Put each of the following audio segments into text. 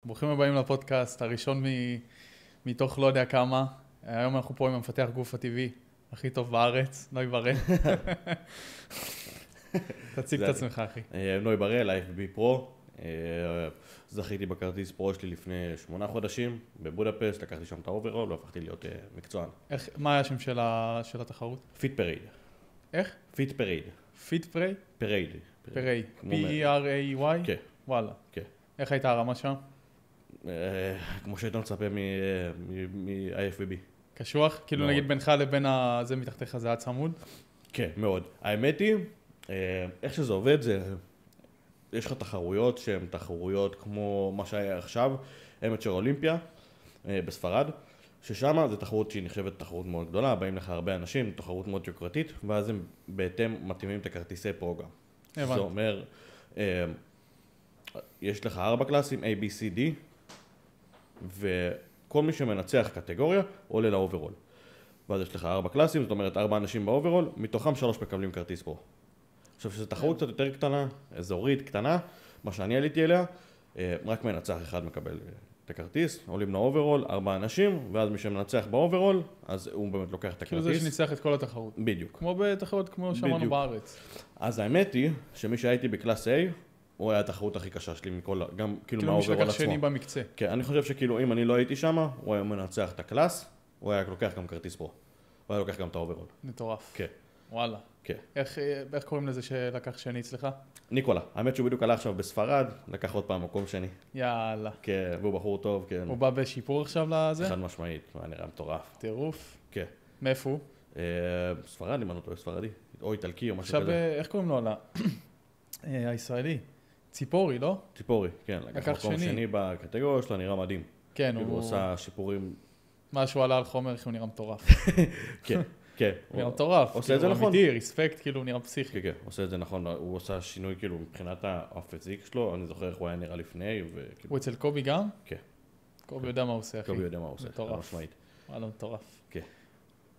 ברוכים הבאים לפודקאסט, הראשון מתוך לא יודע כמה. היום אנחנו פה עם המפתח גוף הטבעי הכי טוב בארץ, נוי בראל. תציג את עצמך, אחי. נוי בראל, IFBB פרו. זכיתי בכרטיס פרו שלי לפני 8 חודשים בבודפסט, לקחתי שם את האוברול והפכתי להיות מקצוען. מה היה השם של התחרות? פיט פרייד. איך? פיט פרייד. פיט פריי? פרייד. פריי. P-E-R-A-Y? כן. וואלה. כן. איך הייתה הרמה שם? כמו שהיית מצפה מ-IFBB. קשוח? כאילו מאוד. נגיד בינך לבין זה מתחתיך זה היה צמוד? כן, מאוד. האמת היא, איך שזה עובד זה, יש לך תחרויות שהן תחרויות כמו מה שהיה עכשיו, אמצ'ר אולימפיה בספרד, ששם זו תחרות שהיא נחשבת תחרות מאוד גדולה, באים לך הרבה אנשים, תחרות מאוד יוקרתית, ואז הם בהתאם מתאימים את הכרטיסי פרוגרם. הבנתי. זה אומר, יש לך 4 קלאסים, A, B, C, D, וכל מי שמנצח קטגוריה עולה לאוברול. ואז יש לך 4 קלאסים, זאת אומרת 4 אנשים באוברול, מתוכם 3 מקבלים כרטיס פרו. עכשיו שזו תחרות קצת יותר קטנה, אזורית קטנה, מה שאני עליתי אליה, רק מנצח אחד מקבל את הכרטיס, עולים לאוברול, 4 אנשים, ואז מי שמנצח באוברול, אז הוא באמת לוקח את הכרטיס. כאילו זה שניצח את כל התחרות. בדיוק. כמו בתחרות כמו שאמרנו בדיוק. בארץ. אז האמת היא, שמי שהייתי בקלאס A, הוא היה התחרות הכי קשה שלי מכל, גם כאילו כאילו מי מהאוברול שלקח עצמו. שני במקצה. כן, אני חושב שכאילו אם אני לא הייתי שם, הוא היה מנצח את הקלאס, הוא היה לוקח גם כרטיס פרו. הוא היה לוקח גם את האוברול. מטורף. כן. וואלה. כן. איך קוראים לזה שלקח שני אצלך? ניקולה. האמת שהוא בדיוק עלה עכשיו בספרד, לקח עוד פעם מקום שני. יאללה. כן, והוא בחור טוב, כן. הוא בא בשיפור עכשיו לזה? חד משמעית, הוא היה נראה מטורף. טירוף. כן. מאיפה הוא? ספרדי, מה נוטו, ספרדי. או איטלקי או משהו עכשיו, כזה. איך קוראים לו? הישראלי. ציפורי, לא? ציפורי, כן. לקח לקח מקום שני. שני בקטגוריה שלו, נראה מדהים. כן, כאילו, הוא הוא... עושה שיפורים. משהו עלה על חומר, איך הוא נראה מטורף. כן, כן. הוא נראה מטורף. עושה את זה כאילו, נכון. אמיתי, ריספקט, כאילו, הוא נראה פסיכי. כן, כן, עושה את זה נכון. הוא עושה שינוי כאילו מבחינת הפיזיק שלו, אני זוכר איך הוא היה נראה לפני, וכאילו... הוא אצל קובי גם? כן. קובי יודע מה הוא עושה, אחי. קובי יודע מה הוא עושה, חד מטורף. משמעית. וואלה, מטורף. כן.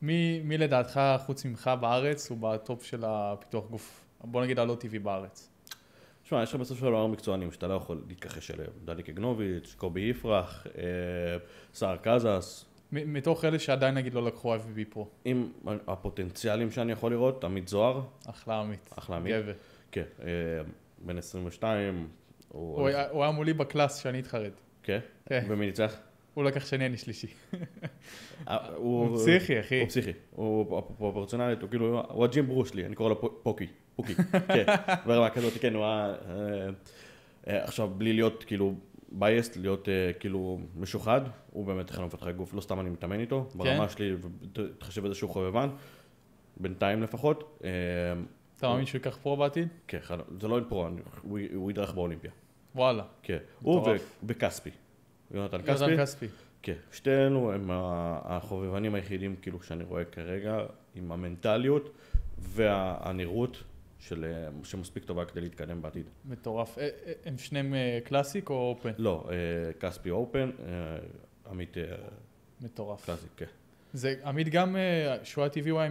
מי לדעתך, חוץ ממך בארץ, הוא בטופ של הפיתוח גוף? בוא נגיד הלא טבעי בארץ. תשמע, יש לך בסוף של דבר מקצוענים שאתה לא יכול להתכחש אליהם. דליק אגנוביץ', קובי יפרח, סער קזס. מתוך אלה שעדיין נגיד לא לקחו IFBB פרו. עם הפוטנציאלים שאני יכול לראות, עמית זוהר, אחלה עמית. אחלה עמית. גבר. כן, בן 22. הוא היה מולי בקלאס שאני התחרד. כן? כן. ומי ניצח? הוא לקח שני, אני שלישי. הוא פסיכי, אחי. הוא פסיכי. הוא פרופורציונלית, הוא כאילו, הוא הג'ים ברוס שלי, אני קורא לו פוקי. כן, ברמה כזאת, כן, הוא היה... עכשיו, בלי להיות כאילו בייסט, להיות כאילו משוחד, הוא באמת אחד מפתחי גוף, לא סתם אני מתאמן איתו, ברמה שלי, ותחשב איזשהו חובבן, בינתיים לפחות. אתה מאמין שהוא ייקח פרו בעתיד? כן, זה לא פרו, הוא ידרך באולימפיה. וואלה. כן, הוא מטורף. וכספי. יונתן יונתן כספי. כספי. כן, שתינו הם החובבנים היחידים כאילו שאני רואה כרגע, עם המנטליות והנראות שמספיק טובה כדי להתקדם בעתיד. מטורף. הם שניהם קלאסיק או אופן? לא, כספי אופן, עמית מטורף. קלאסיק, כן. זה עמית גם, שואה טבעי הוא היה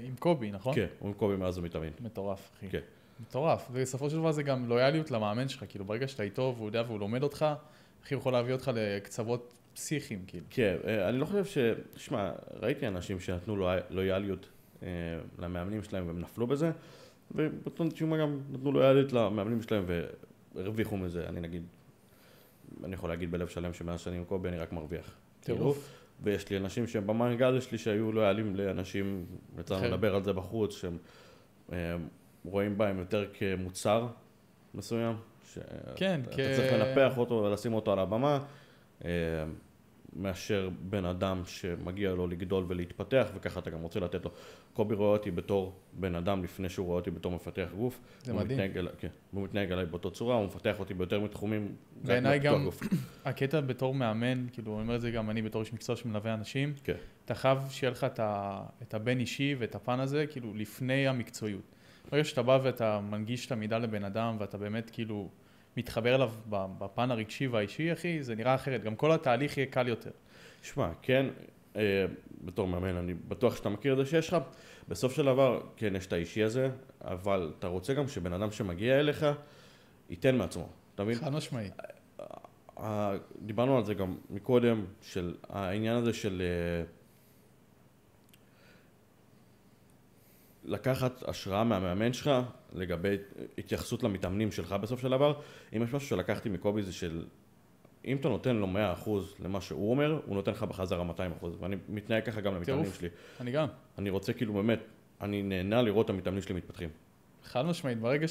עם קובי, נכון? כן, הוא עם קובי מאז ומתאמן. מטורף, אחי. כן. מטורף. ובסופו של דבר זה גם לויאליות למאמן שלך, כאילו ברגע שאתה איתו והוא יודע והוא לומד אותך, אחי הוא יכול להביא אותך לקצוות פסיכיים, כאילו. כן, אני לא חושב תשמע, ראיתי אנשים שנתנו לויאליות למאמנים שלהם והם נפלו בזה, ובאותו תשמע גם נתנו לויאליות למאמנים שלהם והרוויחו מזה. אני יכול להגיד בלב שלם שמאז שאני עם קובי אני רק מרוויח. טירוף. ויש לי אנשים שהם במעגל שלי שהיו לויאלים לאנשים, יצאנו לדבר על זה בחוץ, שהם רואים בהם יותר כמוצר מסוים, כן, שאתה צריך לנפח אותו ולשים אותו על הבמה, מאשר בן אדם שמגיע לו לגדול ולהתפתח, וככה אתה גם רוצה לתת לו. קובי רואה אותי בתור בן אדם לפני שהוא רואה אותי בתור מפתח גוף. זה מדהים. הוא מתנהג עליי באותו צורה, הוא מפתח אותי ביותר מתחומים. בעיניי גם הקטע בתור מאמן, כאילו אני אומר את זה גם אני בתור איש מקצוע שמלווה אנשים, כן. אתה חייב שיהיה לך את הבן אישי ואת הפן הזה, כאילו לפני המקצועיות. ברגע שאתה בא ואתה מנגיש את המידע לבן אדם ואתה באמת כאילו מתחבר אליו בפן הרגשי והאישי, אחי, זה נראה אחרת. גם כל התהליך יהיה קל יותר. שמע, כן, בתור מאמן, אני בטוח שאתה מכיר את זה שיש לך. בסוף של דבר, כן, יש את האישי הזה, אבל אתה רוצה גם שבן אדם שמגיע אליך, ייתן מעצמו. אתה מבין? חד משמעי. דיברנו על זה גם מקודם, של העניין הזה של לקחת השראה מהמאמן שלך לגבי התייחסות למתאמנים שלך בסוף של דבר. אם יש משהו שלקחתי מקובי זה של אם אתה נותן לו 100% למה שהוא אומר, הוא נותן לך בחזרה 200%, ואני מתנהג ככה גם למתאמנים שלי. אני גם. אני רוצה כאילו באמת, אני נהנה לראות את המתאמנים שלי מתפתחים. חד משמעית, ברגע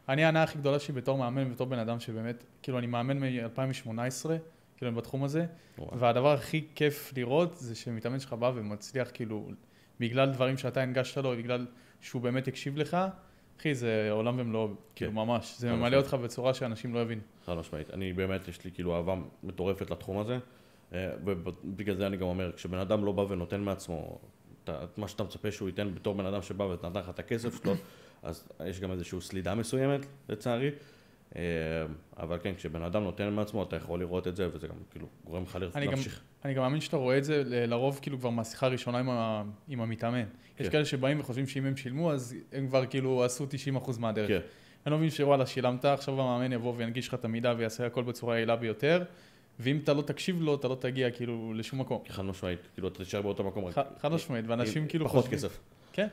אני הענה הכי גדולה שלי בתור מאמן ובתור בן אדם שבאמת, כאילו אני מאמן מ-2018, כאילו בתחום הזה, והדבר הכי כיף לראות זה שמתאמן שלך בא ומצליח כאילו, בגלל דברים שאתה הנגשת לו, בגלל שהוא באמת הקשיב לך, אחי, זה עולם ומלואו, כאילו ממש, זה ממלא אותך בצורה שאנשים לא יבינו. חד משמעית, אני באמת, יש לי כאילו אהבה מטורפת לתחום הזה, ובגלל זה אני גם אומר, כשבן אדם לא בא ונותן מעצמו את מה שאתה מצפה שהוא ייתן בתור בן אדם שבא ונתן לך את הכסף שלו, אז יש גם איזושהי סלידה מסוימת, לצערי. אבל כן, כשבן אדם נותן מעצמו, אתה יכול לראות את זה, וזה גם כאילו גורם לך להמשיך. אני גם מאמין שאתה רואה את זה לרוב כאילו כבר מהשיחה הראשונה עם המתאמן. יש כאלה שבאים וחושבים שאם הם שילמו, אז הם כבר כאילו עשו 90% מהדרך. אני לא מבין שוואלה, שילמת, עכשיו המאמן יבוא וינגיש לך את המידע ויעשה הכל בצורה יעילה ביותר, ואם אתה לא תקשיב לו, אתה לא תגיע כאילו לשום מקום. חד משמעית, כאילו אתה תשאר באותו מקום. חד משמעית, ואנשים כאילו פחות כסף. כן.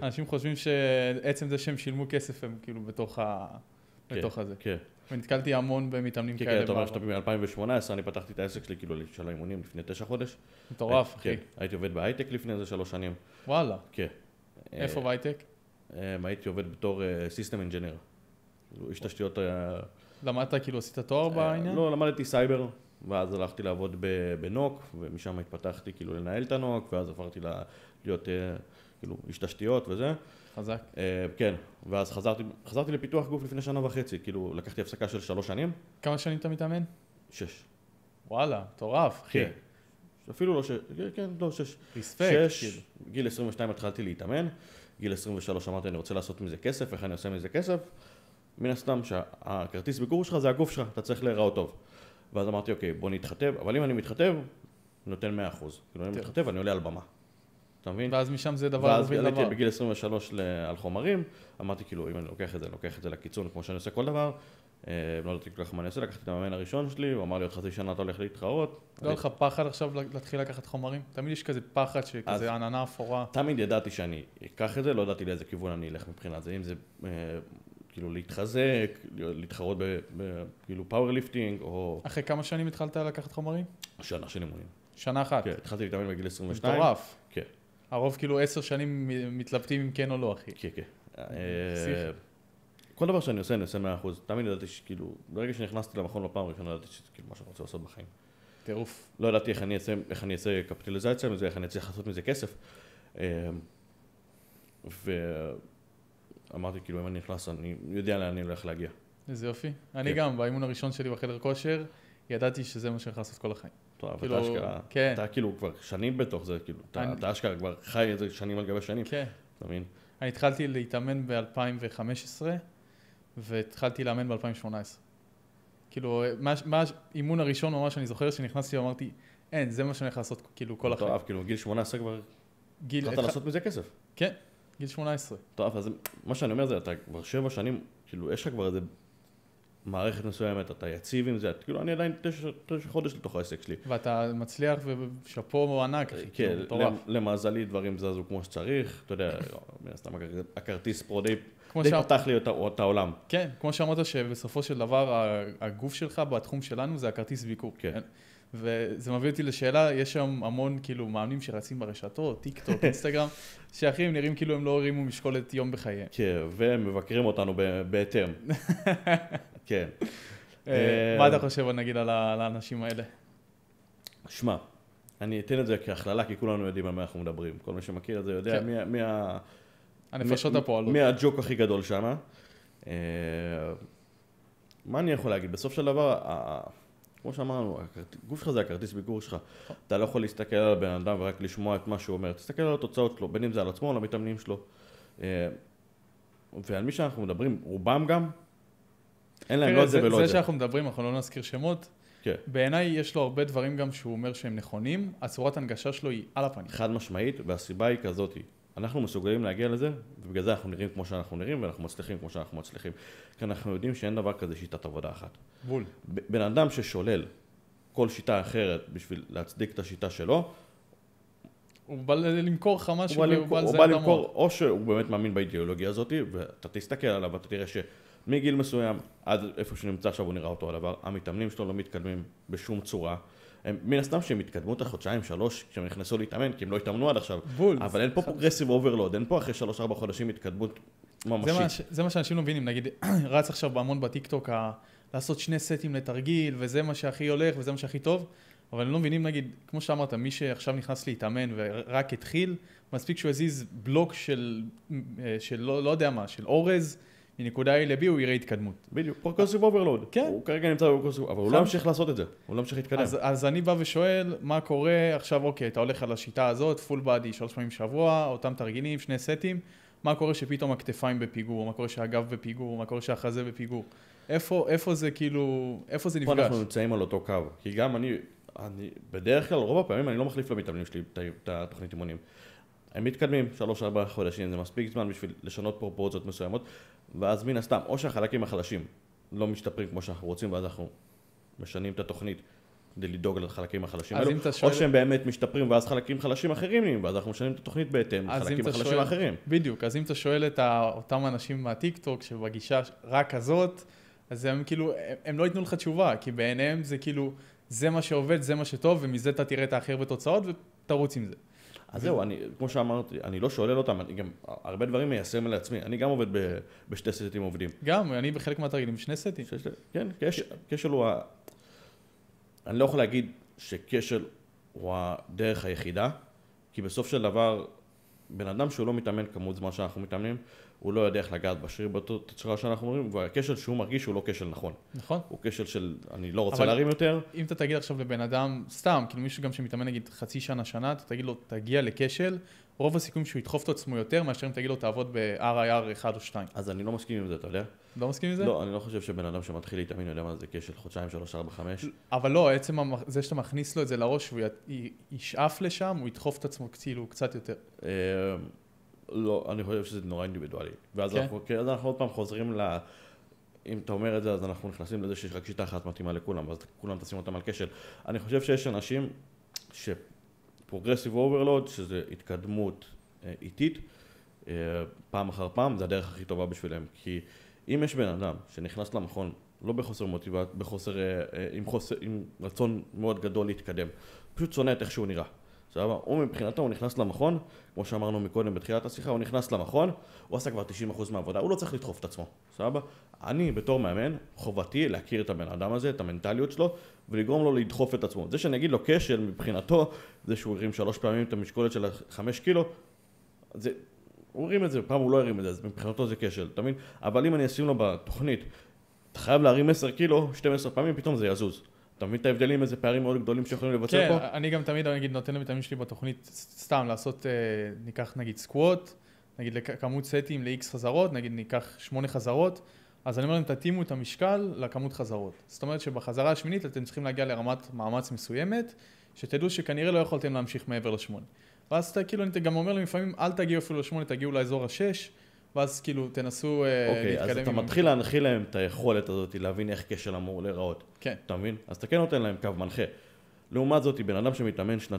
אנשים חושבים שעצם זה שהם שילמו כסף הם כאילו בתוך הזה. כן. ונתקלתי המון במתאמנים כאלה. כן, אתה אומר שאתה ב-2018, אני פתחתי את העסק שלי כאילו של האימונים לפני 9 חודש. מטורף, אחי. הייתי עובד בהייטק לפני איזה 3 שנים. וואלה. כן. איפה בהייטק? הייתי עובד בתור System Engineer. איש תשתיות... למדת כאילו עשית תואר בעניין? לא, למדתי סייבר, ואז הלכתי לעבוד בנוק, ומשם התפתחתי כאילו לנהל את הנוק, ואז עברתי להיות כאילו איש תשתיות וזה. חזק. כן, ואז חזרתי לפיתוח גוף לפני 1.5 שנה, כאילו לקחתי הפסקה של 3 שנים. כמה שנים אתה מתאמן? 6. וואלה, מטורף, אחי. כן. אפילו לא 6, כן, לא 6. ריספקט. גיל 22 התחלתי להתאמן, גיל 23 אמרתי אני רוצה לעשות מזה כסף, איך אני עושה מזה כסף? מן הסתם שהכרטיס ביקור שלך זה הגוף שלך, אתה צריך להיראות טוב. ואז אמרתי אוקיי, בוא נתחתב, אבל אם אני מתחתב, נותן 100%. כאילו אני מתחתב, אני עולה על במה. אתה מבין? ואז משם זה דבר ואז עליתי בגיל 23 על חומרים, אמרתי כאילו אם אני לוקח את זה לקיצון כמו שאני עושה כל דבר, לא ידעתי כל כך מה אני עושה, לקחתי את המאמן הראשון שלי, הוא אמר לי עוד חצי שנה אתה הולך להתחרות. לא לך פחד עכשיו להתחיל לקחת חומרים? תמיד יש כזה פחד שכזה עננה אפורה. תמיד ידעתי שאני אקח את זה, לא ידעתי לאיזה כיוון אני אלך מבחינת זה, אם זה כאילו להתחזק, להתחרות כאילו פאוורליפטינג או... אחרי כמה שנים התחלת לקחת חומרים? שנה של אימונים. שנה אחת? כן, התחלתי להתאמן בגיל 22. מטורף. כן. הרוב כאילו 10 שנים מתלבטים אם כן או לא, אחי. כן, כן. כל דבר שאני עושה, אני עושה 100%. תמיד ידעתי שכאילו, ברגע שנכנסתי למכון בפעם ראשונה, ידעתי שזה כאילו מה שאני רוצה לעשות בחיים. טירוף. לא ידעתי איך אני אעשה קפיטליזציה מזה, איך אני אצליח לעשות מזה כסף. ואמרתי כאילו, אם אני נכנס, אני יודע לאן אני הולך להגיע. איזה יופי. אני גם, באימון הראשון שלי בחדר כושר, ידעתי שזה מה שאני יכול לעשות כל החיים. טוב, אבל אתה אשכרה, אתה כאילו כבר שנים בתוך זה, כאילו, אתה אשכרה כבר חי איזה שנים על גבי שנים. כן. אתה מבין? אני התחלתי להתאמן ב-2015, והתחלתי לאמן ב-2018. כאילו, מה האימון הראשון ממש אני זוכר שנכנסתי ואמרתי, אין, זה מה שאני הולך לעשות כאילו כל החיים. טוב, כאילו, גיל 18 כבר התחלת לעשות מזה כסף. כן, גיל 18. טוב, אז מה שאני אומר זה, אתה כבר 7 שנים, כאילו, יש לך כבר איזה מערכת מסוימת, אתה יציב עם זה, כאילו, אני עדיין 9 חודש לתוך העסק שלי. ואתה מצליח ושפו ענק, אחי, כן, למזלי דברים זזו כמו שצריך, אתה יודע, הכרטיס פרו די פתח לי את העולם. כן, כמו שאמרת שבסופו של דבר הגוף שלך בתחום שלנו זה הכרטיס ביקור. כן. וזה מביא אותי לשאלה, יש שם המון כאילו מאמנים שרצים ברשתות, טיק טוק, אינסטגרם, שאחים נראים כאילו הם לא הרימו משקולת יום בחייהם. כן, והם מבקרים אותנו בהתאם. כן. מה אתה חושב, נגיד, על האנשים האלה? שמע, אני אתן את זה כהכללה, כי כולנו יודעים על מה אנחנו מדברים. כל מי שמכיר את זה יודע הנפשות הפועלות. מי הג'וק הכי גדול שם. מה אני יכול להגיד? בסוף של דבר, כמו שאמרנו, הגוף שלך זה הכרטיס ביקור שלך. אתה לא יכול להסתכל על הבן אדם ורק לשמוע את מה שהוא אומר. תסתכל על התוצאות שלו, בין אם זה על עצמו או על המתאמנים שלו. ועל מי שאנחנו מדברים, רובם גם, אין להם לא את זה ולא את זה. זה שאנחנו מדברים, אנחנו לא נזכיר שמות. בעיניי יש לו הרבה דברים גם שהוא אומר שהם נכונים, הצורת הנגשה שלו היא על הפנים. חד משמעית, והסיבה היא כזאת, אנחנו מסוגלים להגיע לזה, ובגלל זה אנחנו נראים כמו שאנחנו נראים, ואנחנו מצליחים כמו שאנחנו מצליחים. כי אנחנו יודעים שאין דבר כזה שיטת עבודה אחת. בול. בן אדם ששולל כל שיטה אחרת בשביל להצדיק את השיטה שלו, הוא בא למכור לך משהו, הוא בא למכור, או שהוא באמת מאמין באידיאולוגיה הזאת, ואתה תסתכל עליו, ואתה תראה שמגיל מסוים, עד איפה שנמצא עכשיו הוא נראה אותו הדבר, המתאמנים שלו לא מתקדמים בשום צורה. מן הסתם שהם התקדמו את החודשיים, 3, כשהם נכנסו להתאמן, כי הם לא התאמנו עד עכשיו. בול. אבל אין פה פרוגרסיב אוברלוד, אין פה אחרי 3-4 חודשים התקדמות ממשית. זה מה שאנשים לא מבינים, נגיד, רץ עכשיו בהמון בטיקטוק לעשות 2 סטים לתרגיל, וזה מה שהכי הולך, וזה מה שהכי טוב, אבל הם לא מבינים, נגיד, כמו שאמרת, מי שעכשיו נכנס להתאמן ורק התחיל, מספיק שהוא הזיז בלוק של לא יודע מה, של אורז, מנקודה A ל-B הוא יראה התקדמות. בדיוק, פרוגרסיב אוברלוד. כן. הוא כרגע נמצא בפרוגרסיב, אבל הוא לא ממשיך לעשות את זה, הוא לא ממשיך להתקדם. אז אני בא ושואל, מה קורה עכשיו, אוקיי, אתה הולך על השיטה הזאת, פול בדי, 3 פעמים בשבוע, אותם תרגילים, 2 סטים, מה קורה שפתאום הכתפיים בפיגור, מה קורה שהגב בפיגור, מה קורה שהחזה בפיגור? איפה זה כאילו, איפה זה נפגש? פה אנחנו נמצאים על אותו קו, כי גם אני בדרך כלל, רוב הפעמים אני לא מחליף למתאמנים שלי את התוכנית אימונים. הם מתקדמים 3-4 חודשים, זה מספיק זמן בשביל לשנות פרופורציות מסוימות, ואז מן הסתם, או שהחלקים החלשים לא משתפרים כמו שאנחנו רוצים, ואז אנחנו משנים את התוכנית כדי לדאוג לחלקים החלשים האלו, או שהם באמת משתפרים, ואז חלקים חלשים אחרים נהיים, ואז אנחנו משנים את התוכנית בהתאם לחלקים החלשים האחרים. בדיוק, אז אם אתה שואל את אותם אנשים מהטיקטוק שבגישה רק הזאת, אז הם כאילו, הם לא ייתנו לך תשובה, כי בעיניהם זה כאילו, זה מה שעובד, זה מה שטוב, ומזה אתה תראה את האחר בתוצאות, ותרוץ עם זה. אז זהו, כמו שאמרתי, אני לא שולל אותם, אני גם הרבה דברים מיישם לעצמי, אני גם עובד בשתי סטים עובדים. גם, אני בחלק מהתרגילים 2 סטים. כן, כשל הוא אני לא יכול להגיד שכשל הוא הדרך היחידה, כי בסוף של דבר, בן אדם שהוא לא מתאמן כמות זמן שאנחנו מתאמנים, הוא לא יודע איך לגעת בשריר בתצורה שאנחנו אומרים, והכשל שהוא מרגיש הוא לא כשל נכון. נכון. הוא כשל של אני לא רוצה להרים יותר. אם אתה תגיד עכשיו לבן אדם, סתם, כאילו מישהו גם שמתאמן נגיד חצי שנה, אתה תגיד לו, תגיע לכשל, רוב הסיכויים שהוא ידחוף את עצמו יותר, מאשר אם תגיד לו, תעבוד ב-RIR 1 או 2. אז אני לא מסכים עם זה, אתה יודע? לא מסכים עם זה? לא, אני לא חושב שבן אדם שמתחיל להתאמן יודע מה זה כשל, חודשיים, 3, 4, 5. אבל לא, עצם זה שאתה מכניס לו את זה לראש, והוא ישאף לשם, הוא ידחוף את עצמו כאילו קצת יותר. לא, אני חושב שזה נורא אינדיבידואלי. ואז אנחנו עוד פעם חוזרים אם אתה אומר את זה, אז אנחנו נכנסים לזה שיש רק שיטה אחת מתאימה לכולם, ואז כולם תשים אותם על כשל. אני חושב שיש אנשים שפרוגרסיב אוברלוד, שזה התקדמות איטית, פעם אחר פעם, זה הדרך הכי טובה בשבילם. כי אם יש בן אדם שנכנס למכון, לא בחוסר מוטיבט, עם רצון מאוד גדול להתקדם, פשוט שונא את איך שהוא נראה. סבבה? הוא מבחינתו, הוא נכנס למכון, כמו שאמרנו מקודם בתחילת השיחה, הוא נכנס למכון, הוא עשה כבר 90% מהעבודה, הוא לא צריך לדחוף את עצמו, סבבה? אני בתור מאמן, חובתי להכיר את הבן אדם הזה, את המנטליות שלו, ולגרום לו לדחוף את עצמו. זה שאני אגיד לו כשל מבחינתו, זה שהוא הרים 3 פעמים את המשקולת של 5 קילו, הוא הרים את זה, פעם הוא לא הרים את זה, אז מבחינתו זה כשל, אתה מבין? אבל אם אני אשים לו בתוכנית, אתה חייב להרים 10 קילו, 12 פעמים, פתאום זה יזוז. אתה מבין את ההבדלים, איזה פערים מאוד גדולים שיכולים לבצע פה? כן, אני גם תמיד נותן למתאמנים שלי בתוכנית סתם לעשות, ניקח נגיד סקווט, נגיד לכמות סטים ל-X חזרות, נגיד ניקח 8 חזרות, אז אני אומר להם, תתאימו את המשקל לכמות חזרות. זאת אומרת שבחזרה השמינית אתם צריכים להגיע לרמת מאמץ מסוימת, שתדעו שכנראה לא יכולתם להמשיך מעבר ל8. ואז אתה כאילו, אני גם אומר להם לפעמים, אל תגיעו אפילו ל8, תגיעו לאזור ה6, ואז כאילו תנסו להתקדם. אוקיי, אז אתה מתחיל להנחיל להם את היכולת הזאת, להבין איך כשל אמור להיראות. כן. אתה מבין? אז אתה כן נותן להם קו מנחה. לעומת זאת, בן אדם שמתאמן 2-3,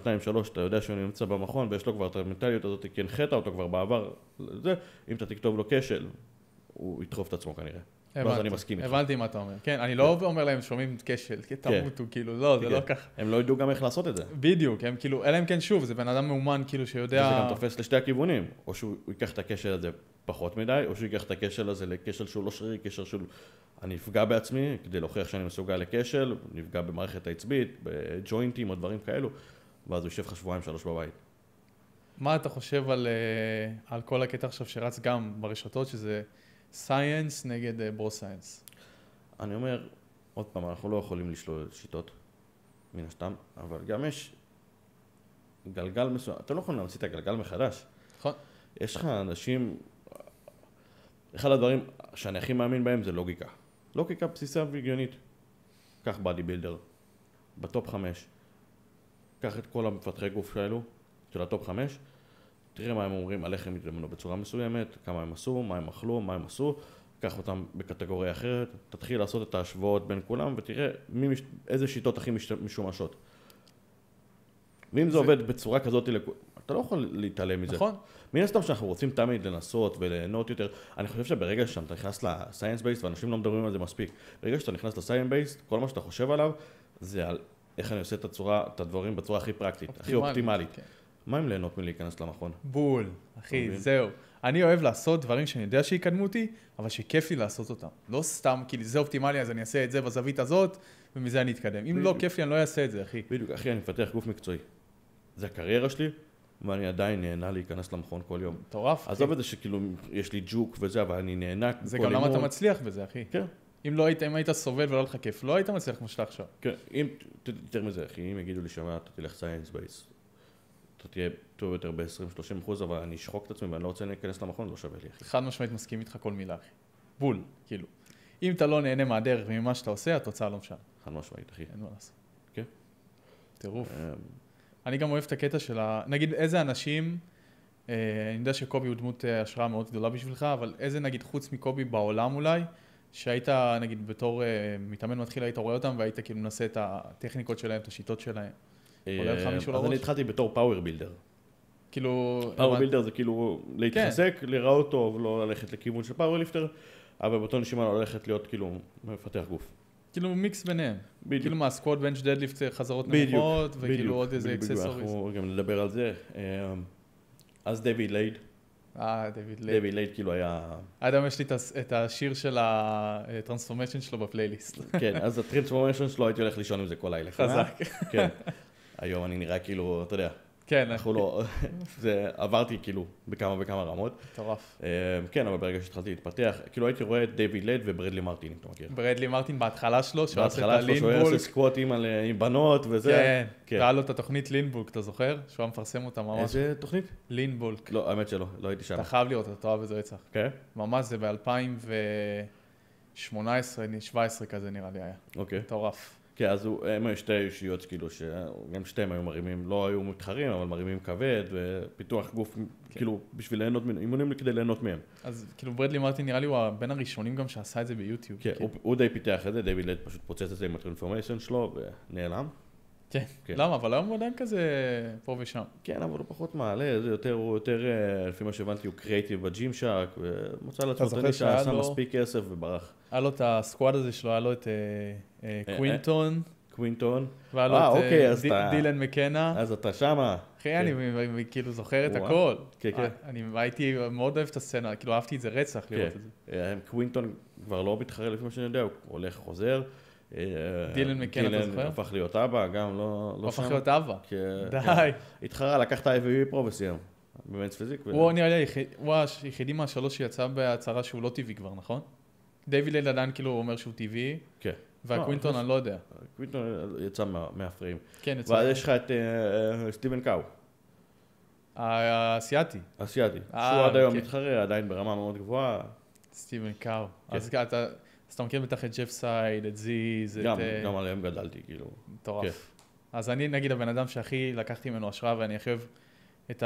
אתה יודע שהוא נמצא במכון, ויש לו כבר את המנטליות הזאת, כי הנחית אותו כבר בעבר, אם אתה תכתוב לו כשל, הוא ידחוף את עצמו כנראה. ואז אני מסכים איתך. הבנתי מה אתה אומר. כן, אני לא אומר להם שומעים כשל, כי תמותו, כאילו, לא, זה לא ככה. הם לא ידעו גם איך לעשות את זה. בדיוק, הם כאילו, אלא אם כן שוב, זה בן אדם מאומן, כאילו, שיודע... זה גם תופס לשתי הכיוונים. או שהוא ייקח את הכשל הזה פחות מדי, או שהוא ייקח את הכשל הזה לכשל שהוא לא שרירי, כשל שהוא... אני אפגע בעצמי, כדי להוכיח שאני מסוגל לכשל, נפגע במערכת העצבית, בג'וינטים או דברים כאלו, ואז הוא יושב לך 2-3 בבית. מה אתה חושב על כל הקטע עכשיו שרץ גם ברשתות, שזה סייאנס נגד ברו-סייאנס? אני אומר, עוד פעם, אנחנו לא יכולים לשלול שיטות, מן הסתם, אבל גם יש גלגל מסוים, אתה לא יכול להמציא את הגלגל מחדש. נכון. יש לך אנשים, אחד הדברים שאני הכי מאמין בהם זה לוגיקה. לוגיקה בסיסה והגיונית. קח בדי בילדר, בטופ 5, קח את כל המפתחי גוף שלו, של הטופ 5, תראה מה הם אומרים על איך הם התאמנו בצורה מסוימת, כמה הם עשו, מה הם אכלו, מה הם עשו, קח אותם בקטגוריה אחרת, תתחיל לעשות את ההשוואות בין כולם ותראה איזה שיטות הכי משומשות. ואם זה עובד בצורה כזאת, אתה לא יכול להתעלם מזה. נכון. מן הסתם שאנחנו רוצים תמיד לנסות וליהנות יותר, אני חושב שברגע שאתה נכנס ל-Science Based, ואנשים לא מדברים על זה מספיק, ברגע שאתה נכנס ל-Science Based, כל מה שאתה חושב עליו, זה על איך אני עושה את הדברים בצורה הכי פרקטית, הכי אופטימלית. כן. מה אם ליהנות מלהיכנס למכון? בול, אחי, זהו. אני אוהב לעשות דברים שאני יודע שיקדמו אותי, אבל שכיף לי לעשות אותם. לא סתם, כי זה אופטימלי, אז אני אעשה את זה בזווית הזאת, ומזה אני אתקדם. אם לא כיף לי, אני לא אעשה את זה, אחי. בדיוק, אחי, אני מפתח גוף מקצועי. זה הקריירה שלי, ואני עדיין נהנה להיכנס למכון כל יום. מטורף. עזוב את זה שכאילו יש לי ג'וק וזה, אבל אני נהנה כל זה גם למה אתה מצליח בזה, אחי. כן. אם היית סובל ולא לך כיף, לא היית מצליח כמו שאתה עכשיו. כן, יותר מזה, אחי, אם יגידו לי שמה, אתה תלך סייאנס בייס, אתה תהיה טוב יותר ב-20-30%, אבל אני אשחוק את עצמי ואני לא רוצה להיכנס למכון, לא שווה לי, אחי. חד משמעית מסכים איתך כל מילה, אחי. בול, כאילו. אם אתה לא נהנה מהדרך וממה שאתה עושה, התוצאה לא משנה. חד משמעית, אחי. אין מה לעשות. כן. טירוף. אני גם אוהב את הקטע של נגיד, איזה אנשים, אני יודע שקובי הוא דמות השראה מאוד גדולה בשבילך, אבל איזה, נגיד, חוץ מקובי בעולם אולי, שהיית, נגיד, בתור מתאמן מתחיל, היית רואה אותם, והיית כאילו מנסה את הטכניקות שלהם, את השיטות שלהם. עולה לך מישהו לראש? אז אני התחלתי בתור פאוור בילדר. כאילו... פאוור בילדר זה כאילו להתחזק, להיראות טוב, לא ללכת לכיוון של פאוור ליפטר, אבל באותו נשימה לא ללכת להיות כאילו מפתח גוף. כאילו מיקס ביניהם. בדיוק. כאילו מהסקוואט, בנץ', דדליפט, חזרות נמוכות, וכאילו עוד איזה אקססוריז. אנחנו גם נדבר על זה. אז דויד לייד. דויד לייד. דויד לייד כאילו היה... עד היום יש לי את השיר של הטרנספורמיישן שלו בפלייליסט. כן, אז הטרנספורמיישן שלו הייתי הולך לישון עם זה כל לילה. חזק. כן. היום אני נראה כאילו, אתה יודע. כן. אנחנו לא... זה עברתי כאילו בכמה וכמה רמות. מטורף. כן, אבל ברגע שהתחלתי להתפתח, כאילו הייתי רואה את דויד לייד וברדלי מרטין, אם אתה מכיר. ברדלי מרטין בהתחלה שלו, שהוא עושה את בהתחלה שלו, שהוא היה עושה סקווטים עם בנות וזה. כן, והיה לו את התוכנית לינבולק, אתה זוכר? שהוא היה מפרסם אותה ממש. איזה תוכנית? לינבולק. לא, האמת שלא, לא הייתי שם. אתה חייב לראות, אתה אוהב איזה רצח. כן? ממש, זה ב-2018, 2017 כזה נראה לי היה. אוקיי. מטורף. כן, אז הם היו שתי אישיות, כאילו, שגם שתיהם היו מרימים, לא היו מתחרים, אבל מרימים כבד, ופיתוח גוף, כאילו, בשביל ליהנות מהם, אימונים כדי ליהנות מהם. אז כאילו ברדלי מרטין נראה לי הוא בין הראשונים גם שעשה את זה ביוטיוב. כן, הוא די פיתח את זה, דויד לייד פשוט פוצץ את זה עם הטרנספורמיישן שלו, ונעלם. כן, למה? אבל היום הוא עדיין כזה פה ושם. כן, אבל הוא פחות מעלה, הוא יותר, לפי מה שהבנתי, הוא קריאיטיב בג'ים שרק, ומצא לעצמו תניס שעשה מספיק כסף וברח. היה לו את הסקואד הזה שלו, היה לו את קווינטון. קווינטון. והיה לו את דילן מקנה. אז אתה שמה. אחי, אני כאילו זוכר את הכל. כן, כן. אני הייתי מאוד אוהב את הסצנה, כאילו אהבתי את זה רצח לראות את זה. קווינטון כבר לא מתחרה לפי מה שאני יודע, הוא הולך, חוזר. דילן מקנה, אתה זוכר? דילן הפך להיות אבא, גם לא שם. הוא הפך להיות אבא. די. התחרה, לקח את ה-IVB פרו וסיים. במץ פיזיק. הוא נראה לי, הוא היחידי מהשלוש שיצא בהצהרה שהוא לא טבעי כבר, נכון? דיוויד לייד עדיין כאילו אומר שהוא טבעי. כן. והקווינטון אני לא יודע. קווינטון יצא מהפריים. כן, יצא. ואז יש לך את סטיבן קאו. האסייתי. האסייתי. שהוא עד היום מתחרה, עדיין ברמה מאוד גבוהה. סטיבן קאו. אז אתה מכיר בטח את ג'ף סייד, את זיז, את... גם עליהם גדלתי, כאילו. מטורף. אז אני נגיד הבן אדם שהכי לקחתי ממנו השראה ואני הכי אוהב את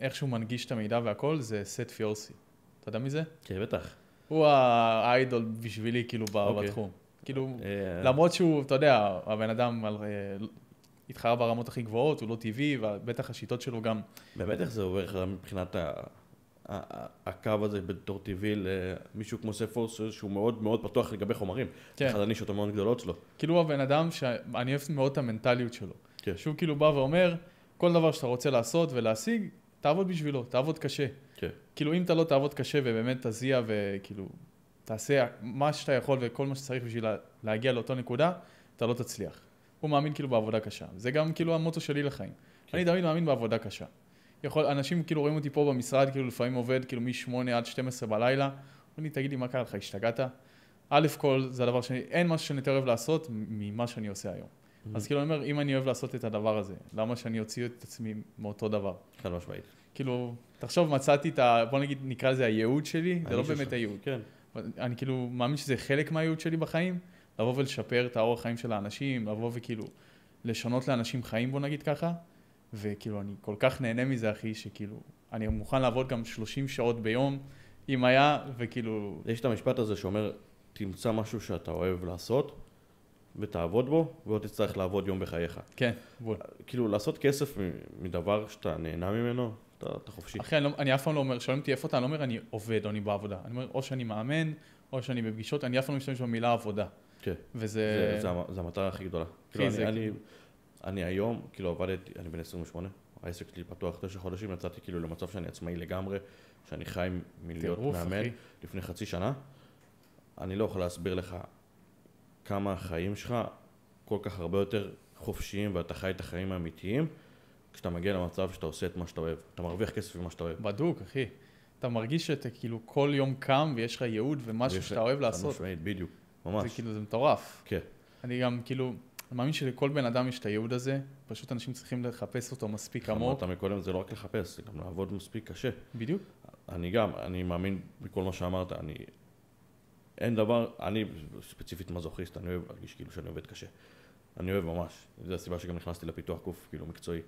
איך שהוא מנגיש את המידע והכל, זה סט פיורסי. אתה יודע מי זה? כן, בטח. הוא האיידול בשבילי כאילו בתחום. כאילו, למרות שהוא, אתה יודע, הבן אדם התחרה ברמות הכי גבוהות, הוא לא טבעי, ובטח השיטות שלו גם... באמת איך זה עובר מבחינת הקו הזה בתור טבעי למישהו כמו ספורס, שהוא מאוד מאוד פתוח לגבי חומרים. כן. אחד הנישות המאוד גדולות שלו. כאילו הוא הבן אדם שאני אוהב מאוד את המנטליות שלו. כן. שהוא כאילו בא ואומר, כל דבר שאתה רוצה לעשות ולהשיג, תעבוד בשבילו, תעבוד קשה. כן. כאילו אם אתה לא תעבוד קשה ובאמת תזיע וכאילו... תעשה מה שאתה יכול וכל מה שצריך בשביל להגיע לאותו נקודה, אתה לא תצליח. הוא מאמין כאילו בעבודה קשה. זה גם כאילו המוטו שלי לחיים. אני תמיד מאמין בעבודה קשה. אנשים כאילו רואים אותי פה במשרד, כאילו לפעמים עובד כאילו מ-8 עד 12 בלילה. אומרים לי, תגיד לי, מה קרה לך, השתגעת? א' כל, זה הדבר אין משהו שאני יותר אוהב לעשות ממה שאני עושה היום. אז כאילו אני אומר, אם אני אוהב לעשות את הדבר הזה, למה שאני אוציא את עצמי מאותו דבר? חד משמעית. כאילו, תחשוב, מצאתי בוא נגיד, נקרא לזה הייעוד שלי, זה לא באמת הייעוד. כן. אני כאילו מאמין שזה חלק מהייעוד שלי בחיים, לבוא ולשפר את האורח חיים של האנשים, לבוא וכאילו לשנות לאנשים חיים, בוא נגיד ככה, וכאילו אני כל כך נהנה מזה, אחי, שכאילו אני מוכן לעבוד גם 30 שעות ביום, אם היה, וכאילו... יש את המשפט הזה שאומר, תמצא משהו שאתה אוהב לעשות, ותעבוד בו, ולא תצטרך לעבוד יום בחייך. כן, בול. כאילו, לעשות כסף מדבר שאתה נהנה ממנו, אתה חופשי. אחי, אני אף פעם לא אומר, שואלים אותי איפה אתה, אני לא אומר אני עובד או אני בעבודה. אני אומר, או שאני מאמן, או שאני בפגישות, אני אף פעם לא משתמש במילה עבודה. כן. וזה... זה המטרה הכי גדולה. אני היום, כאילו עבדתי, אני בן 28, העסק שלי פתוח 9 חודשים, יצאתי כאילו למצב שאני עצמאי לגמרי, שאני חי מלהיות מאמן לפני חצי שנה. אני לא יכול להסביר לך כמה החיים שלך כל כך הרבה יותר חופשיים ואתה חי את החיים האמיתיים, כשאתה מגיע למצב שאתה עושה את מה שאתה אוהב. אתה מרוויח כסף ממה שאתה אוהב. בדוק, אחי. אתה מרגיש שאתה כאילו כל יום קם ויש לך ייעוד ומשהו שאתה אוהב לעשות. בדיוק, ממש. זה כאילו, זה מטורף. כן. אני גם כאילו, אני מאמין שלכל בן אדם יש את הייעוד הזה, פשוט אנשים צריכים לחפש אותו מספיק עמוק. אמרת מקודם, זה לא רק לחפש, זה גם לעבוד מספיק קשה. בדיוק. אני מאמין בכל מה שאמרת, אין דבר, אני ספציפית מזוכיסט, אני אוהב להרגיש כאילו שאני עובד קשה. אני אוהב ממש, זו הסיבה שגם נכנסתי לפיתוח גוף, כאילו מקצועי.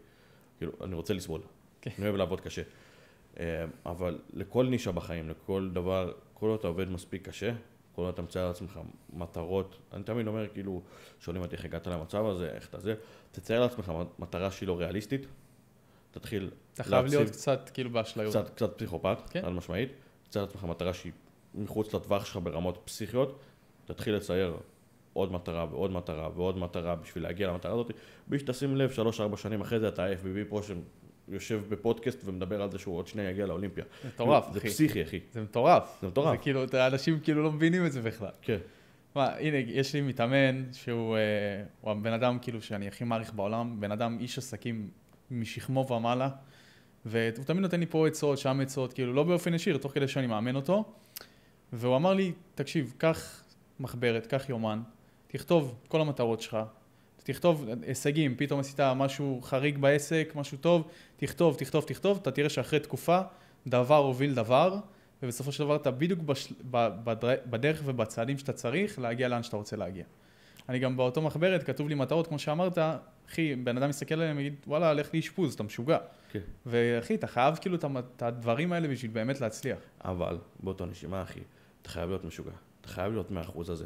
כאילו, אני רוצה לסבול. כן. אני אוהב לעבוד קשה. אבל לכל נישה בחיים, לכל דבר, כל עוד אתה עובד מספיק קשה, כל עוד אתה מצייר לעצמך מטרות, אני תמיד אומר, כאילו, שואלים אותי איך הגעת למצב הזה, איך אתה זה, תצייר לעצמך מטרה שהיא לא ריאליסטית, תתחיל אתה חייב להיות קצת כאילו באשליות. קצת פסיכופת, על משמעית, תצייר לעצמך מטרה שהיא מחוץ לטווח שלך ברמות פסיכיות, תתחיל לצייר עוד מטרה ועוד מטרה ועוד מטרה בשביל להגיע למטרה הזאת, בלי שתשים לב 3-4 שנים אחרי זה אתה FBB פרו שיושב בפודקאסט ומדבר על זה שהוא עוד שנייה יגיע לאולימפיה. זה מטורף, אחי. זה פסיכי, אחי. זה מטורף. זה מטורף. זה כאילו, האנשים כאילו לא מבינים את זה בכלל. כן. מה, הנה, יש לי מתאמן שהוא הבן אדם כאילו שאני הכי מעריך בעולם, בן אדם איש עסקים משכמו ומעלה, והוא תמיד נותן לי פה עצות, שם עצות, כאילו לא באופן ישיר, תוך כדי שאני מאמן אותו, והוא אמר לי, תקשיב, קח מחברת, קח יומן, תכתוב כל המטרות שלך, תכתוב הישגים, פתאום עשית משהו חריג בעסק, משהו טוב, תכתוב, אתה תראה שאחרי תקופה דבר הוביל דבר, ובסופו של דבר אתה בדיוק בדרך ובצעדים שאתה צריך להגיע לאן שאתה רוצה להגיע. אני גם באותו מחברת, כתוב לי מטרות, כמו שאמרת, אחי, בן אדם מסתכל עליהם ויגיד, וואלה, הלך לאשפוז, אתה משוגע. כן. ואחי, אתה חייב כאילו את הדברים האלה בשביל באמת להצליח. אבל באותו נשימה, אחי, אתה חייב להיות משוגע, אתה חייב להיות 100% הזה.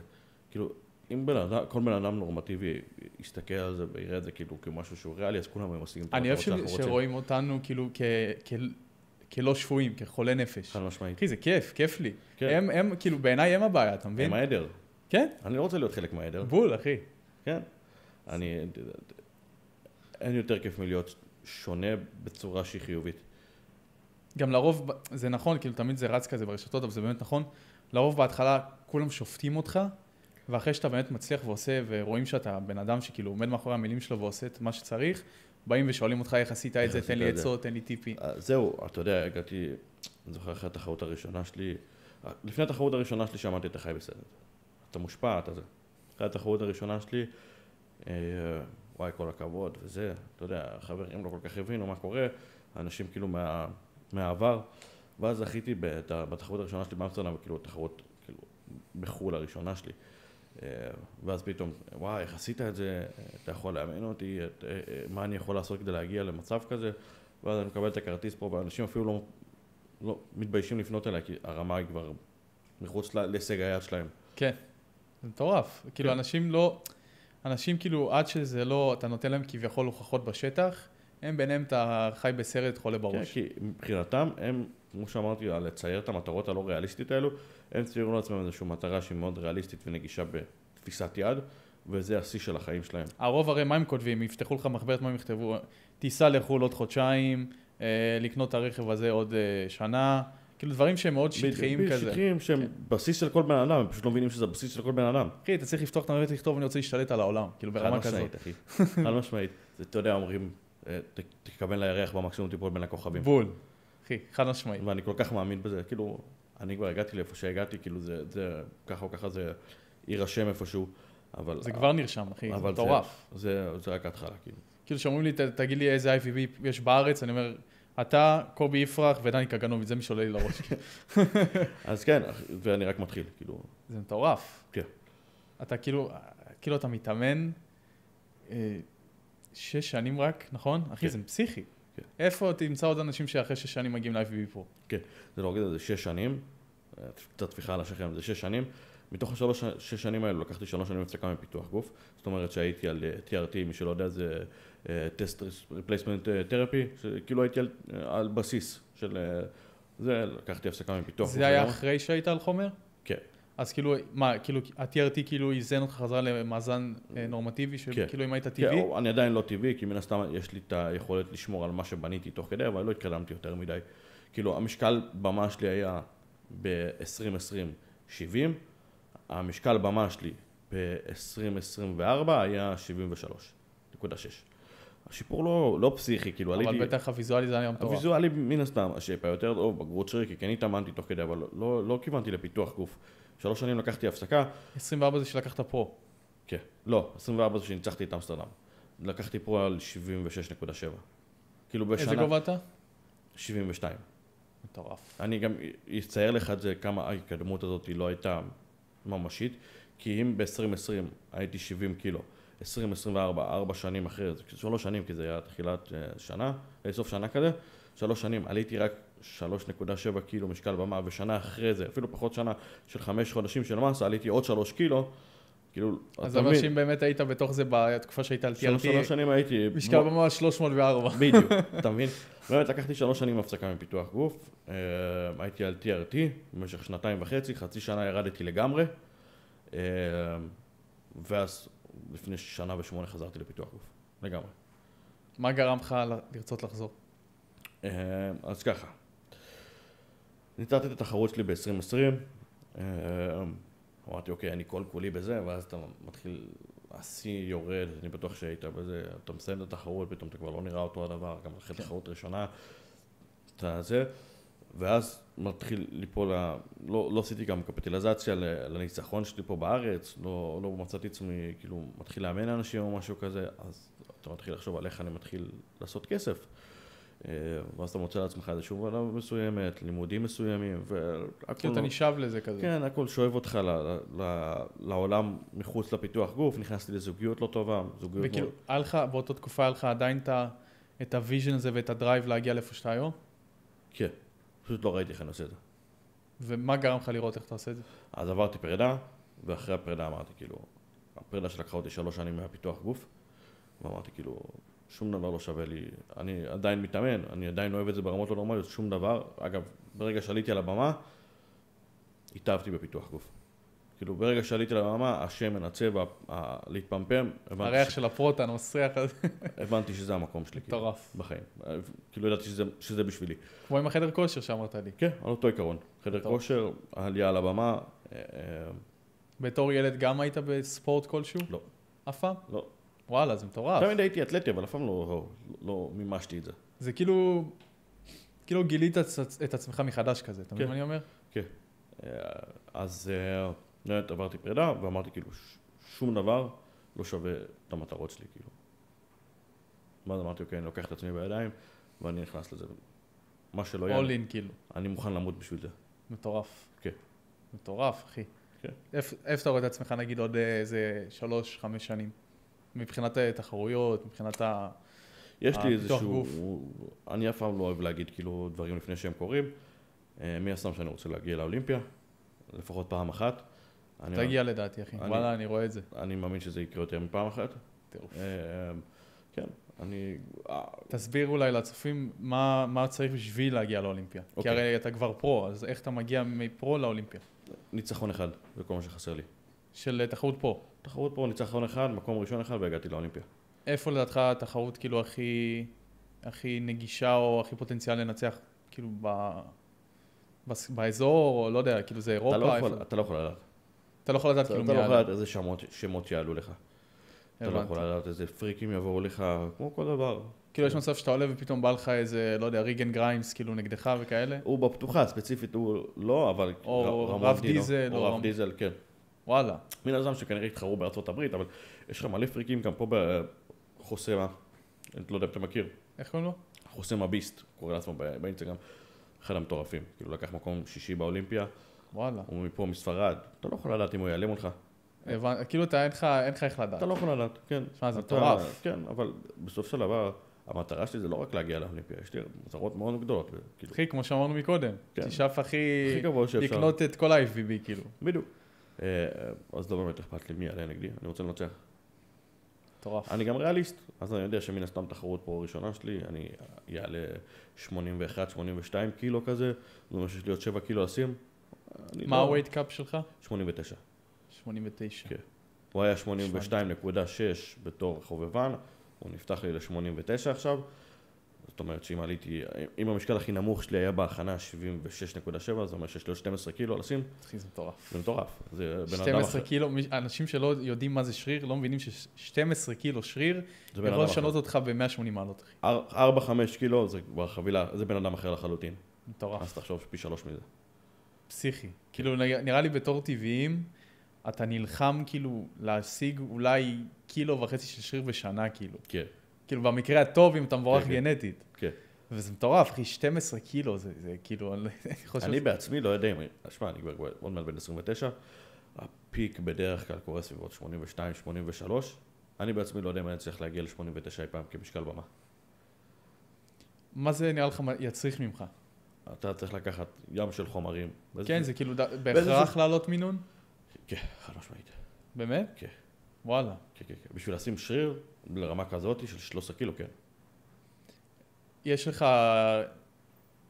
כאילו, אם כל בן אדם נורמטיבי יסתכל על זה ויראה את זה כאילו כמשהו שהוא ריאלי, אז כולם הם עושים את אני אוהב שרואים אותנו כאילו כלא שפויים, כחולי נפש. חד משמעית. אחי, זה כיף לי. כן. הם כאילו, בעיניי הם הבעיה, אתה מבין? הם העדר. כן? אני לא רוצה להיות חלק מהעדר. בול, אחי. כן. אין יותר כיף מלהיות שונה בצורה שהיא חיובית. גם לרוב, זה נכון, כאילו תמיד זה רץ כזה ברשתות, אבל זה באמת נכון. לרוב בהתחלה כולם שופטים אותך, ואחרי שאתה באמת מצליח ועושה, ורואים שאתה בן אדם שכאילו עומד מאחורי המילים שלו ועושה את מה שצריך, באים ושואלים אותך איך עשית את זה, תן לי עצות, תן לי טיפי. זהו, אתה יודע, הגעתי, אני זוכר אחרי התחרות הראשונה שלי, לפני התחרות הראשונה שלי שאמרתי, אתה חי בסדר. אתה מושפע, אתה זה. אחרי התחרות הראשונה שלי, וואי, כל הכבוד, וזה, אתה יודע, החברים לא כל כך הבינו מה קורה, האנשים כאילו מהעבר, ואז זכיתי בתחרות הראשונה שלי באמסטרדם, וכאילו התחרות כאילו בחול הראשונה שלי, ואז פתאום, וואי, איך עשית את זה, אתה יכול לאמן אותי, מה אני יכול לעשות כדי להגיע למצב כזה, ואז אני מקבל את הכרטיס פה, ואנשים אפילו לא מתביישים לפנות אליי, כי הרמה היא כבר מחוץ להישג היד שלהם. כן, זה מטורף. כאילו אנשים כאילו עד שזה לא, אתה נותן להם כביכול הוכחות בשטח, הם ביניהם אתה חי בסרט חולה בראש. כן, כי מבחינתם הם, כמו שאמרתי, לצייר את המטרות הלא ריאליסטית האלו, הם ציירו לעצמם איזושהי מטרה שהיא מאוד ריאליסטית ונגישה בתפיסת יד, וזה השיא של החיים שלהם. הרוב הרי מה הם כותבים? יפתחו לך מחברת, מה הם יכתבו? טיסה לחו"ל עוד חודשיים, לקנות את הרכב הזה עוד שנה, כאילו דברים שהם מאוד שטחיים כזה. שטחיים שהם בסיס של כל בן אדם, הם פשוט לא מבינים שזה בסיס של כל בן אדם. אחי, אתה צריך לפתוח את המחברת לכתוב, אני רוצה להשתלט על העולם, כאילו ברמה כזאת. חד משמעית, אתה יודע, אומרים, תכוון לירח במקסימום טיפול בין הכוכבים. בול, אחי, חד משמעית. ואני כל כך מאמין בזה, כאילו, אני כבר הגעתי לאיפה שהגעתי, כאילו זה ככה או ככה זה יירשם איפשהו, אבל... זה כבר נרשם, אחי, זה מטורף. זה רק ההתחלה, כאילו. כאילו שאומרים לי, תגיד לי איזה IFBB יש בארץ, אני אומר, אתה, קובי יפרח ודני קגנוביץ', זה מי שעולה לי לראש. אז כן, ואני רק מתחיל, כאילו... זה מטורף. כן. אתה כאילו אתה מתאמן 6 שנים רק, נכון? אחי, זה פסיכי. איפה תמצא עוד אנשים שאחרי 6 שנים מגיעים ל-IFBB פרו? כן, זה לא רגע, זה 6 שנים, קצת טפיחה על השכם, זה 6 שנים. מתוך ה6 שנים האלו לקחתי 3 שנים הפסקה מפיתוח גוף. זאת אומרת שהייתי על TRT, מי שלא יודע זה Test Replacement Therapy, שכאילו הייתי על בסיס של זה, לקחתי הפסקה מפיתוח גוף. זה היה אחרי שהיית על חומר? כן. אז כאילו, מה, כאילו, ה-TRT כאילו איזן אותך חזרה למאזן נורמטיבי, שכאילו אם היית טבעי? כן, אני עדיין לא טבעי, כי מן הסתם יש לי את היכולת לשמור על מה שבניתי תוך כדי, אבל לא התקדמתי יותר מדי. כאילו, המשקל במה שלי היה ב-2020 70, המשקל במה שלי ב-2024 היה 73.6. השיפור לא פסיכי, כאילו עליתי... אבל בטח הוויזואלי זה היה מטורף. הוויזואלי מן הסתם, השאפה יותר טוב, בגרות שרי, כי כן התאמנתי תוך כדי, אבל לא כיוונתי לפיתוח גוף. 3 שנים לקחתי הפסקה. 24 זה שלקחת פרו. כן, לא, 24 זה שניצחתי את אמסטרדם. לקחתי פרו על 76.7. כאילו בשנה... איזה גובה אתה? 72. מטורף. אני גם אצייר לך את זה כמה ההתקדמות הזאת לא הייתה ממשית, כי אם ב-2020 הייתי 70 קילו, 2024, 4 שנים אחרי זה, 3 שנים, כי זה היה תחילת שנה, סוף שנה כזה, 3 שנים, עליתי רק 3.7 קילו משקל במה, ושנה אחרי זה, אפילו פחות שנה של 5 חודשים של מסה, עליתי עוד 3 קילו, כאילו, אז אבל שאם באמת היית בתוך זה בתקופה שהיית על TRT, 3 שנים הייתי... משקל במה 304. בדיוק, אתה מבין? באמת לקחתי 3 שנים הפסקה מפיתוח גוף, הייתי על TRT במשך 2.5 שנים, חצי שנה ירדתי לגמרי, ואז לפני 1.8 שנה חזרתי לפיתוח גוף, לגמרי. מה גרם לך לרצות לחזור? אז ככה, ניצחתי את התחרות שלי ב-2020, אמרתי אוקיי, אני כל כולי בזה, ואז אתה מתחיל, השיא יורד, אני בטוח שהיית בזה, אתה מסיים את התחרות, פתאום אתה כבר לא נראה אותו הדבר, גם אחרי תחרות ראשונה, אתה זה, ואז מתחיל ליפול, לא עשיתי גם קפיטליזציה לניצחון שלי פה בארץ, לא מצאתי עצמי, כאילו, מתחיל לאמן אנשים או משהו כזה, אז אתה מתחיל לחשוב על איך אני מתחיל לעשות כסף. ואז אתה מוצא לעצמך איזושהי ועדה מסוימת, לימודים מסוימים, והכל... כאילו אתה נשאב לזה כזה. כן, הכל שואב אותך לעולם מחוץ לפיתוח גוף, נכנסתי לזוגיות לא טובה, זוגיות... וכאילו, באותה תקופה היה לך עדיין את הוויז'ן הזה ואת הדרייב להגיע לאיפה שאתה היום? כן, פשוט לא ראיתי איך אני עושה את זה. ומה גרם לך לראות איך אתה עושה את זה? אז עברתי פרידה, ואחרי הפרידה אמרתי, כאילו, הפרידה שלקחה אותי 3 שנים מהפיתוח גוף, ואמרתי, כאילו, שום דבר לא שווה לי, אני עדיין מתאמן, אני עדיין אוהב את זה ברמות לא נורמליות, שום דבר. אגב, ברגע שעליתי על הבמה, התאהבתי בפיתוח גוף. כאילו, ברגע שעליתי על הבמה, השמן, הצבע, להתפמפם, הריח של הפרוטן, המסריח הזה. הבנתי שזה המקום שלי, מטורף. בחיים. כאילו, ידעתי שזה בשבילי. כמו עם החדר כושר שאמרת לי. כן, על אותו עיקרון. חדר כושר, העלייה על הבמה. בתור ילד גם היית בספורט כלשהו? לא. אף פעם? לא. וואלה, זה מטורף. תמיד הייתי אתלטי, אבל אף פעם לא מימשתי את זה. זה כאילו גילית את עצמך מחדש כזה, אתה מבין מה אני אומר? כן. אז באמת עברתי פרידה, ואמרתי כאילו, שום דבר לא שווה את המטרות שלי, כאילו. ואז אמרתי, אוקיי, אני לוקח את עצמי בידיים, ואני נכנס לזה. מה שלא יהיה. all in, כאילו. אני מוכן למות בשביל זה. מטורף. כן. מטורף, אחי. כן. איפה אתה רואה את עצמך, נגיד, עוד איזה 3-5 שנים? מבחינת התחרויות, מבחינת יש לי איזשהו, אני אף פעם לא אוהב להגיד כאילו דברים לפני שהם קורים. מי הסתם שאני רוצה להגיע לאולימפיה, לפחות פעם אחת. תגיע לדעתי, אחי. וואלה, אני רואה את זה. אני מאמין שזה יקרה יותר מפעם אחת. טירוף. כן, אני... תסביר אולי לצופים מה צריך בשביל להגיע לאולימפיה. כי הרי אתה כבר פרו, אז איך אתה מגיע מפרו לאולימפיה? ניצחון אחד, זה כל מה שחסר לי. של תחרות פרו? תחרות פרו, ניצחון אחד, מקום ראשון אחד, והגעתי לאולימפיה. איפה לדעתך התחרות כאילו הכי נגישה או הכי פוטנציאל לנצח, כאילו באזור, או לא יודע, כאילו זה אירופה? אתה לא יכול לדעת. אתה לא יכול לדעת כאילו מי אתה לא יכול יעלה. לדעת איזה שמות יעלו לך. אתה לא יכול לדעת איזה פריקים יבואו לך, כמו כל דבר. כאילו יש מצב שאתה עולה ופתאום בא לך איזה, לא יודע, ריגן גריימס, כאילו נגדך וכאלה? הוא בפתוחה, ספציפית הוא לא, אבל... או רב דיזל. או רב דיזל, כן. וואלה. מן הזמן שכנראה התחרו בארצות הברית, אבל יש לך מלא פריקים גם פה בחוסמה, אני לא יודע אם אתה מכיר. איך קוראים לו? חוסמה ביסט, קורא לעצמו באינסטגרם. אחד המטורפים, כאילו לקח מקום 6 באולימפיה. וואלה. הוא מפה מספרד, אתה לא יכול לדעת אם הוא יעלם אותך. כאילו אין לך איך לדעת. אתה לא יכול לדעת, כן. שמה, זה מטורף. כן, אבל בסוף של דבר, המטרה שלי זה לא רק להגיע לאולימפיה, יש לי מטרות מאוד גדולות. כאילו. אחי, כמו שאמרנו מקודם, כן. תשאף הכי גבוה שאפשר. לקנות את כל ה-FVB, כאילו. בדיוק. אז לא באמת אכפת לי מי יעלה נגדי, אני רוצה לנצח. מטורף. אני גם ריאליסט, אז אני יודע שמן הסתם תחרות פה ראשונה שלי, אני אעלה 81-82 קילו כזה, זאת אומרת שיש לי עוד 7 קילו לשים. מה ה-weight cap שלך? 89. 89. כן. הוא היה 82.6 בתור חובבן, הוא נפתח לי ל-89 עכשיו, זאת אומרת שאם עליתי, אם המשקל הכי נמוך שלי היה בהכנה 76.7, זאת אומרת שיש לי עוד 12 קילו לשים. אחי, זה מטורף. זה מטורף. 12 קילו, אנשים שלא יודעים מה זה שריר, לא מבינים ש-12 קילו שריר, יכול לשנות אותך ב-180 מעלות, אחי. 4-5 קילו זה כבר חבילה, זה בן אדם אחר לחלוטין. מטורף. אז תחשוב פי 3 מזה. פסיכי. כאילו, נראה לי בתור טבעיים, אתה נלחם כאילו להשיג אולי 1.5 קילו של שריר בשנה, כאילו. כן. כאילו, במקרה הטוב, אם אתה מבורך גנטית. כן. וזה מטורף, אחי, 12 קילו, זה כאילו, אני חושב... אני בעצמי לא יודע אם... תשמע, אני כבר עוד מעט בן 29, הפיק בדרך כלל קורה סביבות 82-83, אני בעצמי לא יודע אם אני צריך להגיע ל-89 אי פעם כמשקל במה. מה זה נראה לך יצריך ממך? אתה צריך לקחת ים של חומרים. כן, זה כאילו בהכרח לעלות מינון? כן, חד משמעית. באמת? כן. וואלה. כן, כן, כן. בשביל לשים שריר לרמה כזאת של 13 קילו, כן. יש לך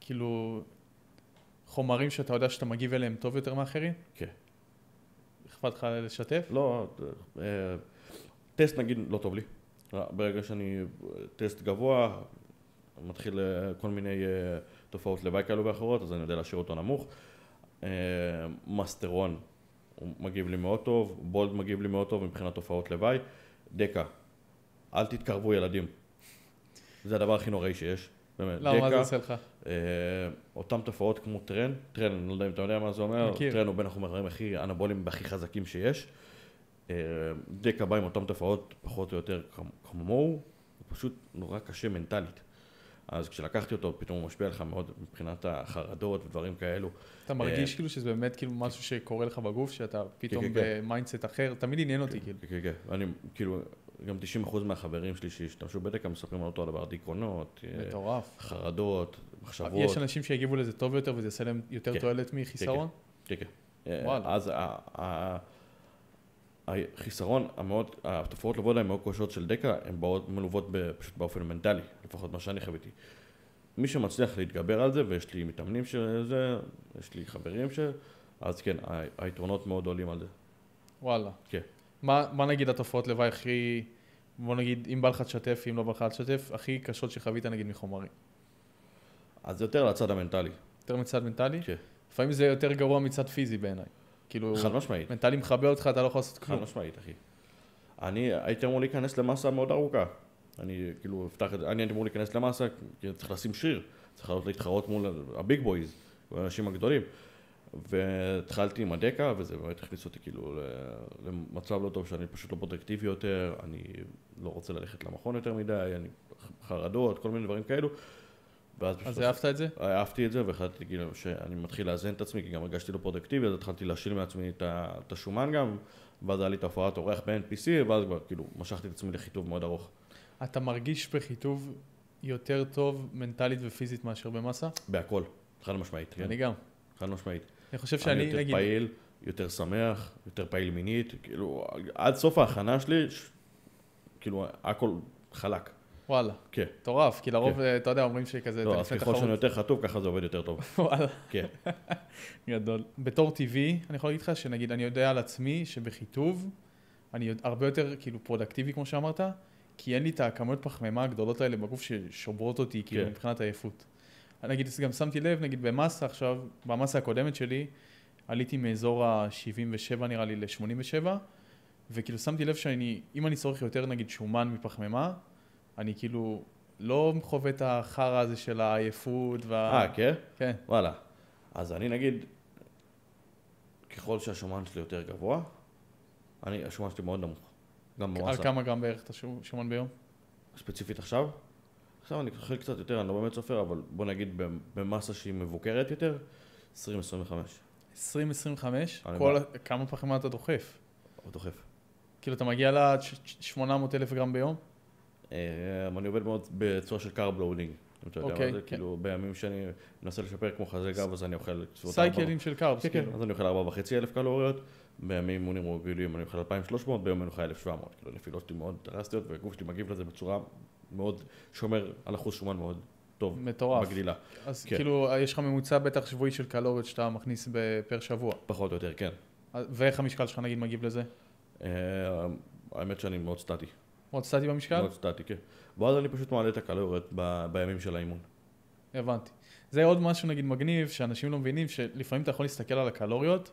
כאילו חומרים שאתה יודע שאתה מגיב אליהם טוב יותר מאחרים? כן. אכפת לך לשתף? לא, טסט נגיד לא טוב לי. ברגע שאני טסט גבוה, מתחיל כל מיני תופעות לוואי כאלו ואחרות, אז אני יודע להשאיר אותו נמוך. מסטרון, הוא מגיב לי מאוד טוב, בולד מגיב לי מאוד טוב מבחינת תופעות לוואי. דקה, אל תתקרבו ילדים. זה הדבר הכי נוראי שיש. באמת, למה, מה זה עושה לך? אותם תופעות כמו טרן, אני לא יודע אם אתה יודע מה זה אומר, מכיר. טרן הוא בין החומרים הכי אנבוליים והכי חזקים שיש. דקה בא עם אותם תופעות פחות או יותר כמוהו, הוא פשוט נורא קשה מנטלית. אז כשלקחתי אותו, פתאום הוא משפיע לך מאוד מבחינת החרדות ודברים כאלו. אתה מרגיש כאילו שזה באמת כאילו משהו שקורה לך בגוף, שאתה פתאום במיינדסט אחר, תמיד עניין אותי כאילו. כן, כן, אני כאילו, גם 90% מהחברים שלי שהשתמשו בדקה מספרים על אותו הדבר, דיכאונות, מטורף. חרדות, מחשבות. יש אנשים שיגיבו לזה טוב יותר וזה יעשה להם יותר תועלת מחיסרון? כן, כן. אז החיסרון, התופעות לוואי המאוד קשות של דקה, הן באות מלוות פשוט באופן מנטלי, לפחות מה שאני חוויתי. מי שמצליח להתגבר על זה, ויש לי מתאמנים שזה, יש לי חברים אז כן, היתרונות מאוד עולים על זה. וואלה. כן. מה נגיד התופעות לוואי הכי, בוא נגיד, אם בא לך תשתף, אם לא בא לך תשתף, הכי קשות שחווית נגיד מחומרים? אז זה יותר לצד המנטלי. יותר מצד מנטלי? כן. לפעמים זה יותר גרוע מצד פיזי בעיניי. כאילו, חד משמעית. מנטלי מחבר אותך, אתה לא יכול לעשות כלום. חד משמעית, אחי. אני הייתי אמור להיכנס למסה מאוד ארוכה. אני כאילו אפתח את זה, אני הייתי אמור להיכנס למסה, כי צריך לשים שריר. צריך להתחרות מול הביג בויז, האנשים הגדולים. והתחלתי עם הדקה, וזה באמת הכניס אותי כאילו למצב לא טוב, שאני פשוט לא פרודקטיבי יותר, אני לא רוצה ללכת למכון יותר מדי, אני חרדות, כל מיני דברים כאלו. אז אהבת את זה? אהבתי את זה, והחלטתי כאילו שאני מתחיל לאזן את עצמי, כי גם הרגשתי לא פרודקטיבי, אז התחלתי להשיל מעצמי את השומן גם, ואז היה לי את ההופעת אורח ב-NPC, ואז כבר כאילו משכתי את עצמי לחיטוב מאוד ארוך. אתה מרגיש בחיטוב יותר טוב מנטלית ופיזית מאשר במסה? בהכל, חד משמעית. אני גם. חד משמעית. אני חושב שאני אני יותר פעיל, יותר שמח, יותר פעיל מינית, כאילו עד סוף ההכנה שלי, כאילו הכל חלק. וואלה. כן. מטורף, כי לרוב, אתה יודע, אומרים שכזה... לא, אז ככל שאני יותר חטוב, ככה זה עובד יותר טוב. וואלה. כן. גדול. בתור טבעי, אני יכול להגיד לך שנגיד, אני יודע על עצמי שבחיטוב, אני הרבה יותר כאילו פרודקטיבי, כמו שאמרת, כי אין לי את הכמויות פחמימה הגדולות האלה בגוף ששוברות אותי, כאילו, מבחינת העייפות. נגיד, גם שמתי לב, נגיד, במסה עכשיו, במסה הקודמת שלי, עליתי מאזור ה-77 נראה לי ל-87, וכאילו שמתי לב אם אני צורך יותר, נגיד, שומן מפחמימה, אני כאילו לא חווה את החרא הזה של העייפות כן? כן. וואלה. אז אני נגיד, ככל שהשומן שלי יותר גבוה, השומן שלי מאוד נמוך. גם במסה. על כמה גרם בערך אתה שומן ביום? ספציפית עכשיו? עכשיו אני אוכל קצת יותר, אני לא באמת סופר, אבל בוא נגיד במסה שהיא מבוקרת יותר, 20-25. 20-25? כמה פחמימה אתה דוחף? דוחף. כאילו אתה מגיע ל-800,000 גרם ביום? אני עובד מאוד בצורה של קארב לואודינג. אם אתה יודע מה זה, כאילו בימים שאני מנסה לשפר כמו חזה גב, אז אני אוכל... סייקלים של קארבס, כן, כן, אז אני אוכל 4,500 קלוריות, בימים אימונים רגילים אני אוכל 2,300, ביום אני אוכל 1,700. כאילו הנפילות שלי מאוד דרסטיות, והגוף שלי מגיב לזה בצורה מאוד שומר על אחוז שומן מאוד טוב. מטורף. בגדילה. אז כאילו יש לך ממוצע בטח שבועי של קלוריות שאתה מכניס פר שבוע. פחות או יותר, כן. ואיך המשקל שלך נגיד מגיב לזה? האמת שאני מאוד סטטי. מאוד סטטי במשקל? מאוד סטטי, כן. ואז אני פשוט מעלה את הקלוריות בימים של האימון. הבנתי. זה עוד משהו נגיד מגניב, שאנשים לא מבינים, שלפעמים אתה יכול להסתכל על הקלוריות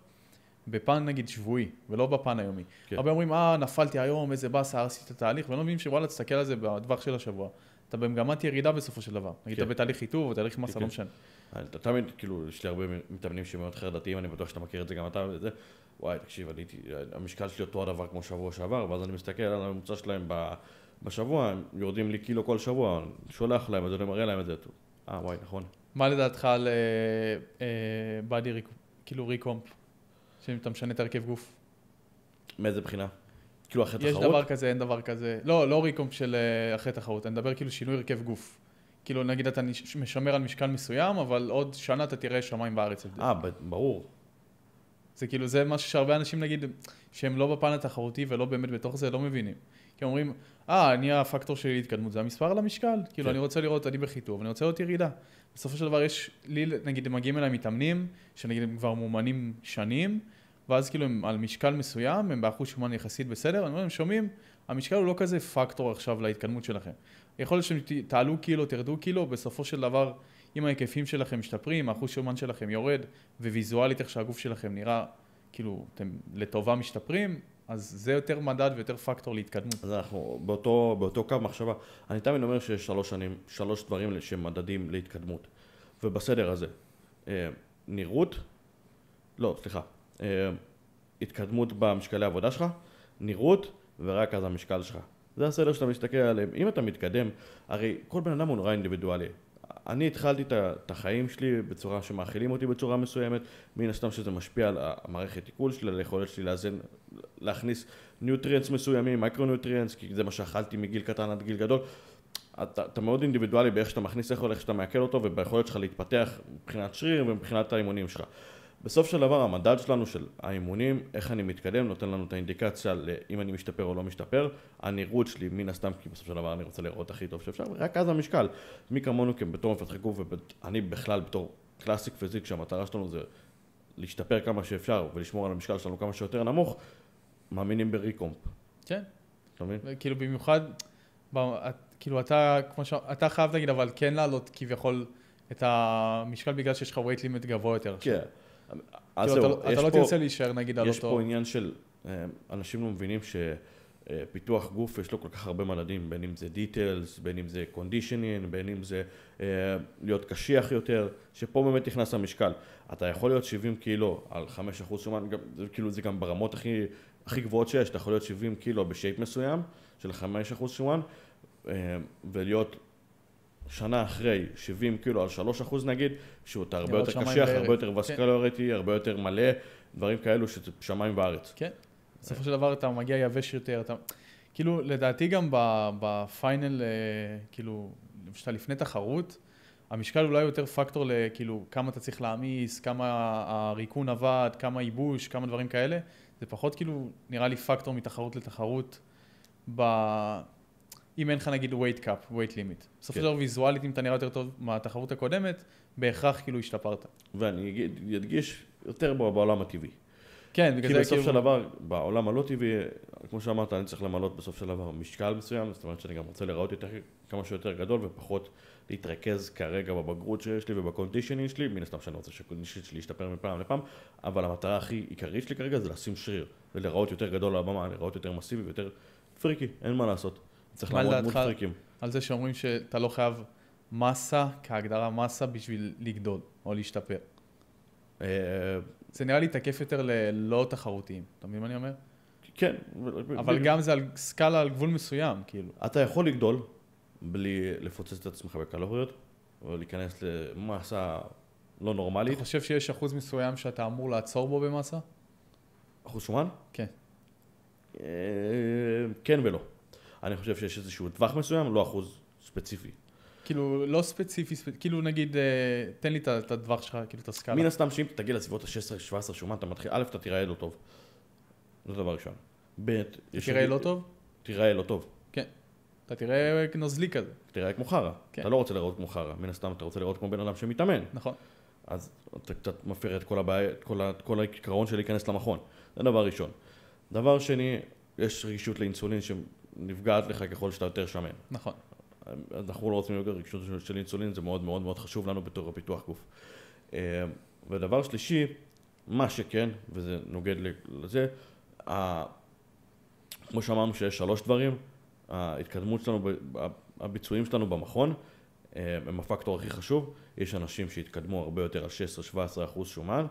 בפן נגיד שבועי, ולא בפן היומי. כן. הרבה אומרים, נפלתי היום, איזה באסה, הרסתי את התהליך, ולא מבינים שוואלה, תסתכל על זה בטווח של השבוע. אתה במגמת ירידה בסופו של דבר. נגיד, אתה בתהליך חיטוב או תהליך מסה, לא משנה. אתה תמיד, כאילו, יש לי הרבה מתאמנים שמאוד חרדתיים, אני בטוח שאתה מכיר את זה גם אתה וזה. וואי, תקשיב, המשקל שלי אותו הדבר כמו שבוע שעבר, ואז אני מסתכל על הממוצע שלהם בשבוע, הם יורדים לי קילו כל שבוע, שולח להם, אז אני מראה להם את זה. וואי, נכון. מה לדעתך על בדי כאילו ריקומפ, שאתה משנה את הרכב גוף? מאיזה בחינה? כאילו אחרי יש תחרות? דבר כזה, אין דבר כזה. לא ריקומפ של אחרי תחרות, אני מדבר כאילו שינוי הרכב גוף. כאילו נגיד אתה משמר על משקל מסוים, אבל עוד שנה אתה תראה שמיים בארץ. ברור. זה כאילו, זה משהו שהרבה אנשים נגיד, שהם לא בפן התחרותי ולא באמת בתוך זה, לא מבינים. כי אומרים, אני הפקטור שלי להתקדמות, זה המספר על המשקל. כאילו, אני רוצה לראות, אני בחיתוב, אני רוצה לראות ירידה. בסופו של דבר יש לי, נגיד, מגיעים אליי מתאמנים, שנגיד הם כבר מאומנים שנים, ואז כאילו הם על משקל מסוים, הם באחוז שומן יחסית בסדר, אני אומר, הם שומעים, המשקל הוא לא כזה פקטור עכשיו להתקדמות שלכם. יכול להיות שתעלו קילו, תרדו קילו, בסופו של דבר, אם ההיקפים שלכם משתפרים, האחוז שומן שלכם יורד, וויזואלית איך שהגוף שלכם נראה, כאילו, אתם לטובה משתפרים, אז זה יותר מדד ויותר פקטור להתקדמות. אז אנחנו באותו קו מחשבה. אני תמיד אומר שיש 3 דברים שמדדים להתקדמות. ובסדר הזה, נראות, התקדמות במשקלי העבודה שלך, נראות ורק אז המשקל שלך. זה הסדר שאתה מסתכל עליהם. אם אתה מתקדם, הרי כל בן אדם הוא נורא אינדיבידואלי. אני התחלתי את החיים שלי בצורה שמאכילים אותי בצורה מסוימת, מן הסתם שזה משפיע על המערכת עיכול שלי, על היכולת שלי להכניס ניוטריאנס מסוימים, מייקרו-ניוטריאנס, כי זה מה שאכלתי מגיל קטן עד גיל גדול. אתה מאוד אינדיבידואלי באיך שאתה מכניס איך שאתה מעכל אותו, וביכולת שלך להתפתח מבחינת שריר ומבחינת האימונים שלך. בסוף של דבר, המדד שלנו של האימונים, איך אני מתקדם, נותן לנו את האינדיקציה לאם אני משתפר או לא משתפר. הנראות שלי, מן הסתם, כי בסוף של דבר אני רוצה לראות הכי טוב שאפשר, ורק אז המשקל. מי כמונו בתור מפתחי גוף, ואני בכלל בתור קלאסיק פיזיק, שהמטרה שלנו זה להשתפר כמה שאפשר ולשמור על המשקל שלנו כמה שיותר נמוך, מאמינים בריקומפ. כן. אתה מבין? כאילו במיוחד, כאילו אתה חייב להגיד, אבל כן לעלות כביכול את המשקל בגלל שיש לך weight limit גבוה יותר. כן. אתה לא תרצה להישאר נגיד על אותו... יש פה עניין של, אנשים לא מבינים שפיתוח גוף יש לו כל כך הרבה מדדים, בין אם זה details, בין אם זה conditioning, בין אם זה להיות קשיח יותר, שפה באמת נכנס המשקל. אתה יכול להיות 70 קילו על 5% שומן, כאילו זה גם ברמות הכי גבוהות שיש, אתה יכול להיות 70 קילו בשייפ מסוים של 5% שומן, ולהיות שנה אחרי 70 קילו על 3% נגיד, שהוא אתה הרבה יותר קשיח, הרבה יותר וסקולריטי, הרבה יותר מלא, דברים כאלו שזה שמיים בארץ. כן, בסופו של דבר אתה מגיע יבש יותר, כאילו לדעתי גם בפיינל, כאילו, שאתה לפני תחרות, המשקל אולי יותר פקטור לכאילו כמה אתה צריך להעמיס, כמה הריקון עבד, כמה ייבוש, כמה דברים כאלה, זה פחות כאילו נראה לי פקטור מתחרות לתחרות אם אין לך נגיד weight cap, weight limit. בסופו של דבר ויזואלית, אם אתה נראה יותר טוב מהתחרות הקודמת, בהכרח כאילו השתפרת. ואני אדגיש יותר בעולם הטבעי. כן, בגלל זה כי בסוף של דבר, בעולם הלא טבעי, כמו שאמרת, אני צריך למלות בסוף של דבר משקל מסוים, זאת אומרת שאני גם רוצה לראות יותר, כמה שיותר גדול ופחות להתרכז כרגע בבגרות שיש לי ובקונדישנינג שלי, מן הסתם שאני רוצה שהקונדישנינג שלי ישתפר מפעם לפעם, אבל המטרה הכי עיקרית שלי כרגע זה לשים שריר, ולראות יותר גדול על הבמה, לראות יותר מסיבי ויותר פריקי, אין מה לעשות. צריך לעמוד מול פריקים. על זה שאומרים שאתה לא חייב מסה, כהגדרה מסה בשביל לגדול או להשתפר. זה נראה לי תקף יותר ללא תחרותיים, אתה מבין מה אני אומר? כן. אבל גם זה על סקאלה על גבול מסוים, כאילו. אתה יכול לגדול בלי לפוצץ את עצמך בקלוריות, או להיכנס למסה לא נורמלית. אתה חושב שיש אחוז מסוים שאתה אמור לעצור בו במסה? אחוז שומן? כן. כן ולא. אני חושב שיש איזשהו טווח מסוים, לא אחוז ספציפי. כאילו, לא ספציפי, כאילו נגיד, תן לי את הדווח שלך, כאילו את הסקאלה. מן הסתם שאם תגיע לסביבות ה-16-17 שומן, אתה מתחיל, א', אתה תיראה לא טוב. זה דבר ראשון. ב', תראה לא טוב? תיראה לא טוב. כן. אתה תראה נוזלי כזה. תיראה כמו חרא. כן. אתה לא רוצה לראות כמו חרא. מן הסתם אתה רוצה לראות כמו בן אדם שמתאמן. נכון. אז אתה קצת מפר את כל הבעיה, את כל העיקרון של להיכנס למכון. זה דבר ראשון. דבר שני, יש רגישות לאינסולין שנפגעת לך ככל שאתה יותר שמן. נכון. אנחנו לא רוצים יותר רגישות של אינסולין, זה מאוד מאוד מאוד חשוב לנו בתור הפיתוח גוף. ודבר שלישי, מה שכן, וזה נוגד לזה, כמו שאמרנו שיש 3 דברים, ההתקדמות שלנו, הביצועים שלנו במכון, הם הפקטור הכי חשוב. יש אנשים שהתקדמו הרבה יותר על 16-17% שומן,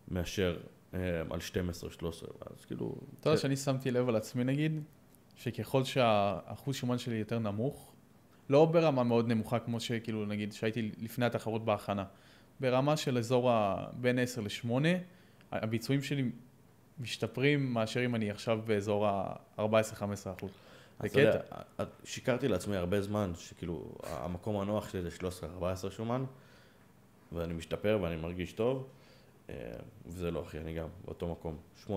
מאשר על 12-13. אז כאילו... אתה יודע שאני שמתי לב על עצמי נגיד, שככל שהאחוז שומן שלי יותר נמוך, לא ברמה מאוד נמוכה כמו שכאילו נגיד שהייתי לפני התחרות בהכנה, ברמה של אזור בין 10 ל-8, הביצועים שלי משתפרים מאשר אם אני עכשיו באזור ה-14-15%. אז אתה יודע, שיקרתי לעצמי הרבה זמן, שכאילו המקום הנוח שלי זה 13-14 שומן, ואני משתפר ואני מרגיש טוב, וזה לא אחי, אני גם באותו מקום. 8-9%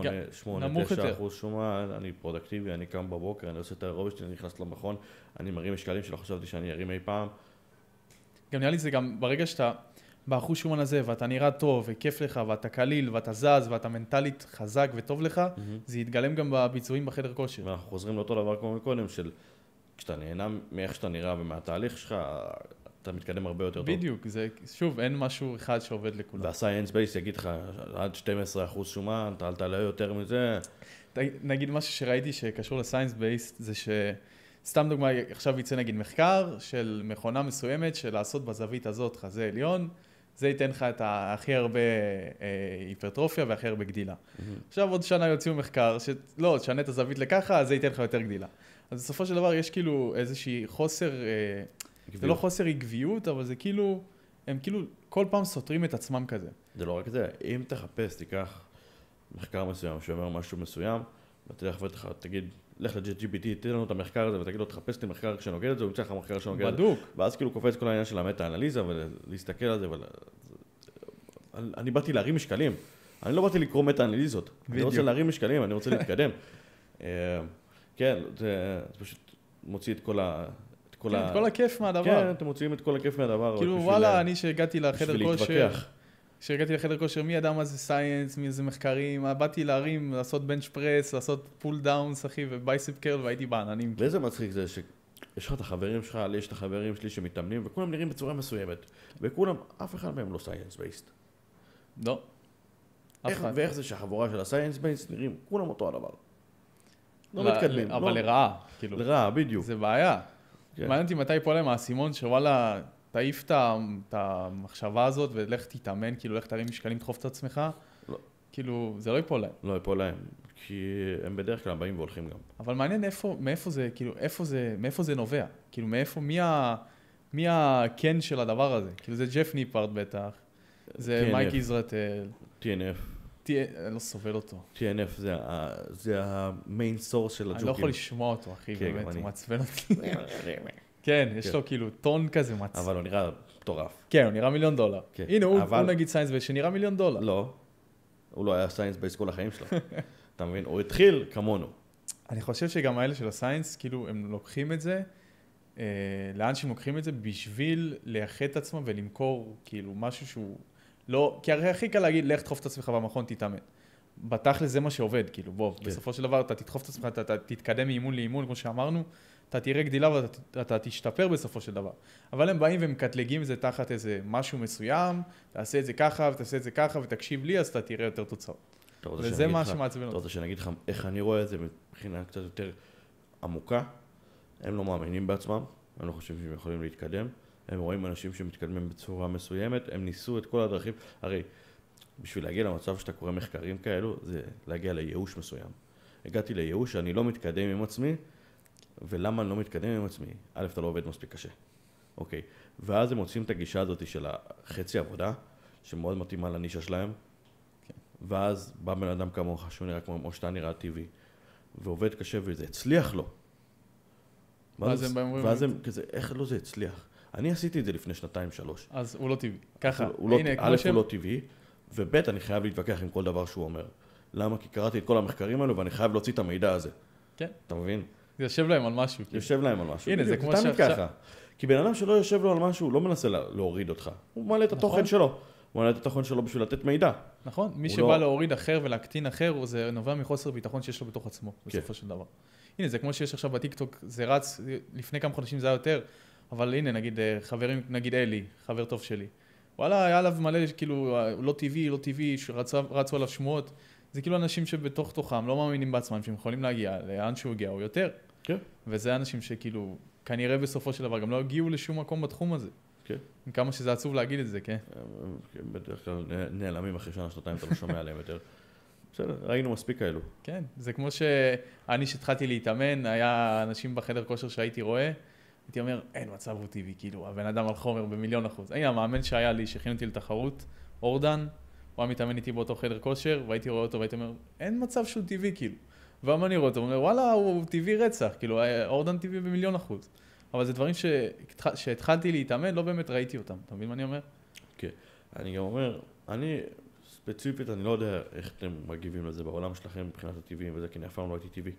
שומן, אני פרודקטיבי, אני קם בבוקר, אני עושה את האירובי שלי, אני נכנס למכון, אני מרים משקלים שלא חשבתי שאני ארים אי פעם. גם נראה לי זה גם ברגע שאתה באחוז שומן הזה, ואתה נראה טוב, וכיף לך, ואתה קליל, ואתה זז, ואתה מנטלית חזק וטוב לך, זה יתגלם גם בביצועים בחדר כושר. ואנחנו חוזרים לאותו דבר כמו מקודם, של כשאתה נהנה מאיך שאתה נראה ומהתהליך שלך, אתה מתקדם הרבה יותר טוב. בדיוק, זה, שוב, אין משהו אחד שעובד לכולם. והסייאנס בייס יגיד לך, עד 12% שומן, אתה אל תעלה יותר מזה. נגיד משהו שראיתי שקשור לסייאנס בייס, זה סתם דוגמה, עכשיו יצא נגיד מחקר של מכונה מסוימת, של לעשות בזווית הזאת חזה עליון, זה ייתן לך את הכי הרבה היפרטרופיה והכי הרבה גדילה. עכשיו עוד שנה יוציאו מחקר, שלא, תשנה את הזווית לככה, אז זה ייתן לך יותר גדילה. אז בסופו של דבר יש כאילו איזושהי חוסר, זה לא חוסר עקביות, אבל זה כאילו, הם כאילו כל פעם סותרים את עצמם כזה. זה לא רק זה, אם תחפש, תיקח מחקר מסוים שאומר משהו מסוים, ותלך ותגיד, לך ל-GPT, תן לנו את המחקר הזה ותגיד לו, תחפש את המחקר שנוגד את זה, הוא ימצא לך מחקר שנוגד את זה. בדוק. ואז כאילו קופץ כל העניין של המטה-אנליזה ולהסתכל על זה. אני באתי להרים משקלים, אני לא באתי לקרוא מטה-אנליזות. אני רוצה להרים משקלים, אני רוצה להתקדם. כן, זה פשוט מוציא את כל כל הכיף מהדבר. כן, אתם מוציאים את כל הכיף מהדבר. כאילו וואלה, אני שהגעתי לחדר כושר, כשהגעתי לחדר כושר, מי ידע מה זה סייאנס, מי זה מחקרים, באתי להרים, לעשות בנץ' פרס, לעשות פול דאונס, אחי, ובייספ קרל, והייתי בעננים. ואיזה מצחיק זה שיש לך את החברים שלך, לי יש את החברים שלי שמתאמנים, וכולם נראים בצורה מסוימת, וכולם, אף אחד מהם לא סייאנס בייסט. לא. ואיך זה שהחבורה של הסייאנס בייסט נראים כולם אותו הדבר. לא מתקדמים. אבל לרעה, כאילו. לרעה, בדיוק. זה בעיה. מעניין אותי מתי פה להם האסימון, שוואלה, תעיף את המחשבה הזאת ולך תתאמן, כאילו לך תרים משקלים, תחוף את עצמך, כאילו זה לא ייפול להם. לא ייפול להם, כי הם בדרך כלל באים והולכים גם. אבל מעניין מאיפה זה, כאילו, מאיפה זה נובע? כאילו מאיפה, מי הכן של הדבר הזה? כאילו זה ג'ף ניפארד בטח, זה מייק יזרטל. TNF. אני לא סובל אותו. TNF זה המיין סורס של הג'וקים. אני לא יכול לשמוע אותו, אחי, באמת, הוא מעצבן אותי. כן, יש לו כאילו טון כזה מעצבן. אבל הוא נראה מטורף. כן, הוא נראה $1,000,000. הנה, הוא נגיד סייאנס בייס שנראה $1,000,000. לא, הוא לא היה סייאנס בייס כל החיים שלו. אתה מבין? הוא התחיל כמונו. אני חושב שגם האלה של הסייאנס, כאילו, הם לוקחים את זה, לאן שהם לוקחים את זה, בשביל לייחד את עצמם ולמכור, כאילו, משהו שהוא לא, כי הרי הכי קל להגיד, לך תדחוף את עצמך במכון, תתאמן. בתכל'ס זה מה שעובד, כאילו, בוא, בסופו של דבר אתה תדחוף את עצמך, אתה תתקדם מאימון לאימון, כמו שאמרנו, אתה תראה גדילה ואתה תשתפר בסופו של דבר. אבל הם באים ומקטלגים את זה תחת איזה משהו מסוים, תעשה את זה ככה ותעשה את זה ככה ותקשיב לי, אז אתה תראה יותר תוצאות. וזה מה שמעצבן אותי. אתה רוצה שאני אגיד לך איך אני רואה את זה מבחינה קצת יותר עמוקה? הם לא מאמינים בעצמם, הם לא חושבים שהם יכולים להתקדם, הם רואים אנשים שמתקדמים בצורה מסוימת, הם ניסו את כל הדרכים, הרי בשביל להגיע למצב שאתה קורא מחקרים כאלו, זה להגיע לייאוש מסוים. הגעתי לייאוש שאני לא מתקדם עם עצמי, ולמה אני לא מתקדם עם עצמי? א', אתה לא עובד מספיק קשה. אוקיי. ואז הם מוצאים את הגישה הזאת של החצי עבודה, שמאוד מתאימה לנישה שלהם, ואז בא בן אדם כמוך, שהוא נראה כמו שאתה נראה טבעי, ועובד קשה וזה הצליח לו. ואז הם כזה, איך לא זה הצליח? אני עשיתי את זה לפני 2-3. אז הוא לא טבעי. ככה, א', הוא לא טבעי, וב', אני חייב להתווכח עם כל דבר שהוא אומר. למה? כי קראתי את כל המחקרים האלו, ואני חייב להוציא את המידע הזה. כן. אתה מבין? זה יושב להם על משהו. יושב להם על משהו. הנה, זה כמו תמיד ככה. כי בן אדם שלא יושב לו על משהו, הוא לא מנסה להוריד אותך. הוא מעלה את התוכן שלו. הוא מעלה את התוכן שלו בשביל לתת מידע. נכון. מי שבא להוריד אחר ולהקטין אחר, זה נובע מחוסר ביטחון שיש לו בתוך עצמו, בסופו של דבר. הנה, זה כמו שיש עכשיו בטיקטוק, זה רץ, לפני כמה חודשים זה היה יותר, אבל הנה, נגיד, חברים, נגיד אלי, חבר טוב שלי. וואלה, היה עליו מלא, כאילו, לא טבעי, שרצו עליו שמועות. זה כאילו אנשים שבתוך תוכם לא מאמינים בעצמם, שהם יכולים להגיע לאן שהוא הגיע או יותר. כן. וזה אנשים שכאילו, כנראה בסופו של דבר, גם לא הגיעו לשום מקום בתחום הזה. כן. כמה שזה עצוב להגיד את זה, כן. בדרך כלל נעלמים אחרי שנה, שנתיים, אתה לא שומע עליהם יותר. בסדר, ראינו מספיק כאלו. כן, זה כמו שאני שהתחלתי להתאמן, היה אנשים בחדר כושר שהייתי רואה, הייתי אומר, אין מצב הוא טבעי, כאילו, הבן אדם על חומר ב1,000,000%. הנה, המאמן שהיה לי, שהכין אותי לתחרות, אורדן, הוא היה מתאמן איתי באותו חדר כושר, והייתי רואה אותו, והייתי אומר, אין מצב שהוא טבעי, כאילו. והמה אני רואה אותו, הוא אומר, וואלה, הוא טבעי רצח, כאילו, אורדן טבעי ב1,000,000%. אבל זה דברים שהתחלתי להתאמן, לא באמת ראיתי אותם. אתה מבין מה אני אומר? כן. אני גם אומר, אני ספציפית, אני לא יודע איך אתם מגיבים לזה בעולם שלכם מבחינת הטבעים וזה, כי אני אף פעם לא הייתי טבעי.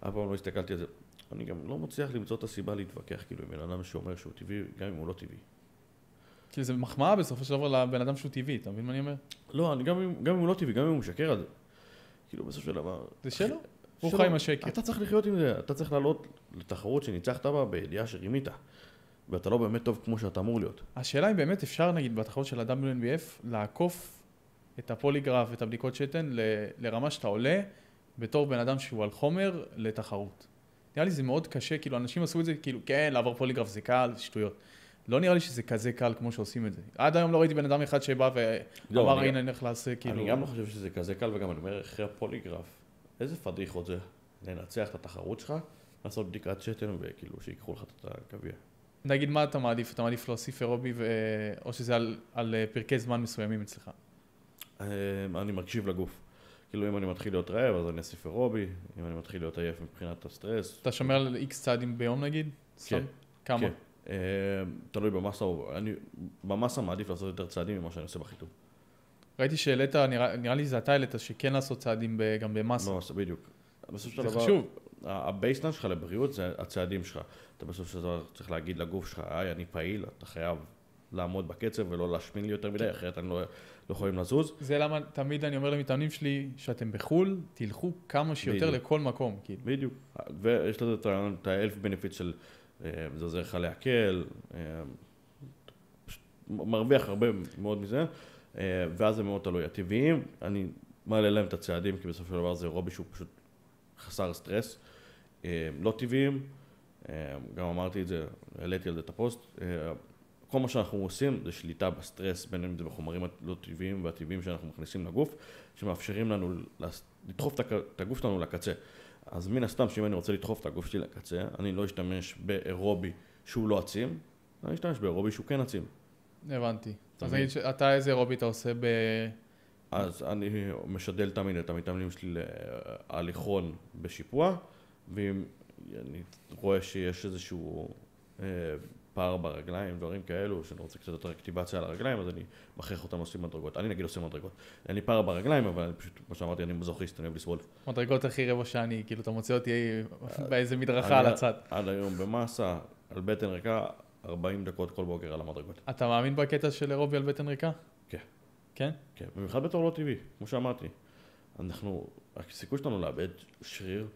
אף פעם לא הסתכלתי על זה. אני גם לא מצליח למצוא את הסיבה להתווכח, כאילו, עם בן אדם שאומר שהוא טבעי, גם אם הוא לא טבעי. כאילו, זה מחמאה בסופו של דבר לבן אדם שהוא טבעי, אתה מבין מה אני אומר? לא, גם אם הוא לא טבעי, גם אם הוא משקר על זה. כאילו, בסופו של דבר... זה שלו. הוא חי עם השקר. אתה צריך לחיות עם זה, אתה צריך לעלות לתחרות שניצחת בה בידיעה שרימית, ואתה לא באמת טוב כמו שאתה אמור להיות. השאלה היא באמת אפשר, נגיד, בתחרות של ה-WNBF, לעקוף את הפוליגרף ואת הבדיקות שתן לרמה שאתה עולה בתור בן אדם שהוא על חומר לתחרות. נראה לי זה מאוד קשה, כאילו אנשים עשו את זה, כאילו כן, לעבור פוליגרף זה קל, שטויות. לא נראה לי שזה כזה קל כמו שעושים את זה. עד היום לא ראיתי בן אדם אחד שבא ואמר, הנה אני הולך לעשות, כאילו... אני גם לא חושב שזה כזה קל, וגם אני אומר, אחרי הפוליגרף, איזה פדיחות זה לנצח את התחרות שלך, לעשות בדיקת שתן וכאילו שיקחו לך את הגביע. נגיד מה אתה מעדיף? אתה מעדיף להוסיף אירובי או שזה על פרקי זמן מסוימים אצלך? אני מקשיב לגוף. כאילו אם אני מתחיל להיות רעב, אז אני אוסיף אירובי, אם אני מתחיל להיות עייף מבחינת הסטרס. אתה שומר על איקס צעדים ביום נגיד? כן. כמה? כן. תלוי במסה, אני במסה מעדיף לעשות יותר צעדים ממה שאני עושה בחיתום. ראיתי שהעלית, נראה לי זה אתה העלית שכן לעשות צעדים גם במסה. במסה, בדיוק. זה חשוב. הבייסליין שלך לבריאות זה הצעדים שלך. אתה בסוף של דבר צריך להגיד לגוף שלך, אני פעיל, אתה חייב לעמוד בקצב ולא להשמין לי יותר מדי, אחרת אני לא יכולים לזוז. זה למה תמיד אני אומר למתאמנים שלי, שאתם בחול, תלכו כמה שיותר לכל מקום. בדיוק. ויש לזה את האלף בנפיט של זה עוזר לך להקל, מרוויח הרבה מאוד מזה, ואז זה מאוד תלוי. הטבעיים, אני מעלה להם את הצעדים, כי בסופו של דבר זה אירובי שהוא פשוט חסר סטרס. לא טבעיים, גם אמרתי את זה, העליתי על זה את הפוסט, כל מה שאנחנו עושים זה שליטה בסטרס, בין אם זה בחומרים הלא טבעיים והטבעיים שאנחנו מכניסים לגוף, שמאפשרים לנו לדחוף את הגוף שלנו לקצה. אז מן הסתם שאם אני רוצה לדחוף את הגוף שלי לקצה, אני לא אשתמש באירובי שהוא לא עצים, אני אשתמש באירובי שהוא כן עצים. הבנתי. אז נגיד שאתה איזה אירובי אתה עושה אז אני משדל תמיד את המתאמנים שלי להליכון בשיפוע, ואם אני רואה שיש איזשהו פער ברגליים, דברים כאלו, שאני רוצה קצת יותר אקטיבציה על הרגליים, אז אני מכריח אותם לעשות מדרגות. אני נגיד עושה מדרגות. אין לי פער ברגליים, אבל פשוט, כמו שאמרתי, אני מזוכיסט, אני אוהב לסבול. מדרגות הכי רבע שאני, כאילו אתה מוצא אותי באיזה מדרכה על הצד. עד היום במסה, על בטן ריקה, 40 דקות כל בוקר על המדרגות. אתה מאמין בקטע של אירובי על בטן ריקה? כן. כן? כן, במיוחד בתור לא טבעי, כמו שאמרתי. הסיכוי שלנו לאבד שריר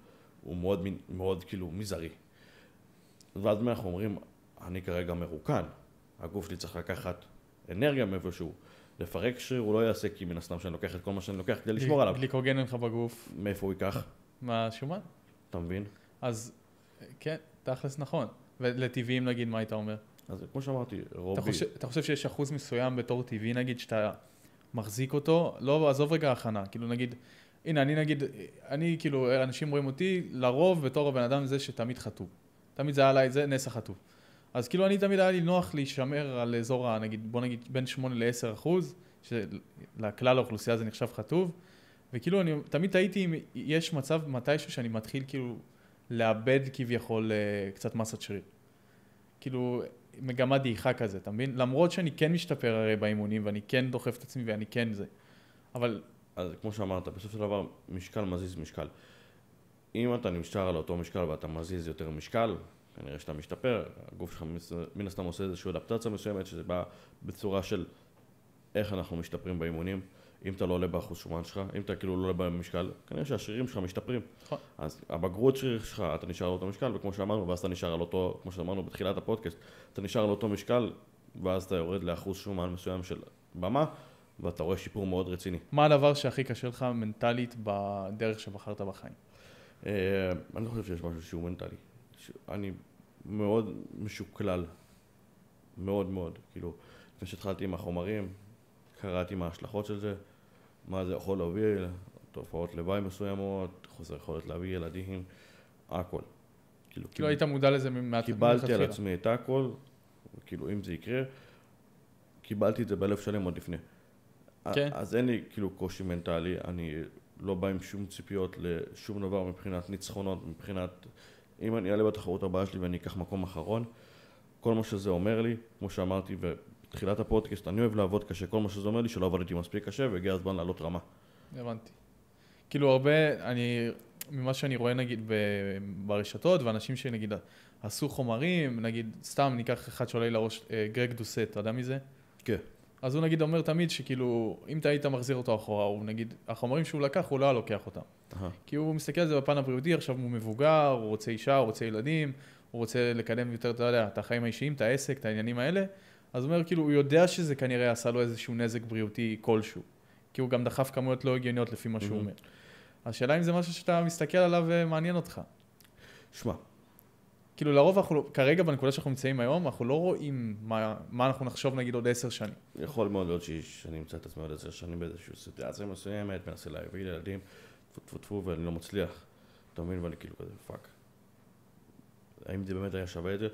הוא מאוד, מאוד כאילו מזערי. ואז אנחנו אומרים, אני כרגע מרוקן, הגוף שלי צריך לקחת אנרגיה מאיפשהו, לפרק שריר הוא לא יעשה, כי מן הסתם שאני לוקח את כל מה שאני לוקח כדי לשמור עליו. גליקוגן אין לך בגוף. מאיפה הוא ייקח? מהשומן. אתה מבין? אז כן, תכלס נכון. ולטבעיים נגיד, מה היית אומר? אז כמו שאמרתי, רובי... אתה חושב שיש אחוז מסוים בתור טבעי נגיד, שאתה מחזיק אותו, לא, עזוב רגע הכנה, כאילו נגיד, הנה אני כאילו, אנשים רואים אותי, לרוב בתור הבן אדם זה שתמיד חטוב. תמיד זה עליי, זה נס החטוב. אז כאילו אני תמיד היה לי נוח להישמר על אזור, בוא נגיד בין 8-10%, שלכלל האוכלוסייה זה נחשב חטוב, וכאילו אני תמיד הייתי, יש מצב מתישהו שאני מתחיל כאילו לאבד כביכול קצת מסת שריר. כאילו, מגמה דעיכה כזה, אתה מבין? למרות שאני כן משתפר הרי באימונים, ואני כן דוחף את עצמי ואני כן זה. אבל... אז כמו שאמרת, בסוף של דבר, משקל מזיז משקל. אם אתה נמשך על אותו משקל ואתה מזיז יותר משקל, כנראה שאתה משתפר, הגוף שלך מן הסתם עושה איזושהי אדפטציה מסוימת, שזה בא בצורה של איך אנחנו משתפרים באימונים. אם אתה לא עולה באחוז שומן שלך, אם אתה כאילו לא עולה במשקל, כנראה שהשרירים שלך משתפרים. אז הבגרות שריר שלך, אתה נשאר על אותו משקל, וכמו שאמרנו, ואז אתה נשאר על אותו, כמו שאמרנו בתחילת הפודקאסט, אתה נשאר על אותו משקל, ואז אתה יורד לאחוז שומן מסוים של במה, ואתה רואה שיפור מאוד רציני. מה הדבר שהכי קשה לך מנטלית בדרך שבחרת בחיים? אני לא חושב שיש משהו שהוא מנטלי. אני מאוד משוקלל. מאוד מאוד. כאילו, לפני שהתחלתי עם החומרים, קראתי מה ההשלכות של זה, מה זה יכול להוביל, תופעות לוואי מסוימות, חוסר יכולת להביא ילדים, הכל. כאילו היית מודע לזה מהתחילה. קיבלתי על עצמי את הכל, כאילו אם זה יקרה, קיבלתי את זה בלב שלם עוד לפני. כן. אז אין לי כאילו קושי מנטלי, אני לא בא עם שום ציפיות לשום דבר מבחינת ניצחונות, מבחינת... אם אני אעלה בתחרות הבאה שלי ואני אקח מקום אחרון, כל מה שזה אומר לי, כמו שאמרתי, בתחילת הפודקאסט, אני אוהב לעבוד קשה, כל מה שזה אומר לי שלא עבדתי מספיק קשה והגיע הזמן לעלות רמה. הבנתי. כאילו הרבה, ממה שאני רואה נגיד ברשתות, ואנשים שנגיד עשו חומרים, נגיד סתם ניקח אחד שעולה לראש, גרג דוסט, אתה יודע מי זה? כן. אז הוא נגיד אומר תמיד שכאילו, אם אתה היית מחזיר אותו אחורה, הוא נגיד, החומרים שהוא לקח, הוא לא היה לוקח אותם. כי הוא מסתכל על זה בפן הבריאותי, עכשיו הוא מבוגר, הוא רוצה אישה, הוא רוצה ילדים, הוא רוצה לקדם יותר, אתה יודע, את החיים האישיים, את העסק, את העניינים האלה. אז הוא אומר, כאילו, הוא יודע שזה כנראה עשה לו איזשהו נזק בריאותי כלשהו. כי הוא גם דחף כמויות לא הגיוניות לפי מה שהוא אומר. השאלה אם זה משהו שאתה מסתכל עליו ומעניין אותך. שמע. כאילו, לרוב אנחנו, כרגע בנקודה שאנחנו נמצאים היום, אנחנו לא רואים מה אנחנו נחשוב נגיד עוד 10 שנים. יכול מאוד להיות שאני אמצא את עצמי עוד 10 שנים באיזושהי סיטואציה מסוימת, מנסה להביא ילדים, טפו, ואני לא מצליח. אתה מבין? ואני כאילו כזה, פאק. האם זה באמת היה שווה את זה?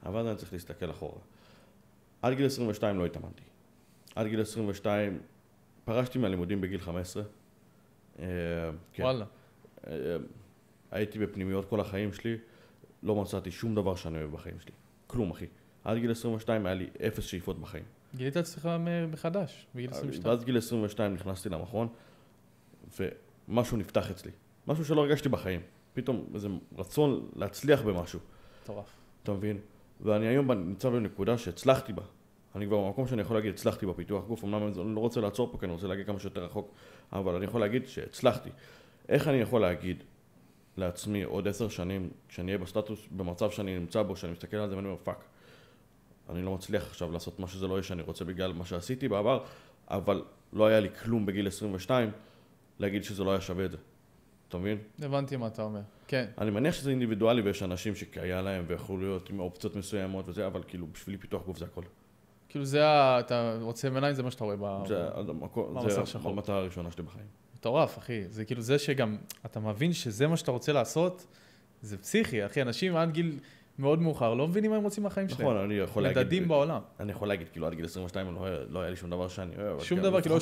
אבל אני צריך להסתכל אחורה. עד גיל 22 לא התאמנתי. עד גיל 22 פרשתי מהלימודים בגיל 15. וואלה. הייתי בפנימיות כל החיים שלי, לא מצאתי שום דבר שאני אוהב בחיים שלי. כלום, אחי. עד גיל 22 היה לי 0 שאיפות בחיים. גילית אצלך מחדש, בגיל 22. ואז גיל 22 נכנסתי למכון, ומשהו נפתח אצלי. משהו שלא הרגשתי בחיים. פתאום איזה רצון להצליח במשהו. מטורף. אתה מבין? ואני היום נמצא בנקודה שהצלחתי בה. אני כבר במקום שאני יכול להגיד, הצלחתי בפיתוח גוף. אמנם אני לא רוצה לעצור פה, כי אני רוצה להגיד כמה שיותר רחוק, אבל אני יכול להגיד שהצלחתי. איך אני יכול להגיד לעצמי עוד 10 שנים, כשאני אהיה בסטטוס, במצב שאני נמצא בו, שאני מסתכל על זה ואני אומר, פאק. אני לא מצליח עכשיו לעשות מה שזה לא יהיה שאני רוצה בגלל מה שעשיתי בעבר, אבל לא היה לי כלום בגיל 22 להגיד שזה לא היה שווה את זה. אתה מבין? הבנתי מה אתה אומר. כן. אני מניח שזה אינדיבידואלי ויש אנשים שהיה להם ויכולו להיות עם אופציות מסוימות וזה, אבל כאילו בשבילי פיתוח גוף זה הכל. כאילו זה, אתה רוצה מעיניים, זה מה שאתה רואה במסך שחור. זה המטרה הראשונה שלי בחיים. מטורף, אחי. זה כאילו זה שגם, אתה מבין שזה מה שאתה רוצה לעשות, זה פסיכי, אחי. אנשים עד גיל מאוד מאוחר לא מבינים מה הם רוצים מהחיים שלהם. נכון, אני יכול להגיד... מדדים בעולם. אני יכול להגיד, כאילו עד גיל 22 לא היה לי שום דבר שאני אוהב. שום דבר, כאילו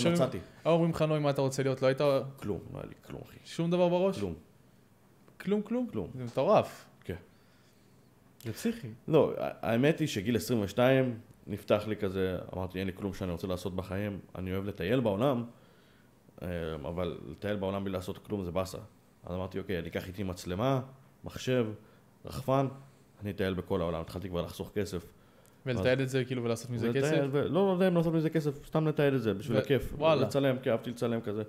אומרים לך נוי מה אתה רוצה להיות, לא היית... כלום, לא היה לי כלום, אחי. שום דבר בראש? כלום. כלום? כלום. זה מטורף. כן. זה פסיכי. לא, האמת היא שגיל 22 נפתח לי כזה, אמרתי, אין לי כלום שאני רוצה לעשות בחיים, אני אוהב לטייל בעולם, אבל לטייל בעולם בלי לעשות כלום זה בסה. אז אמרתי, אוקיי, אני אקח איתי מצלמה, מחשב, רחפן, אני אטייל בכל העולם. התחלתי כבר לחסוך כסף. ולטייל את זה כאילו ולעשות מזה כסף? לא יודע אם לעשות מזה כסף, סתם לטייל את זה, בשביל הכיף. וואלה. לצלם, כי אהבתי לצלם כזה.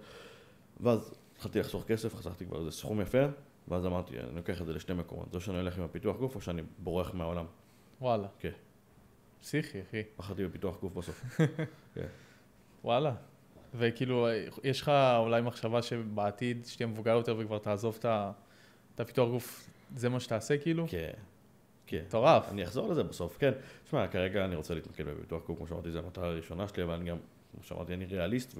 ואז התחלתי לחסוך כסף, חסכתי כבר איזה סכום יפה, ואז אמרתי, אני לוקח את זה לשני מקומות. זו שאני הולך עם הפיתוח גוף או שאני בורח מהעולם. וואלה. כן. פסיכי, אחי. בחרתי בפיתוח גוף בסוף. כן. וואלה. וכאילו, יש לך אולי מחשבה שבעתיד שתהיה מבוגר יותר וכבר תעזוב את הפיתוח גוף, זה מה שתעשה כאילו? כן. כן. מטורף. אני אחזור לזה בסוף, כן. תשמע, כרגע אני רוצה להתמקד בפיתוח גוף, כמו שאמרתי, זו המטרה הראשונה שלי, אבל אני גם, כמו שאמרתי, אני ריאליסט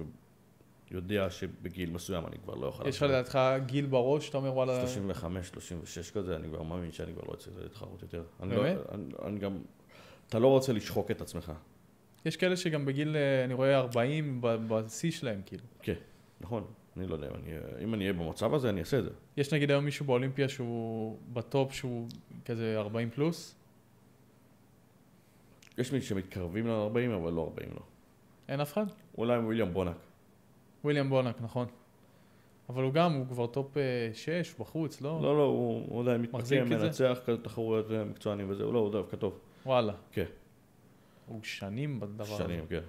ויודע שבגיל מסוים אני כבר לא אוכל... יש לך לדעתך גיל בראש, אתה אומר וואלה... 35, 36 כזה, אני כבר מאמין שאני כבר לא אצא להתחרות יותר. באמת? אני גם... אתה לא רוצה לשחוק את עצמך. יש כאלה שגם בגיל, אני רואה 40 בשיא שלהם, כאילו. כן, נכון. אני לא יודע, אם אני אהיה במצב הזה, אני אעשה את זה. יש נגיד היום מישהו באולימפיה שהוא בטופ, שהוא כזה 40 פלוס? יש מי שמתקרבים ל-40, אבל לא 40 לא. אין אף אחד? אולי וויליאם בונק. וויליאם בונק, נכון. אבל הוא גם, הוא כבר טופ 6 בחוץ, לא? לא, הוא עדיין מחזיק מתמקם, את זה? מנצח כזה תחרויות מקצוענים וזה, הוא דווקא טוב. וואלה. כן. הוא שנים בדבר הזה. שנים, כן.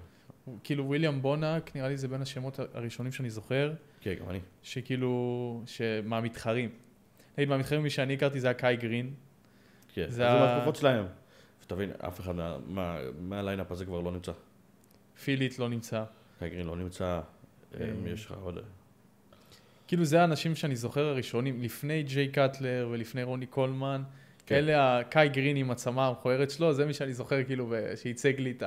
כאילו וויליאם בונק, נראה לי זה בין השמות הראשונים שאני זוכר, כן, גם אני. שכאילו, מהמתחרים. נגיד, מהמתחרים מי שאני הכרתי זה היה קאי גרין. כן, אז זה זה מהתקופות שלהם. שתבין, אף אחד מהליינאפ הזה כבר לא נמצא. פיליט לא נמצא. קייגרין לא נמצא, יש לך עוד... כאילו זה האנשים שאני זוכר הראשונים, לפני ג'יי קאטלר ולפני רוני קולמן, כאלה הקאי גרין עם הצמה המכוערת שלו, זה מי שאני זוכר כאילו שייצג לי את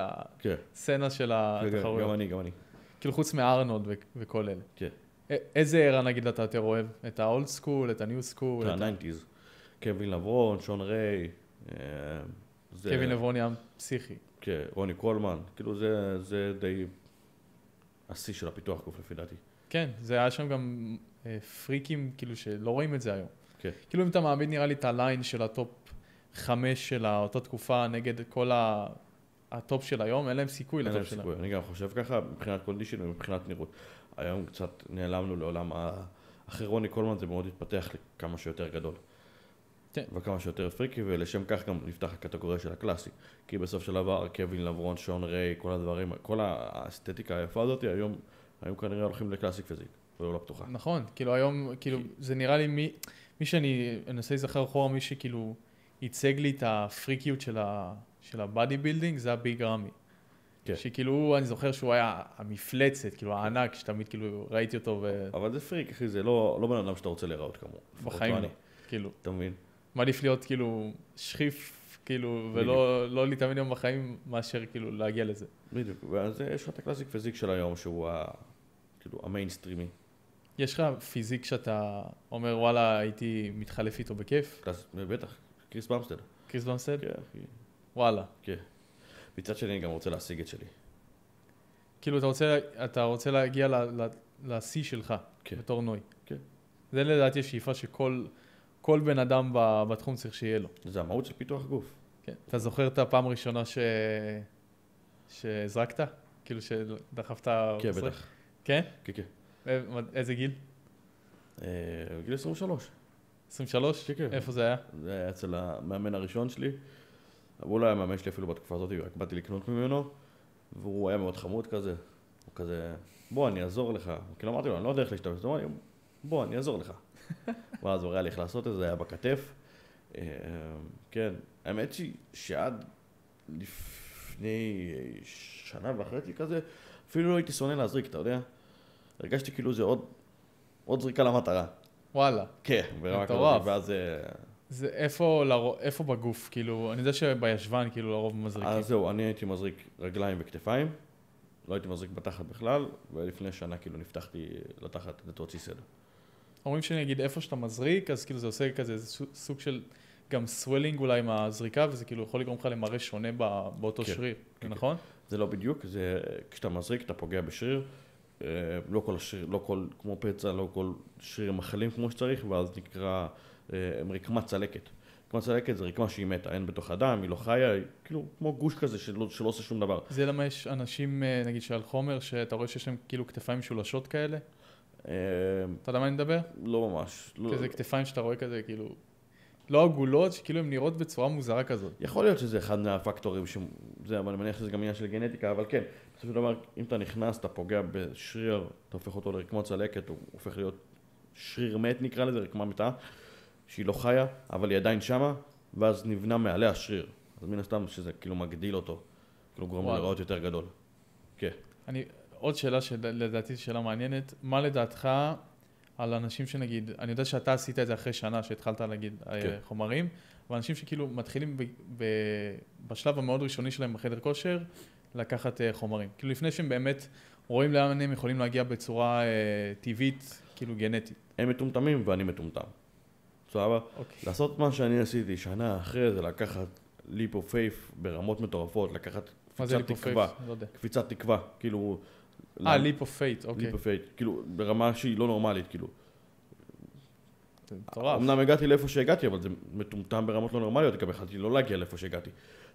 הסצנה של התחרויות. גם אני. כאילו חוץ מארנולד וכל אלה. כן. איזה ערה נגיד אתה יותר אוהב? את האולד סקול, את הניו סקול? את ה-90s. קווין לברון, שון ריי. קווין לברון היה פסיכי. כן, רוני קולמן. כאילו זה די השיא של הפיתוח גוף לפי דעתי. כן, זה היה שם גם פריקים כאילו שלא רואים את זה היום. כן. כאילו אם אתה מעמיד נראה לי את הליין של הטופ 5 של אותה תקופה נגד כל הטופ של היום, אין להם סיכוי לטופ שלהם. אני גם חושב ככה מבחינת קונדישן ומבחינת נראות. היום קצת נעלמנו לעולם, אחרי רוני קולמן זה מאוד התפתח לכמה שיותר גדול. כן. וכמה שיותר פריקי, ולשם כך גם נפתח הקטגוריה של הקלאסי. כי בסוף של דבר, קווין לברון, שון ריי, כל הדברים, כל האסתטיקה היפה הזאת, היום כנראה הולכים לקלאסיק פיזיק, ולא לפתוחה. נכון, כאילו היום, כאילו זה נראה לי מי שאני אנסה להיזכר אחורה, מי שכאילו ייצג לי את הפריקיות של הבאדי בילדינג, זה הביג רמי. כן. שכאילו אני זוכר שהוא היה המפלצת, כאילו הענק, שתמיד כאילו ראיתי אותו אבל זה פריק, אחי, זה לא בן אדם שאתה רוצה להיראות כמוהו. בחיים לא, כאילו. אתה מבין? מעדיף להיות כאילו שכיף, כאילו, ולא להתאמן יום בחיים מאשר כאילו להגיע לזה. בדיוק, ואז יש לך את הקלאסיק פיזיק של היום, שהוא כאילו המיינסטרימי. יש לך פיזיק שאתה אומר, וואלה, הייתי מתחלף איתו בכיף? בטח, קריס במסטד. קריס במסטד? כן, אחי. וואלה. כן. מצד שני, אני גם רוצה להשיג את שלי. כאילו, אתה רוצה להגיע לשיא שלך, כן. בתור נוי. כן. זה לדעתי השאיפה שכל בן אדם בתחום צריך שיהיה לו. זה המהות של פיתוח גוף. כן. אתה זוכר את הפעם הראשונה שהזרקת? כאילו שדחפת... כן, בטח. כן? כן, כן. איזה גיל? גיל 23. 23? כן, כן. איפה זה היה? זה היה אצל המאמן הראשון שלי. הוא לא היה מאמן שלי אפילו בתקופה הזאת, רק באתי לקנות ממנו, והוא היה מאוד חמוד כזה. הוא כזה, בוא, אני אעזור לך. כאילו אמרתי לו, אני לא יודע איך להשתמש, הוא אמר לי, בוא, אני אעזור לך. ואז הוא ראה לי איך לעשות את זה, היה בכתף. כן, האמת שעד לפני שנה וחצי כזה, אפילו לא הייתי שונא להזריק, אתה יודע? הרגשתי כאילו זה עוד זריקה למטרה. וואלה. כן, ברמה מטורף. כזאת, ואז... זה איפה בגוף? כאילו, אני יודע שבישבן כאילו לרוב מזריקים. אז זהו, אני הייתי מזריק רגליים וכתפיים, לא הייתי מזריק בתחת בכלל, ולפני שנה כאילו נפתחתי לתחת לתוציא סדר. אומרים שאני אגיד איפה שאתה מזריק, אז כאילו זה עושה כזה סוג של גם סוולינג אולי עם הזריקה, וזה כאילו יכול לגרום לך למראה שונה באותו כן, שריר, כן, נכון? זה לא בדיוק, זה כשאתה מזריק אתה פוגע בשריר, לא כל השריר, לא כל, כמו פצע, לא כל שריר מחלים כמו שצריך, ואז נקרא רקמת צלקת. רקמת צלקת זה רקמה שהיא מתה, אין בתוך הדם, היא לא חיה, היא כאילו כמו גוש כזה שלא עושה שום דבר. זה למה יש אנשים, נגיד שעל חומר, שאתה רואה שיש להם כאילו כתפיים משולשות כאלה? אתה יודע מה אני מדבר? לא ממש. כזה כתפיים שאתה רואה כזה כאילו, לא עגולות, שכאילו הן נראות בצורה מוזרה כזאת. יכול להיות שזה אחד מהפקטורים, אבל אני מניח שזה גם עניין של גנטיקה, אבל כן, בסופו של דבר, אם אתה נכנס, אתה פוגע בשריר, אתה הופך אותו לרקמת צלקת, הוא הופך להיות שריר מת נקרא לזה, רקמה מתה, שהיא לא חיה, אבל היא עדיין שמה, ואז נבנה מעליה שריר. אז מן הסתם שזה כאילו מגדיל אותו, כאילו גורם לו לראות יותר גדול. כן. עוד שאלה שלדעתי שאלה מעניינת, מה לדעתך על אנשים שנגיד, אני יודע שאתה עשית את זה אחרי שנה שהתחלת להגיד חומרים, אבל אנשים שכאילו מתחילים בשלב המאוד ראשוני שלהם בחדר כושר, לקחת חומרים. כאילו לפני שהם באמת רואים לאן הם יכולים להגיע בצורה טבעית, כאילו גנטית. הם מטומטמים ואני מטומטם. סבבה? לעשות מה שאני עשיתי שנה אחרי זה, לקחת ליפ אוף פייף ברמות מטורפות, לקחת קפיצת תקווה. קפיצת תקווה. כאילו, leap of fate, אוקיי. leap of fate, כאילו, ברמה שהיא לא נורמלית, כאילו. זה מטורף. אמנם הגעתי לאיפה שהגעתי, אבל זה מטומטם ברמות לא נורמליות, גם יכלתי לא להגיע לאיפה שהגעתי.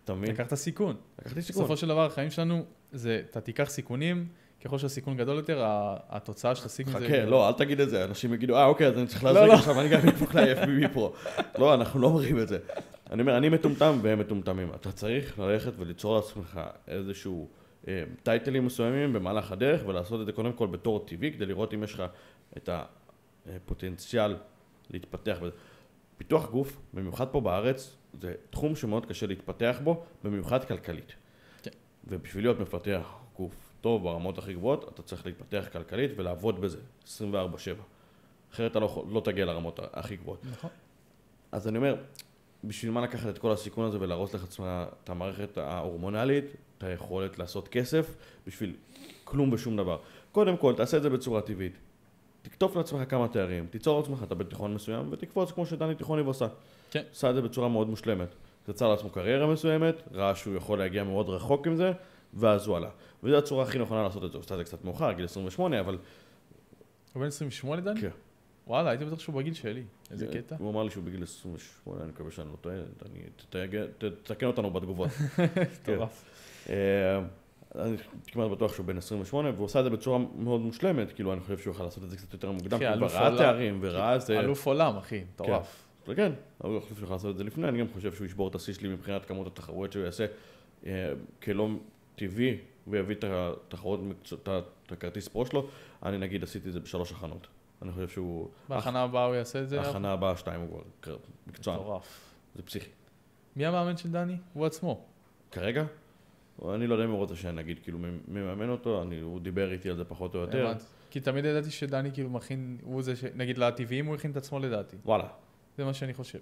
אתה מבין? לקחת סיכון. לקחתי סיכון. בסופו של דבר, החיים שלנו, זה, אתה תיקח סיכונים, ככל שהסיכון גדול יותר, התוצאה שתשיג מזה... חכה, לא, אל תגיד את זה, אנשים יגידו, אוקיי, אז אני צריך להזריק עכשיו, אני גם נפוך ל-FBB פה. לא, אנחנו לא אומרים את זה. אני אומר, אני מטומטם והם מטומטמים. אתה צריך ללכת וליצור לעצמך איזשהו טייטלים מסוימים במהלך הדרך, ולעשות את זה קודם כל בתור טבעי, כדי לראות אם יש לך את הפוטנציאל להתפתח בזה. פיתוח גוף, במיוחד פה בארץ, זה תחום שמאוד קשה להתפתח בו, במיוחד כלכלית. כן. ובשביל להיות מפתח גוף טוב ברמות הכי גבוהות, אתה צריך להתפתח כלכלית ולעבוד בזה 24/7. אחרת אתה לא תגיע לרמות הכי גבוהות. נכון. אז אני אומר, בשביל מה לקחת את כל הסיכון הזה ולהרוס לך את המערכת ההורמונלית, את היכולת לעשות כסף, בשביל כלום ושום דבר. קודם כל, תעשה את זה בצורה טבעית. תכתוב לעצמך כמה תארים, תיצור לעצמך אתה בתיכון מסוים, ותקפוץ כמו שדני תיכוני עושה. כן. עשה את זה בצורה מאוד מושלמת. יצר לעצמו קריירה מסוימת, ראה שהוא יכול להגיע מאוד רחוק עם זה, ואז הוא עלה. וזו הצורה הכי נכונה לעשות את זה. הוא עושה את זה קצת מאוחר, גיל 28, אבל... הוא בן 28, דני? כן. וואלה, הייתי בטוח שהוא בגיל שלי. איזה קטע. הוא אמר לי שהוא בגיל 28, אני מקווה שאני לא טועה, תתקן אותנו בתגובות. טורף. אני כמעט בטוח שהוא בן 28, והוא עושה את זה בצורה מאוד מושלמת, כאילו אני חושב שהוא יכול לעשות את זה קצת יותר מוקדם, הוא ראה תארים וראה זה... אלוף עולם, אחי, טורף. כן, אני חושב שהוא יכול לעשות את זה לפני, אני גם חושב שהוא ישבור את השיא שלי מבחינת כמות התחרויות שהוא יעשה כלא טבעי, ויביא את התחרות, את הכרטיס פרו שלו, אני נגיד עשיתי את זה ב3 הכנות. אני חושב שהוא... בהכנה הבאה הוא יעשה את זה? בהכנה הבאה 2 הוא כבר מקצוען. טורף. זה פסיכי. מי המאמן של דני? הוא עצמו. כרגע? אני לא יודע אם הוא רוצה שאני נגיד, כאילו, מממן אותו, הוא דיבר איתי על זה פחות או יותר. כי תמיד ידעתי שדני כאילו מכין, הוא זה נגיד לטבעיים הוא הכין את עצמו לדעתי. וואלה. זה מה שאני חושב.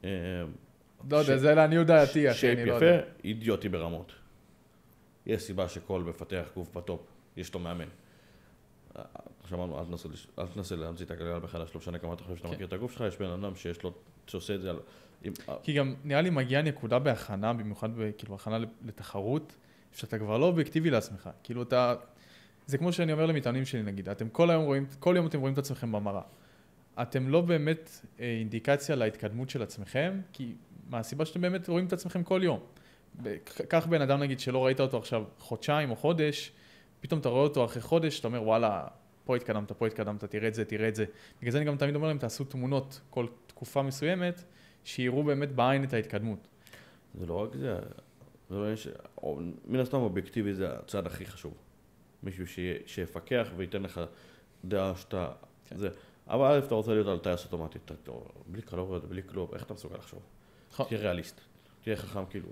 לא יודע, זה לעניות דעתי, אחי, שייפ יפה, אידיוטי ברמות. יש סיבה שכל מפתח גוף בטופ, יש לו מאמן. שמענו, אל תנסה להמציא את הגלגל מחדש, לא משנה כמה אתה חושב שאתה מכיר את הגוף שלך, יש בן אדם שעושה את זה על... כי גם נראה לי מגיעה נקודה בהכנה, במיוחד כאילו הכנה לתחרות, שאתה כבר לא אובייקטיבי לעצמך. כאילו אתה... זה כמו שאני אומר למתאמנים שלי נגיד, אתם כל יום אתם רואים את עצמכם במראה. אתם לא באמת אינדיקציה להתקדמות של עצמכם, כי מהסיבה שאתם באמת רואים את עצמכם כל יום. כך בן אדם נגיד שלא ראית אותו עכשיו חודשיים או חודש, פתאום אתה רואה אותו אחרי חודש, אתה אומר וואלה, פה התקדמת, תראה את זה. בגלל זה אני גם תמיד אומר להם, תעשו תמונות כל תקופה מסוימת, שיראו באמת בעין את ההתקדמות. זה לא רק זה, מן הסתם אובייקטיבי זה הצעד הכי חשוב. מישהו שיפקח וייתן לך דעה שאתה... זה. אבל א' אתה רוצה להיות על טייס אוטומטית, בלי קלוריות, בלי כלום, איך אתה מסוגל לחשוב? תהיה ריאליסט, תהיה חכם כאילו.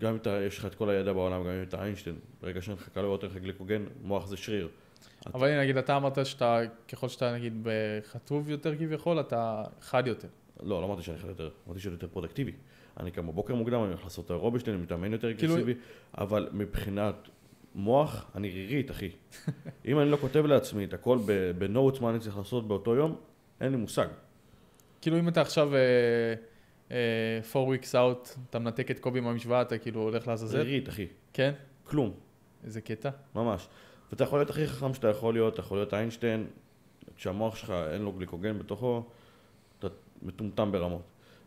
גם אם יש לך את כל הידע בעולם, גם אם אתה איינשטיין, ברגע שאין לך קלוריות, אין לך גליקוגן, מוח זה שריר. אבל נגיד, אתה אמרת שאתה, ככל שאתה נגיד בחטוב יותר כביכול, אתה חד יותר. לא אמרתי שאני חד יותר, אמרתי שאני יותר פרודקטיבי. אני קם בבוקר מוקדם, אני הולך לעשות אירובי שלי, אני מתאמן יותר אגרסיבי, אבל מבחינת מוח, אני רירית, אחי. אם אני לא כותב לעצמי את הכל בנוטס מה אני צריך לעשות באותו יום, אין לי מושג. כאילו אם אתה עכשיו 4 weeks out, אתה מנתק את קובי מהמשוואה, אתה כאילו הולך לעזאזל? רירית, אחי. כן? כלום. איזה קטע? ממש. ואתה יכול להיות הכי חכם שאתה יכול להיות, אתה יכול להיות איינשטיין, כשהמוח שלך אין לו גליקוגן בתוכו, אתה מטומטם ברמות.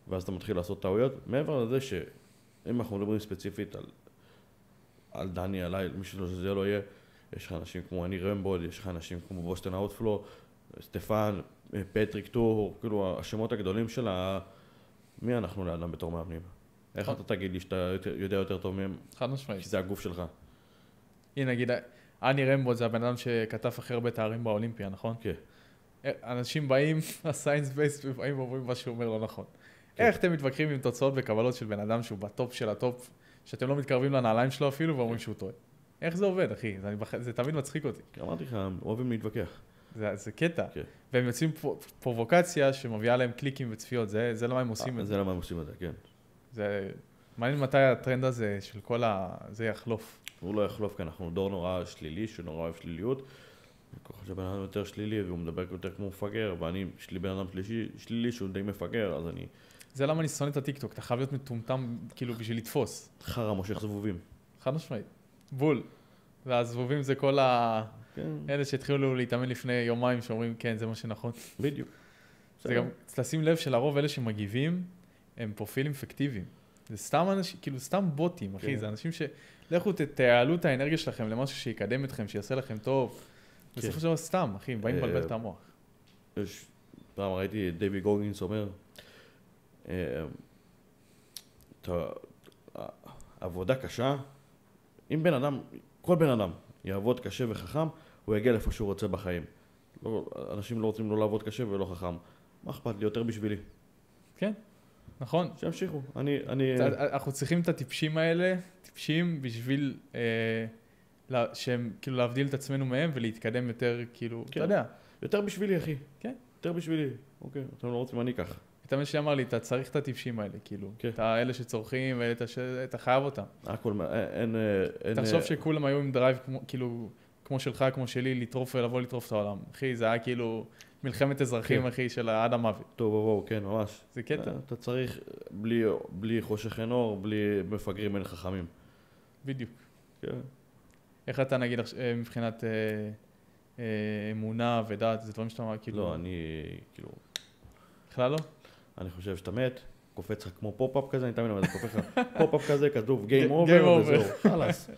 ואז אתה מתחיל לעשות טעויות. מעבר לזה שאם אנחנו מדברים ספציפית על דני, עליי, מישהו שזה לא יהיה, יש לך אנשים כמו אני רמבוד, יש לך אנשים כמו בוסטון אאוטפלו, סטפן, פטריק טור, כאילו השמות הגדולים של מי אנחנו לאדם בתור מאמנים? איך אתה תגיד לי שאתה יודע יותר טוב מהם? חד משמעית. כי זה הגוף שלך. הנה נגיד, אני רמבוד זה הבן אדם שכתב הכי הרבה תארים באולימפיה, נכון? כן. אנשים באים, הסיינס בייס, ובאים ואומרים מה שהוא אומר לא נכון. איך אתם מתווכחים עם תוצאות וקבלות של בן אדם שהוא בטופ של הטופ, שאתם לא מתקרבים לנעליים שלו אפילו ואומרים שהוא טועה? איך זה עובד, אחי? זה תמיד מצחיק אותי. אמרתי לך, אוהבים להתווכח. זה קטע. והם יוצאים פרובוקציה שמביאה להם קליקים וצפיות, זה למה הם עושים את זה. זה למה הם עושים את זה, כן. זה מעניין מתי הטרנד הזה של כל זה יחלוף. הוא לא יחלוף, כי אנחנו דור נורא שלילי, שנורא אוהב שליליות. אני חושב שבן אדם יותר שלילי, והוא מדבר יותר כמו מפגר, ואני, יש לי בן אדם שלילי שהוא די מפגר, אז אני... זה למה אני שונא את הטיקטוק, אתה חייב להיות מטומטם כאילו בשביל לתפוס. חרא מושך זבובים. חד משמעית. בול. והזבובים זה כל כן, אלה שהתחילו להתאמן לפני יומיים, שאומרים, כן, זה מה שנכון. בדיוק. זה גם, צריך לשים לב שלרוב אלה שמגיבים, הם פרופילים פיקטיביים. זה סתם אנשים, כאילו סתם בוטים, אחי, כן. זה אנשים לכו תעלו את האנרגיה שלכם למשהו שיקדם אתכם, שיעשה לכם טוב. כן. בסופו של דבר סתם, אחי, באים לבלבל את המוח. פעם ראיתי את דייוויד גוגינס אומר, עבודה קשה, אם כל בן אדם יעבוד קשה וחכם, הוא יגיע לאיפה שהוא רוצה בחיים. אנשים לא רוצים לא לעבוד קשה ולא חכם. מה אכפת לי? יותר בשבילי. כן, נכון. שימשיכו. אנחנו צריכים את הטיפשים האלה, טיפשים בשביל שהם כאילו להבדיל את עצמנו מהם ולהתקדם יותר, כאילו, אתה יודע. יותר בשבילי, אחי. כן. יותר בשבילי. אוקיי, אתם לא רוצים, אני ככה. התאמן שלי אמר לי, אתה צריך את הטיפשים האלה, כאילו. את האלה שצורכים, אתה חייב אותם. הכל, אין... תחשוב שכולם היו עם דרייב, כאילו, כמו שלך, כמו שלי, לטרוף ולבוא לטרוף את העולם. אחי, זה היה כאילו מלחמת אזרחים, אחי, של עד המוות. טוב, כן, ממש. זה קטע. אתה צריך, בלי חושך אין אור, בלי מפגרים אין חכמים. בדיוק. כן. איך אתה נגיד מבחינת אמונה ודת, זה דברים שאתה אומר, כאילו... לא, אני, כאילו... בכלל לא? אני חושב שאתה מת, קופץ לך כמו פופ-אפ כזה, אני תמיד אומר, קופץ לך פופ-אפ כזה, כתוב Game Over, וזהו, חלאס.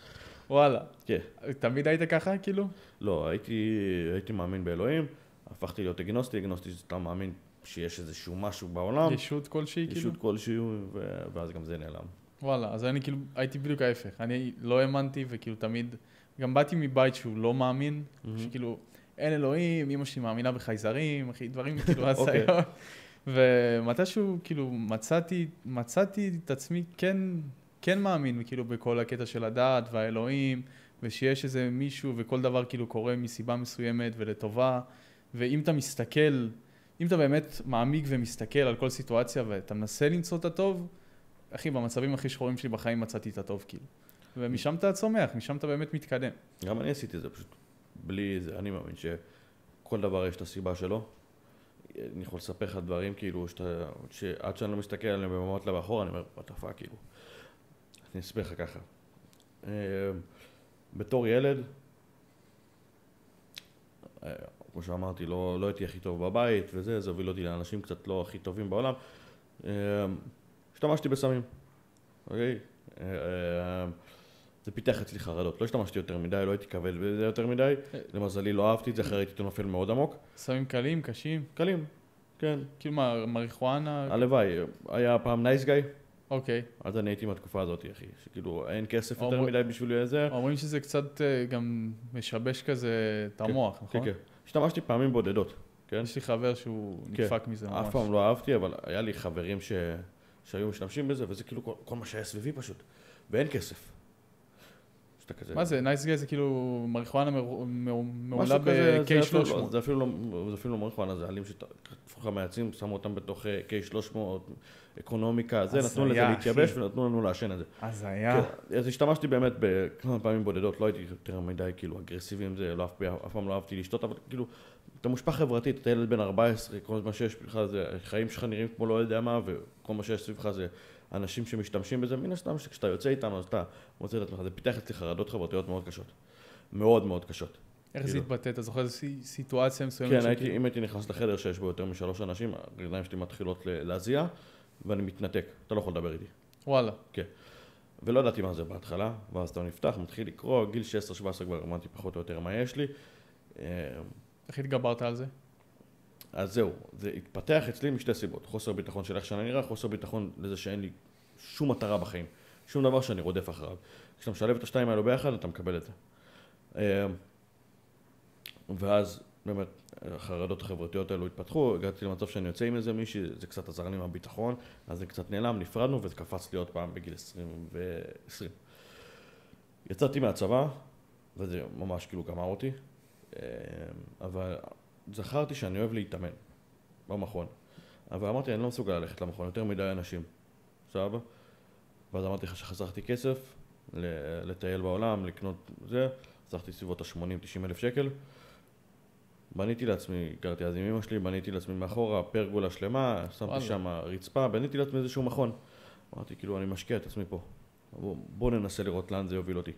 וואלה. כן. תמיד היית ככה, כאילו? לא, הייתי מאמין באלוהים, הפכתי להיות אגנוסטי, שאתה מאמין שיש איזשהו משהו בעולם. ישות כלשהי, כאילו? ישות כלשהי, ואז גם זה נעלם. וואלה, אז אני כאילו, הייתי בדיוק ההפך. אני לא האמנתי, וכאילו תמיד, גם באתי מבית שהוא לא מאמין, שכאילו, אין אלוהים, אמא שלי מאמינה בחייזרים, אחי, דברים כאילו הזיות. ומתישהו, כאילו, מצאתי את עצמי כן מאמין, כאילו, בכל הקטע של הדת והאלוהים, ושיש איזה מישהו, וכל דבר כאילו קורה מסיבה מסוימת ולטובה. ואם אתה מסתכל, אם אתה באמת מעמיק ומסתכל על כל סיטואציה, ואתה מנסה למצוא את הטוב, אחי, במצבים הכי שחורים שלי בחיים מצאתי את הטוב, כאילו. ומשם אתה צומח, משם אתה באמת מתקדם. גם אני עשיתי את זה, פשוט בלי זה, אני מאמין שכל דבר יש את הסיבה שלו. אני יכול לספר לך דברים, כאילו, שעד שאני לא מסתכל עליהם במבט לאחור, אני אומר, what the fuck, כאילו. אני אספר לך ככה. בתור ילד, כמו שאמרתי, לא הייתי הכי טוב בבית, זה הוביל אותי לאנשים קצת לא הכי טובים בעולם. השתמשתי בסמים, אוקיי? זה פיתח אצלי חרדות, לא השתמשתי יותר מדי, לא הייתי כבד בזה יותר מדי, למזלי לא אהבתי את זה, אחרי הייתי נופל מאוד עמוק. סמים קלים, קשים? קלים, כן. כאילו מה, מריחואנה? הלוואי, היה פעם נייס גאי. אוקיי. אז אני הייתי מהתקופה הזאת, אחי, שכאילו אין כסף יותר מדי בשביל זה. אומרים שזה קצת גם משבש כזה את המוח, נכון? כן. השתמשתי פעמים בודדות, כן? יש לי חבר שהוא נדפק מזה ממש. אף פעם לא אהבתי, אבל היה לי חברים שהיו משתמשים בזה, וזה כאילו כל מה שהיה סביבי פשוט, ואין כסף. מה זה? נייס גאי זה כאילו מריחואנה מעולה ב-K300. זה אפילו לא מריחואנה, זה עלים שתפוך המייצים, שמו אותם בתוך K300, אקונומיקה, זה נתנו לזה להתייבש ונתנו לנו לעשן את זה. אז היה. אז השתמשתי באמת בכמה פעמים בודדות, לא הייתי יותר מדי כאילו אגרסיבי עם זה, אף פעם לא אהבתי לשתות, אבל כאילו, אתה מושפע חברתית, אתה ילד בן 14, כל מה שיש לך זה, החיים שלך נראים כמו לא יודע מה, וכל מה שיש סביבך זה אנשים שמשתמשים בזה, מן הסתם שכשאתה יוצא איתנו, אז אתה מוצא את עצמך, זה פיתח אצלי חרדות חברתיות מאוד קשות. מאוד מאוד קשות. איך זה התבטא? אתה זוכר איזו סיטואציה מסוימת? כן, אם הייתי נכנס לחדר שיש בו יותר מ3 אנשים, הרגליים שלי מתחילות להזיע, ואני מתנתק, אתה לא יכול לדבר איתי. וואלה. כן. ולא ידעתי מה זה בהתחלה, ואז אתה נפתח, מתחיל לקרוא, גיל 16-17 כבר אמרתי פחות או יותר מה יש לי. איך התגברת על זה? אז זהו, זה התפתח אצלי משתי סיבות. חוסר ביטחון של איך שאני נראה, חוסר ביטחון לזה שאין לי שום מטרה בחיים, שום דבר שאני רודף אחריו. כשאתה משלב את השתיים האלו ביחד, אתה מקבל את זה. ואז באמת החרדות החברתיות האלו התפתחו, הגעתי למצב שאני יוצא עם איזה מישהי, זה קצת עזר לי מהביטחון, אז זה קצת נעלם, נפרדנו וזה קפץ לי עוד פעם בגיל 20. יצאתי מהצבא, וזה ממש כאילו גמר אותי, אבל זכרתי שאני אוהב להתאמן במכון, אבל אמרתי, אני לא מסוגל ללכת למכון, יותר מדי אנשים, סבבה? ואז אמרתי לך שחסכתי כסף לטייל בעולם, לקנות זה, חסכתי סביבות ה-80-90 אלף שקל, בניתי לעצמי, גרתי אז עם אמא שלי, בניתי לעצמי מאחורה, פרגולה שלמה, שמתי שם רצפה, בניתי לעצמי איזשהו מכון. אמרתי, כאילו, אני משקיע את עצמי פה, בוא ננסה לראות לאן זה יוביל אותי.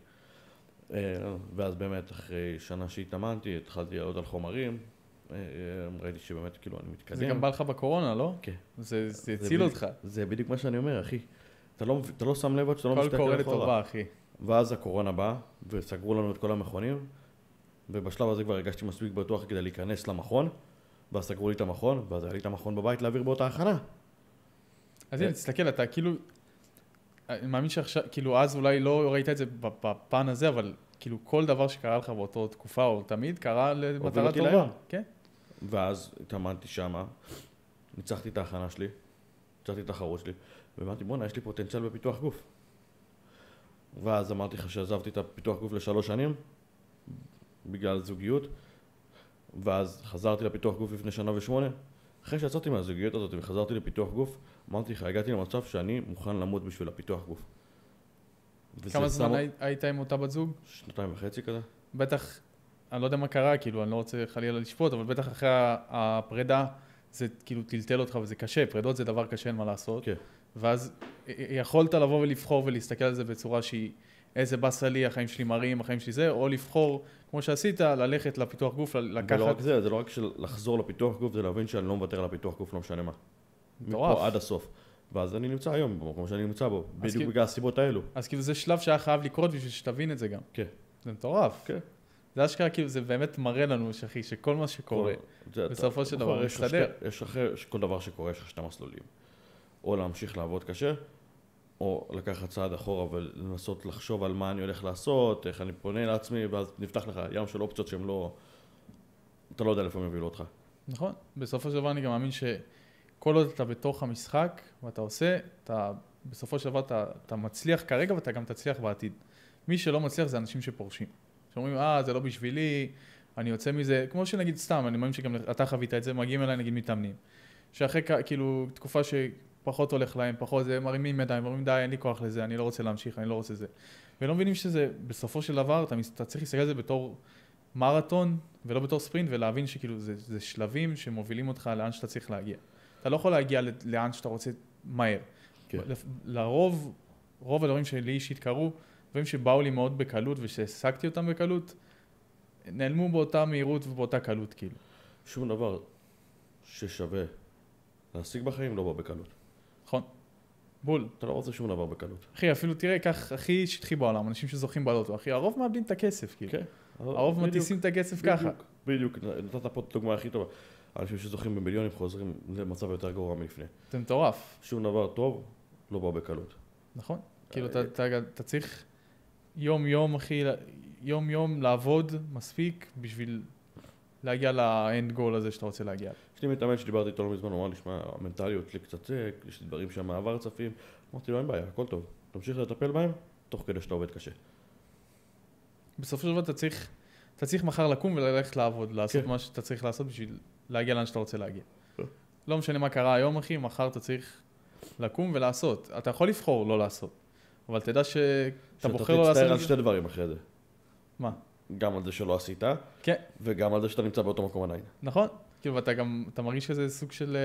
ואז באמת, אחרי שנה שהתאמנתי, התחלתי לעלות על חומרים, ראיתי שבאמת, כאילו, אני מתקדם. זה גם בא לך בקורונה, לא? כן. זה הציל אותך. זה בדיוק מה שאני אומר, אחי. אתה לא שם לב שאתה לא כל מסתכל קורא אחורה. לטובה, אחי. ואז הקורונה באה, וסגרו לנו את כל המכונים, ובשלב הזה כבר הרגשתי מספיק בטוח כדי להיכנס למכון, ואז סגרו לי את המכון, ואז היה לי את המכון בבית להעביר באותה הכנה. אז הנה, תסתכל, אתה כאילו, אני מאמין שעכשיו, כאילו, אז אולי לא ראית את זה בפן הזה, אבל כאילו כל דבר שקרה לך באותו תקופה או תמיד, קרה למטרה טובה. לים. כן. ואז התאמנתי שמה, ניצחתי את ההכנה שלי, ניצחתי את התחרות שלי, ואמרתי, בוא'נה, יש לי פוטנציאל בפיתוח גוף. ואז אמרתי לך שעזבתי את הפיתוח גוף ל3 שנים, בגלל זוגיות, ואז חזרתי לפיתוח גוף לפני 1.8 שנה. אחרי שיצאתי מהזוגיות הזאת וחזרתי לפיתוח גוף, אמרתי לך, הגעתי למצב שאני מוכן למות בשביל הפיתוח גוף. כמה זמן היית עם אותה בת זוג? 2.5 כזה. בטח, אני לא יודע מה קרה, כאילו, אני לא רוצה חלילה לשפוט, אבל בטח אחרי הפרידה, זה כאילו טלטל אותך וזה קשה, פרידות זה דבר קשה, אין מה לעשות. כן. ואז יכולת לבוא ולבחור ולהסתכל על זה בצורה שהיא, איזה באסה לי, החיים שלי מראים, החיים שלי זה, או לבחור, כמו שעשית, ללכת לפיתוח גוף, לקחת... ולא רק זה לא רק לחזור לפיתוח גוף, זה להבין שאני לא מוותר על הפיתוח גוף, לא משנה מה. מטורף. מפה עד הסוף. ואז אני נמצא היום במקום שאני נמצא בו, בדיוק בגלל הסיבות האלו. אז כאילו זה שלב שהיה חייב לקרות בשביל שתבין את זה גם. כן. זה מטורף. כן. זה אשכרה, כאילו, זה באמת מראה לנו, אחי, שכל מה שקורה, בסופו של דבר, מסתדר. יש אחרי כל דבר שקורה, יש לך 2 מסלולים. או להמשיך לעבוד קשה, או לקחת צעד אחורה ולנסות לחשוב על מה אני הולך לעשות, איך אני פונה לעצמי, ואז נפתח לך ים של אופציות שהן לא... אתה לא יודע לפעמים יובילו אותך. נכון. בסופו של דבר אני גם מאמין שכל עוד אתה בתוך המשחק, ואתה עושה, בסופו של דבר אתה מצליח כרגע, ואתה גם תצליח בעתיד. מי שלא מצליח זה אנשים שפורשים. שאומרים, זה לא בשבילי, אני יוצא מזה, כמו שנגיד סתם, אני מאמין שגם אתה חווית את זה, מגיעים אליי נגיד מתאמנים. שאחרי כאילו תקופה שפחות הולך להם, פחות זה, מרימים ידיים, אומרים די, אין לי כוח לזה, אני לא רוצה להמשיך, אני לא רוצה זה. ולא מבינים שזה בסופו של דבר, אתה צריך להסתכל על זה בתור מרתון, ולא בתור ספרינט, ולהבין שכאילו זה שלבים שמובילים אותך לאן שאתה צריך להגיע. אתה לא יכול להגיע לאן שאתה רוצה מהר. כן. לרוב, רוב הדברים שלי אישית קרו, דברים שבאו לי מאוד בקלות ושהשגתי אותם בקלות, נעלמו באותה מהירות ובאותה קלות כאילו. שום דבר ששווה להשיג בחיים לא בא בקלות. נכון. בול. אתה לא רוצה שום דבר בקלות. אחי, אפילו תראה, כך הכי שטחי בעולם, אנשים שזוכים בלוטו, אחי, הרוב מאבדים את הכסף כאילו. כן. הרוב מטיסים את הכסף ככה. בדיוק, נתת פה את הדוגמה הכי טובה. אנשים שזוכים במיליונים חוזרים למצב יותר גרוע מלפני. זה מטורף. שום דבר טוב לא בא בקלות. נכון. כאילו, אתה צריך יום-יום, אחי, יום-יום לעבוד מספיק בשביל להגיע לאנד גול הזה שאתה רוצה להגיע. יש לי מתאמן שדיברתי איתו לא מזמן, הוא אמר לי, שמע, המנטליות שלי קצת זה, יש לי דברים שהמעבר צפים. אמרתי לו, אין בעיה, הכל טוב. תמשיך לטפל בהם, תוך כדי שאתה עובד קשה. בסופו של דבר אתה צריך מחר לקום וללכת לעבוד, לעשות מה שאתה צריך לעשות בשביל להגיע לאן שאתה רוצה להגיע. לא משנה מה קרה היום, אחי, מחר אתה צריך לקום ולעשות. אתה יכול לבחור לא לעשות, אבל תדע שאתה בוחר לא לעשות. שאתה תצטער על 2 דברים אחרי זה. מה? גם על זה שלא עשית, כן. וגם על זה שאתה נמצא באותו מקום עדיין. נכון. כאילו, אתה מרגיש שזה סוג של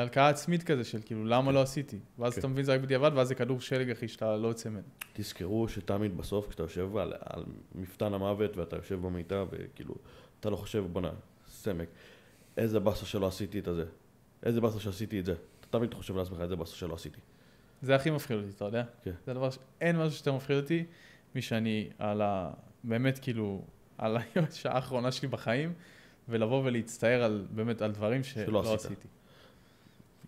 הלקאה עצמית כזה, של כאילו, למה לא עשיתי? ואז אתה מבין זה רק בדיעבד, ואז זה כדור שלג, אחי, שאתה לא יוצא ממנו. תזכרו שתמיד בסוף, כשאתה יושב על מפתן המוות, ואתה יושב במיטה, וכאילו, אתה לא חושב, בוא סמק, איזה באסה שלא עשיתי את זה. איזה באסה שעשיתי את זה. אתה תמיד חושב לעצמך, איזה באסה שלא עשיתי. זה הכי מפחיד אותי, אתה יודע? כן. זה הדבר אין משהו שאתה מפחיד אותי, משאני באמת כאילו, על השעה האחרונה שלי בחיים, ולבוא ולהצטער באמת על דברים שלא עשיתי.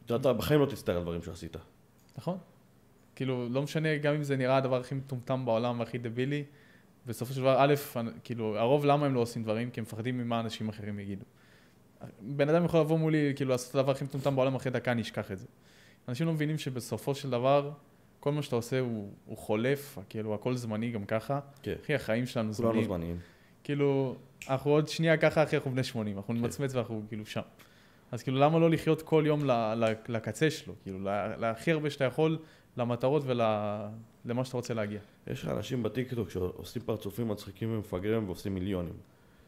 אתה בחיים לא תצטער על דברים שעשית. נכון. כאילו, לא משנה, גם אם זה נראה הדבר הכי מטומטם בעולם והכי דבילי, בסופו של דבר, א', כאילו, הרוב למה הם לא עושים דברים? כי הם מפחדים ממה אנשים אחרים יגידו. בן אדם יכול לבוא מולי, כאילו, לעשות את הדבר הכי מטומטם בעולם, אחרי דקה נשכח את זה. אנשים לא מבינים שבסופו של דבר, כל מה שאתה עושה הוא חולף, כאילו, הכל זמני גם ככה. כן. אחי, החיים שלנו זמניים. כולנו זמניים. כאילו, אנחנו עוד שנייה ככה, אחרי אנחנו בני 80, אנחנו נמצמץ ואנחנו כאילו שם. אז כאילו, למה לא לחיות כל יום לקצה שלו? כאילו, להכי הרבה שאתה יכול למטרות ולמה שאתה רוצה להגיע. יש לך אנשים בטיקטוק שעושים פרצופים מצחיקים ומפגרים ועושים מיליונים.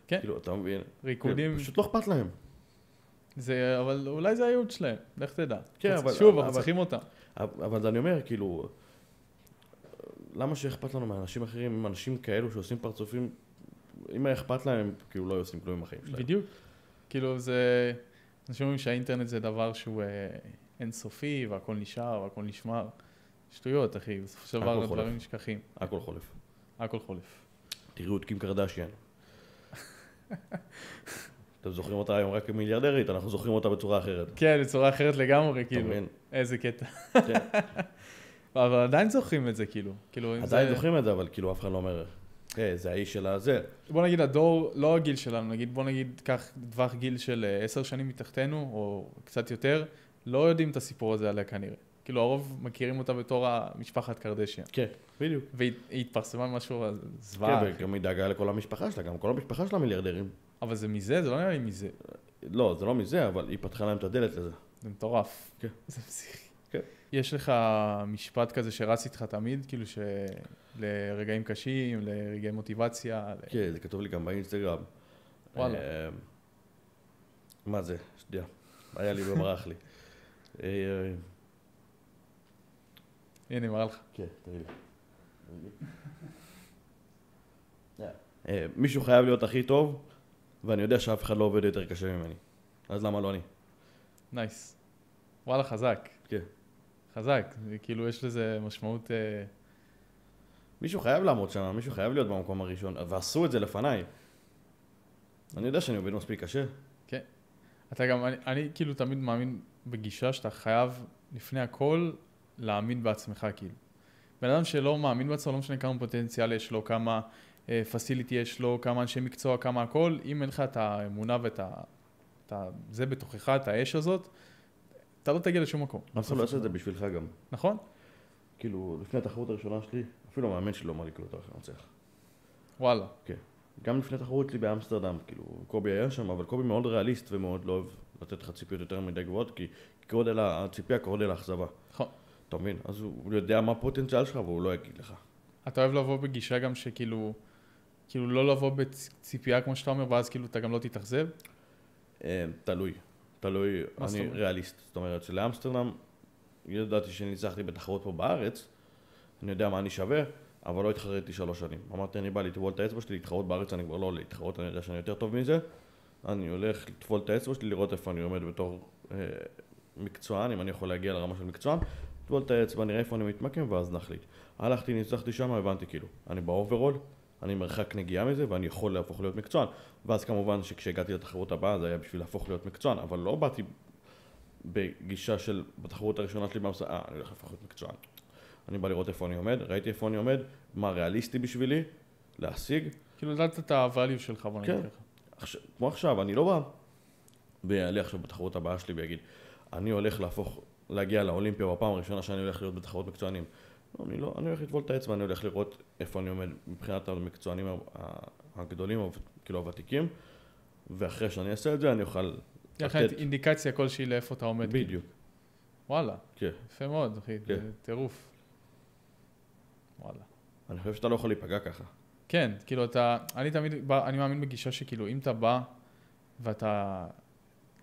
כן. כאילו, אתה מבין? ריקודים. פשוט לא אכפת להם. אבל אולי זה הייעוד שלהם, לך תדע. כן, אבל... שוב, אנחנו צריכים אותם. אבל אני אומר, כאילו, למה שאכפת לנו מאנשים אחרים, עם אנשים כאלו שעושים פרצופים, אם היה אכפת להם, הם כאילו לא עושים כלום עם החיים שלהם. בדיוק. כאילו זה, אנשים אומרים שהאינטרנט זה דבר שהוא אינסופי, והכל נשאר, והכל נשמר. שטויות, אחי, בסופו של דבר הדברים נשכחים. הכל חולף. הכל חולף. תראו את קים קרדשיאן. אתם זוכרים אותה היום רק כמיליארדרית, אנחנו זוכרים אותה בצורה אחרת. כן, בצורה אחרת לגמרי, כאילו. איזה קטע. אבל עדיין זוכרים את זה, כאילו. עדיין זוכרים את זה, אבל כאילו אף אחד לא אומר, זה האיש של הזה. בוא נגיד, הדור, לא הגיל שלנו, בוא נגיד, כך טווח גיל של 10 שנים מתחתנו, או קצת יותר, לא יודעים את הסיפור הזה עליה כנראה. כאילו, הרוב מכירים אותה בתור המשפחת קרדשיאן. כן, בדיוק. והיא התפרסמה משהו זוועה. כן, וגם היא דאגה לכל המשפחה שלה, גם כל המשפחה שלה מיליארדרים. אבל זה מזה? זה לא נראה לי מזה. לא, זה לא מזה, אבל היא פתחה להם את הדלת לזה. זה מטורף. כן. זה פסיכי. כן. יש לך משפט כזה שרץ איתך תמיד, כאילו לרגעים קשים, לרגעי מוטיבציה. כן, זה כתוב לי גם באינסטגרם. וואלה. מה זה? שנייה. היה לי במרח לי. הנה, מראה לך. כן, תראי לי. מישהו חייב להיות הכי טוב, ואני יודע שאף אחד לא עובד יותר קשה ממני. אז למה לא אני? נייס. וואלה, חזק. כן. חזק. כאילו, יש לזה משמעות... מישהו חייב לעמוד שם, מישהו חייב להיות במקום הראשון, ועשו את זה לפניי. אני יודע שאני עובד מספיק קשה. כן. אתה גם, אני כאילו תמיד מאמין בגישה שאתה חייב לפני הכל להאמין בעצמך, כאילו. בן אדם שלא מאמין בעצמו, לא משנה כמה פוטנציאל יש לו, כמה פסיליטי יש לו, כמה אנשי מקצוע, כמה הכל, אם אין לך את האמונה ואת זה בתוכך, את האש הזאת, אתה לא תגיע לשום מקום. אף אחד לא עושה את זה בשבילך גם. נכון? כאילו, לפני התחרות הראשונה שלי, אפילו המאמן שלי לא אמר לי כאילו, אתה הולך לנצח. וואלה. כן. גם לפני התחרות שלי באמסטרדם, כאילו, קובי היה שם, אבל קובי מאוד ריאליסט ומאוד לא אוהב לתת לך ציפיות יותר מדי גבוהות, כי גודל הציפייה, גודל האכזבה. נכון. אתה מבין? אז הוא יודע מה הפוטנציאל שלך, והוא לא יגיד לך. אתה אוהב לבוא בגישה גם שכאילו, לא לבוא בציפייה כמו שאתה אומר, ואז כאילו אתה גם לא תתאכזב? תלוי. אני ריאליסט. זאת אומרת שלאמסטרדם, ידעתי שניצחתי בתחרות פה בארץ, אני יודע מה אני שווה, אבל לא התחרתי 3 שנים. אמרתי, אני בא לטבול את האצבע שלי, להתחרות בארץ, אני כבר לא להתחרות, אני יודע שאני יותר טוב מזה. אני הולך לטבול את האצבע שלי, לראות איפה אני עומד בתור מקצוען, אם אני יכול להגיע לרמה של מקצוען, לטבול את האצבע, נראה איפה אני מתמקם, ואז נחליט. הלכתי, ניצחתי שם, הבנתי כאילו, אני באוברול, אני מרחק נגיעה מזה, ואני יכול להפוך להיות מקצוען. ואז כמובן שכשהגעתי לתחרות הבאה, זה היה בשביל להפוך להיות מקצוען, אבל לא באתי בגישה של בתחרות הראשונה שלי באמסטרדם, אני הולך להפוך להיות מקצוען. אני בא לראות איפה אני עומד, ראיתי איפה אני עומד, מה ריאליסטי בשבילי, להשיג. כאילו לדעת את ה-value שלך, בוא נגיד לך. כמו עכשיו, אני לא בא ויעלה עכשיו בתחרות הבאה שלי ויגיד, אני הולך להגיע לאולימפיה בפעם הראשונה שאני הולך להיות בתחרות מקצוענים. לא, אני הולך לטבול את האצבע, אני הולך לראות איפה אני עומד מבחינת המקצוענים הגדולים, כאילו הוותיקים, ואחרי שאני אעשה את זה, אני אוכל לתת אינדיקציה כלשהי לאיפה אתה עומד. בדיוק. וואלה. כן. יפה מאוד, אחי, זה טירוף. וואלה. אני חושב שאתה לא יכול להיפגע ככה. כן, כאילו אני מאמין בגישה שכאילו אם אתה בא ואתה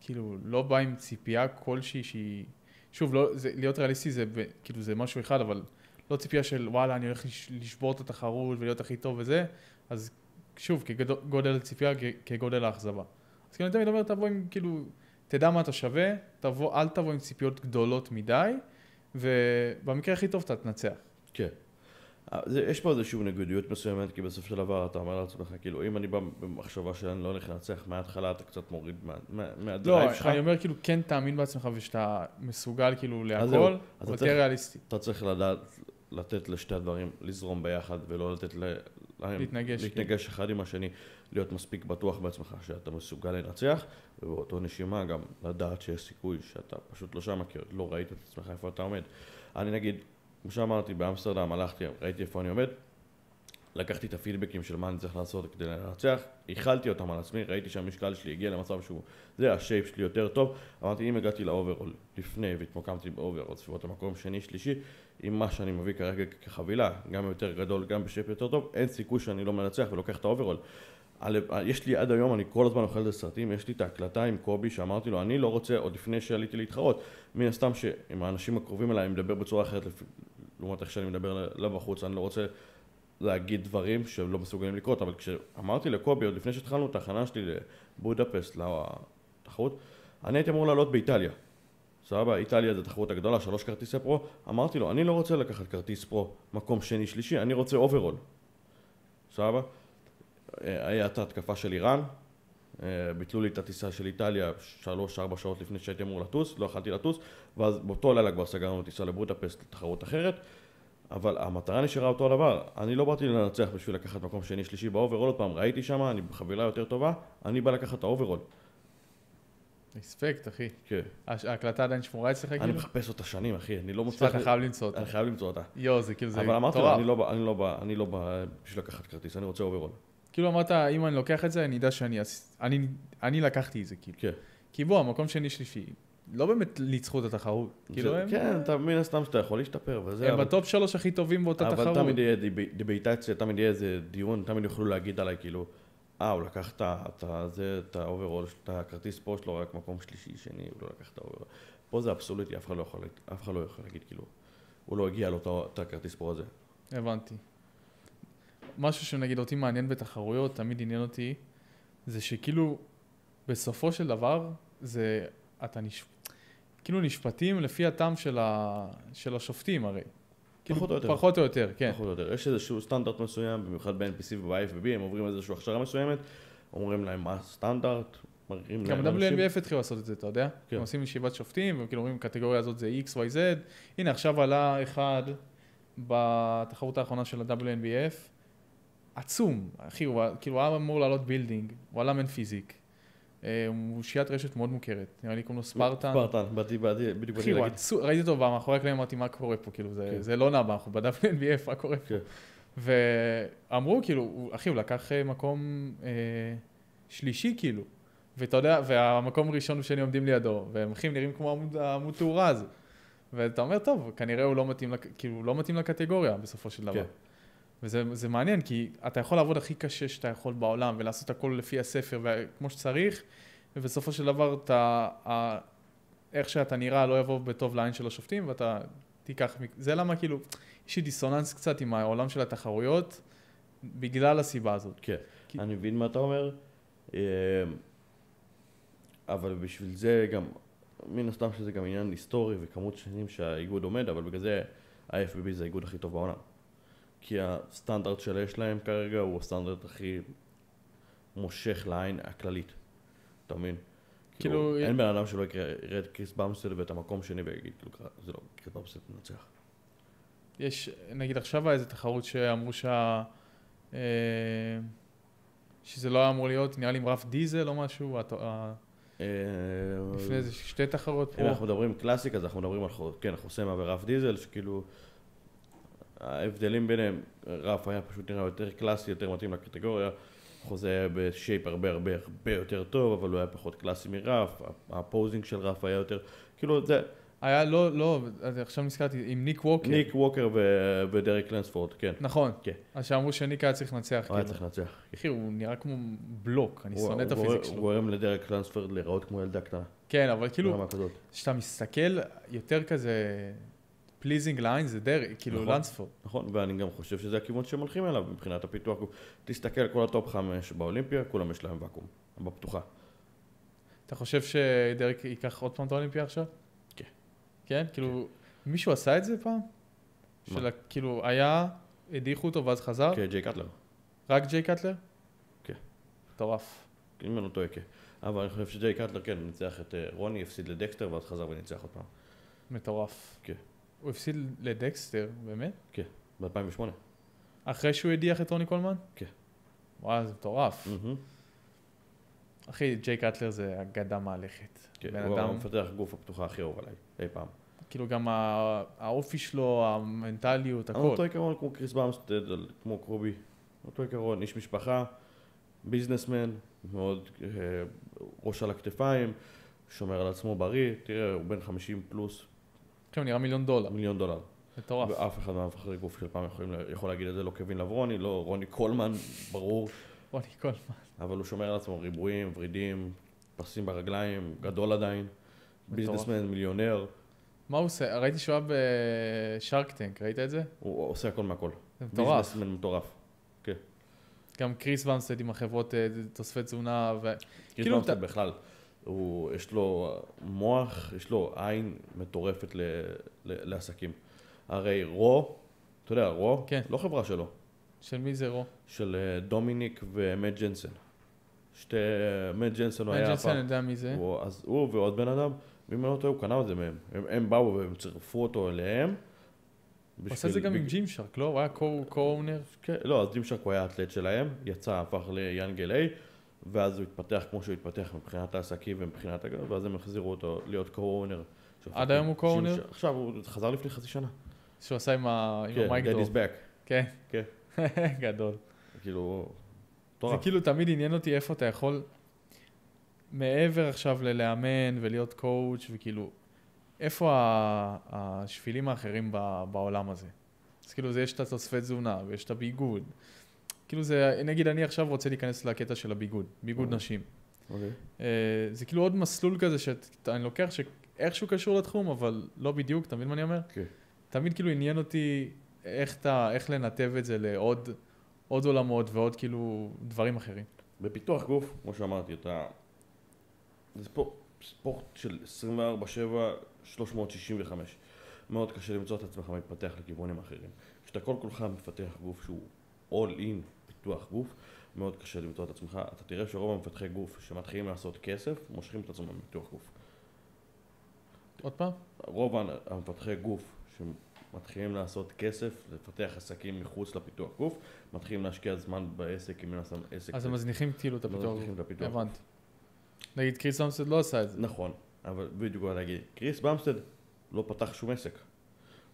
כאילו לא בא עם ציפייה כלשהי שהיא, שוב, להיות ריאליסטי זה כאילו זה משהו אחד, אבל לא ציפייה של וואלה אני הולך לשבור את התחרות ולהיות הכי טוב וזה, אז שוב, כגודל הציפייה, כגודל האכזבה. אז כאילו אני תמיד אומר, תבוא עם כאילו, תדע מה אתה שווה, אל תבוא עם ציפיות גדולות מדי, ובמקרה הכי טוב אתה תנצח. כן. יש פה איזושהי נגודיות מסוימת, כי בסוף של דבר אתה אומר לעצמך, כאילו, אם אני בא במחשבה שאני לא הולך לנצח מההתחלה, אתה קצת מוריד מהדרייב שלך. לא, אני אומר כאילו, כן תאמין בעצמך ושאתה מסוגל כאילו להכל, אבל תהיה ריאליסטי. אתה צריך לדעת, לתת לשתי הדברים לזרום ביחד, ולא לתת להתנגש אחד עם השני, להיות מספיק בטוח בעצמך שאתה מסוגל לנצח, ובאותו נשימה גם לדעת שיש סיכוי שאתה פשוט לא שם, כי לא ראית את עצמך איפה אתה עומד. אני נגיד, כמו שאמרתי, באמסטרדם הלכתי, ראיתי איפה אני עומד, לקחתי את הפידבקים של מה אני צריך לעשות כדי לנצח, הכלתי אותם על עצמי, ראיתי שהמשקל שלי הגיע למצב שהוא, זה השייפ שלי יותר טוב, אמרתי, אם הגעתי לאוברול לפני והתמוקמתי באוברול, סביבות המקום שני, שלישי, עם מה שאני מביא כרגע כחבילה, גם יותר גדול, גם בשייפ יותר טוב, אין סיכוי שאני לא מנצח ולוקח את האוברול. יש לי עד היום, אני כל הזמן אוכל את הסרטים, יש לי את ההקלטה עם קובי שאמרתי לו, אני לא רוצה, עוד לפני שעליתי להתחרות, מן הסתם שעם האנשים הקרובים אליי, אני מדבר בצורה אחרת לעומת איך שאני מדבר לבחוץ, אני לא רוצה להגיד דברים שהם לא מסוגלים לקרות, אבל כשאמרתי לקובי, עוד לפני שהתחלנו את ההכנה שלי לבודפסט, לתחרות, אני הייתי אמור לעלות באיטליה. סבבה, איטליה זה תחרות הגדולה, 3 כרטיסי פרו, אמרתי לו, אני לא רוצה לקחת כרטיס פרו, מקום שני, שלישי, אני רוצה אוברול. סבבה? הייתה התקפה של איראן, ביטלו לי את הטיסה של איטליה 3-4 שעות לפני שהייתי אמור לטוס, לא יכלתי לטוס, ואז באותו לילה כבר סגרנו טיסה לבודפסט לתחרות אחרת, אבל המטרה נשארה אותו הדבר, אני לא באתי לנצח בשביל לקחת מקום שני, שלישי באוברול, עוד פעם ראיתי שם, אני בחבילה יותר טובה, אני בא לקחת את האוברול. רספקט, אחי. כן. ההקלטה עדיין שמורה אצלך כאילו? אני מחפש אותה שנים, אחי, אני לא מוצא... אתה חייב למצוא אותה. אני חייב למצוא אותה. יו, זה כאילו, זה אבל אמרתי לו, אני לא בא בשביל לקחת כרטיס, אני רוצה אוברול. כאילו אמרת, אם אני לוקח את זה, אני יודע אני לקחתי את זה, כאילו. כן. כי בוא, המקום שני שלישי, לא באמת ניצחו את התחרות. כאילו הם... כן, אתה מן הסתם שאתה יכול להשתפר וזה. הם בטופ 3 הכי טובים באותה תחרות. אבל תמיד יהיה דיבייטציה, תמיד יהיה איזה דיון, תמיד יוכלו להגיד עליי, כאילו, הוא לקח את האוברול, את הכרטיס פה שלו, רק מקום שלישי, שני, הוא לא לקח את האוברול. פה זה אבסולוטי, אף אחד לא יכול להגיד, כאילו, הוא לא הגיע לו את הכרטיס פה הזה. הבנתי. משהו שנגיד אותי מעניין בתחרויות, תמיד עניין אותי, זה שכאילו, בסופו של דבר, זה, כאילו נשפטים לפי הטעם של השופטים הרי. פחות או יותר. פחות או יותר, כן. פחות או יותר. יש איזשהו סטנדרט מסוים, במיוחד ב-NPC וב-IFBB, הם עוברים איזושהי הכשרה מסוימת, אומרים להם מה הסטנדרט, מראים להם גם אנשים. WNBF התחילו לעשות את זה, אתה יודע? כן. הם עושים ישיבת שופטים, וכאילו אומרים, קטגוריה הזאת זה X, Y, Z. הנה, עכשיו עלה אחד בתחרות האחרונה של ה-WNBF, עצום, אחי, הוא כאילו היה אמור לעלות בילדינג, הוא עלה מן פיזיק. הוא שיית רשת מאוד מוכרת, נראה לי קוראים לו ספרטן. ספרטן, בדיוק אחי, הוא עצום, ראיתי אותו מאחורי הקלעים, אמרתי מה קורה פה, כאילו, זה לא נאבא, אנחנו ב-WNBF, מה קורה פה? ואמרו, כאילו, אחי, הוא לקח מקום שלישי, כאילו, ואתה יודע, והמקום הראשון שני עומדים לידו, והם אחים נראים כמו עמוד תאורה הזה. ואתה אומר, טוב, כנראה הוא לא מתאים לקטגוריה בסופו של דבר. וזה מעניין, כי אתה יכול לעבוד הכי קשה שאתה יכול בעולם, ולעשות הכל לפי הספר, וכמו שצריך, ובסופו של דבר, איך שאתה נראה לא יבוא בטוב לעין של השופטים, ואתה תיקח, זה למה כאילו, יש לי דיסוננס קצת עם העולם של התחרויות, בגלל הסיבה הזאת. כן, אני מבין מה אתה אומר, אבל בשביל זה גם, מן הסתם שזה גם עניין היסטורי, וכמות שנים שהאיגוד עומד, אבל בגלל זה, ה-FBB זה האיגוד הכי טוב בעולם. כי הסטנדרט שיש להם כרגע הוא הסטנדרט הכי מושך לעין הכללית. אתה מבין? כאילו, אין בן אדם שלא יראה את קריס במסטד ואת המקום שני ויגיד, כאילו, זה לא, קריס במסטד מנצח. יש, נגיד עכשיו איזו תחרות שאמרו שזה לא היה אמור להיות, נראה לי עם רף דיזל או משהו, לפני איזה 2 תחרות פה. אם אנחנו מדברים קלאסיק, אז אנחנו מדברים על חוסמה ורף דיזל, שכאילו, ההבדלים ביניהם, רף היה פשוט נראה יותר קלאסי, יותר מתאים לקטגוריה, חוזה היה בשייפ הרבה יותר טוב, אבל הוא היה פחות קלאסי מרף, הפוזינג של רף היה יותר, כאילו זה... היה לא, עכשיו נזכרתי, עם ניק ווקר. ניק ווקר ודריק לנספורד, כן. נכון. כן. אז שאמרו שניק היה צריך לנצח. הוא היה צריך לנצח. אחי, הוא נראה כמו בלוק, אני שונא את הפיזיק שלו. הוא גורם לדריק לנספורד להיראות כמו ילדה קטנה. כן, אבל כאילו, כשאתה מסתכל יותר כזה... פליזינג ליין זה דרק, כאילו לנספורד. נכון, ואני גם חושב שזה הכיוון שהם הולכים אליו מבחינת הפיתוח. תסתכל, כל הטופ 5 באולימפיה, כולם יש להם וקום, בפתוחה. אתה חושב שדרק ייקח עוד פעם את האולימפיה עכשיו? כן. כן? כאילו, מישהו עשה את זה פעם? כאילו, הדיחו אותו ואז חזר? כן, ג'יי קטלר. רק ג'יי קטלר? כן. מטורף. אם אני טועה, כן. אבל אני חושב שג'יי קטלר, כן, ניצח את רוני, הפסיד לדקסטר, ואז חזר וניצח עוד פעם. מטורף. כן. הוא הפסיד לדקסטר, באמת? כן, ב-2008. אחרי שהוא הדיח את רוני קולמן? כן. וואו, זה מטורף. אחי, ג'יי קטלר זה אגדה מהלכת. כן, הוא המפתח גוף הפתוחה הכי אהוב עליי, אי פעם. כאילו גם האופי שלו, המנטליות, הכל. אותו עיקרון כמו קריס במסטד, כמו קרובי. אותו עיקרון, איש משפחה, ביזנסמן, מאוד ראש על הכתפיים, שומר על עצמו בריא, תראה, הוא בן 50 פלוס. עכשיו נראה $1,000,000. $1,000,000. מטורף. ואף אחד מהמפתחי גוף של פעם יכול להגיד את זה, לא קווין לברוני, לא רוני קולמן, ברור. רוני קולמן. אבל הוא שומר על עצמו ריבועים, ורידים, פסים ברגליים, גדול עדיין, ביזנסמן, מיליונר. מה הוא עושה? ראיתי שהוא היה בשארק טנק, ראית את זה? הוא עושה הכל מהכל. זה מטורף. ביזנסמן מטורף. כן. גם קריס במסטד עם החברות תוספי תזונה, קריס כאילו במסטד בכלל, יש לו מוח, יש לו עין מטורפת לעסקים. הרי רו, אתה יודע, רו, כן. לא חברה שלו. של מי זה רו? של דומיניק ומט ג'נסן. מט ג'נסן הוא היה ג'נסן, אני יודע מי זה. אז הוא ועוד בן אדם, ואם אני לא טועה, הוא קנה את זה מהם. הם באו והם צירפו אותו אליהם. הוא עושה את זה גם עם ג'ים שרק, לא? הוא היה קו-אונר? לא, אז ג'ים שרק הוא היה האתלט שלהם, יצא, הפך ליאנגל איי, ואז הוא התפתח כמו שהוא התפתח מבחינת העסקים ומבחינת הגנות, ואז הם החזירו אותו להיות קו-אונר. עד היום הוא קו-אונר? עכשיו, הוא חזר לפני חצי שנה. שהוא עשה עם המייק כן, דרופ. Daddy's back. כן. כן. גדול. כאילו, זה טורף. כאילו תמיד עניין אותי איפה אתה יכול, מעבר עכשיו ללאמן ולהיות קואוץ' וכאילו, איפה השבילים האחרים בעולם הזה? אז כאילו יש את התוספי תזונה ויש את הביגוד. כאילו זה, נגיד אני עכשיו רוצה להיכנס לקטע של הביגוד, ביגוד נשים. אוקיי. זה כאילו עוד מסלול כזה שאני לוקח שאיכשהו קשור לתחום, אבל לא בדיוק, אתה מבין מה אני אומר? כן. תמיד כאילו עניין אותי איך לנתב את זה לעוד עולמות ועוד כאילו דברים אחרים. בפיתוח גוף, כמו שאמרתי, זה ספורט של 24/7, 365. מאוד קשה למצוא את עצמך מתפתח לכיוונים אחרים. כשאתה כל כולך מפתח גוף שהוא all in פיתוח גוף, מאוד קשה למצוא את עצמך. אתה תראה שרוב המפתחי גוף שמתחילים לעשות כסף, מושכים את עצמם מפיתוח גוף. עוד פעם? רוב המפתחי גוף שמתחילים לעשות כסף, לפתח עסקים מחוץ לפיתוח גוף, מתחילים להשקיע זמן בעסק, אם נעשה עסק. אז הם מזניחים כאילו את לא הפיתוח מזניחים את גוף. הפיתוח הבנתי. נגיד קריס במסטד לא עשה את זה. נכון, אבל בדיוק מה להגיד, קריס במסטד לא פתח שום עסק.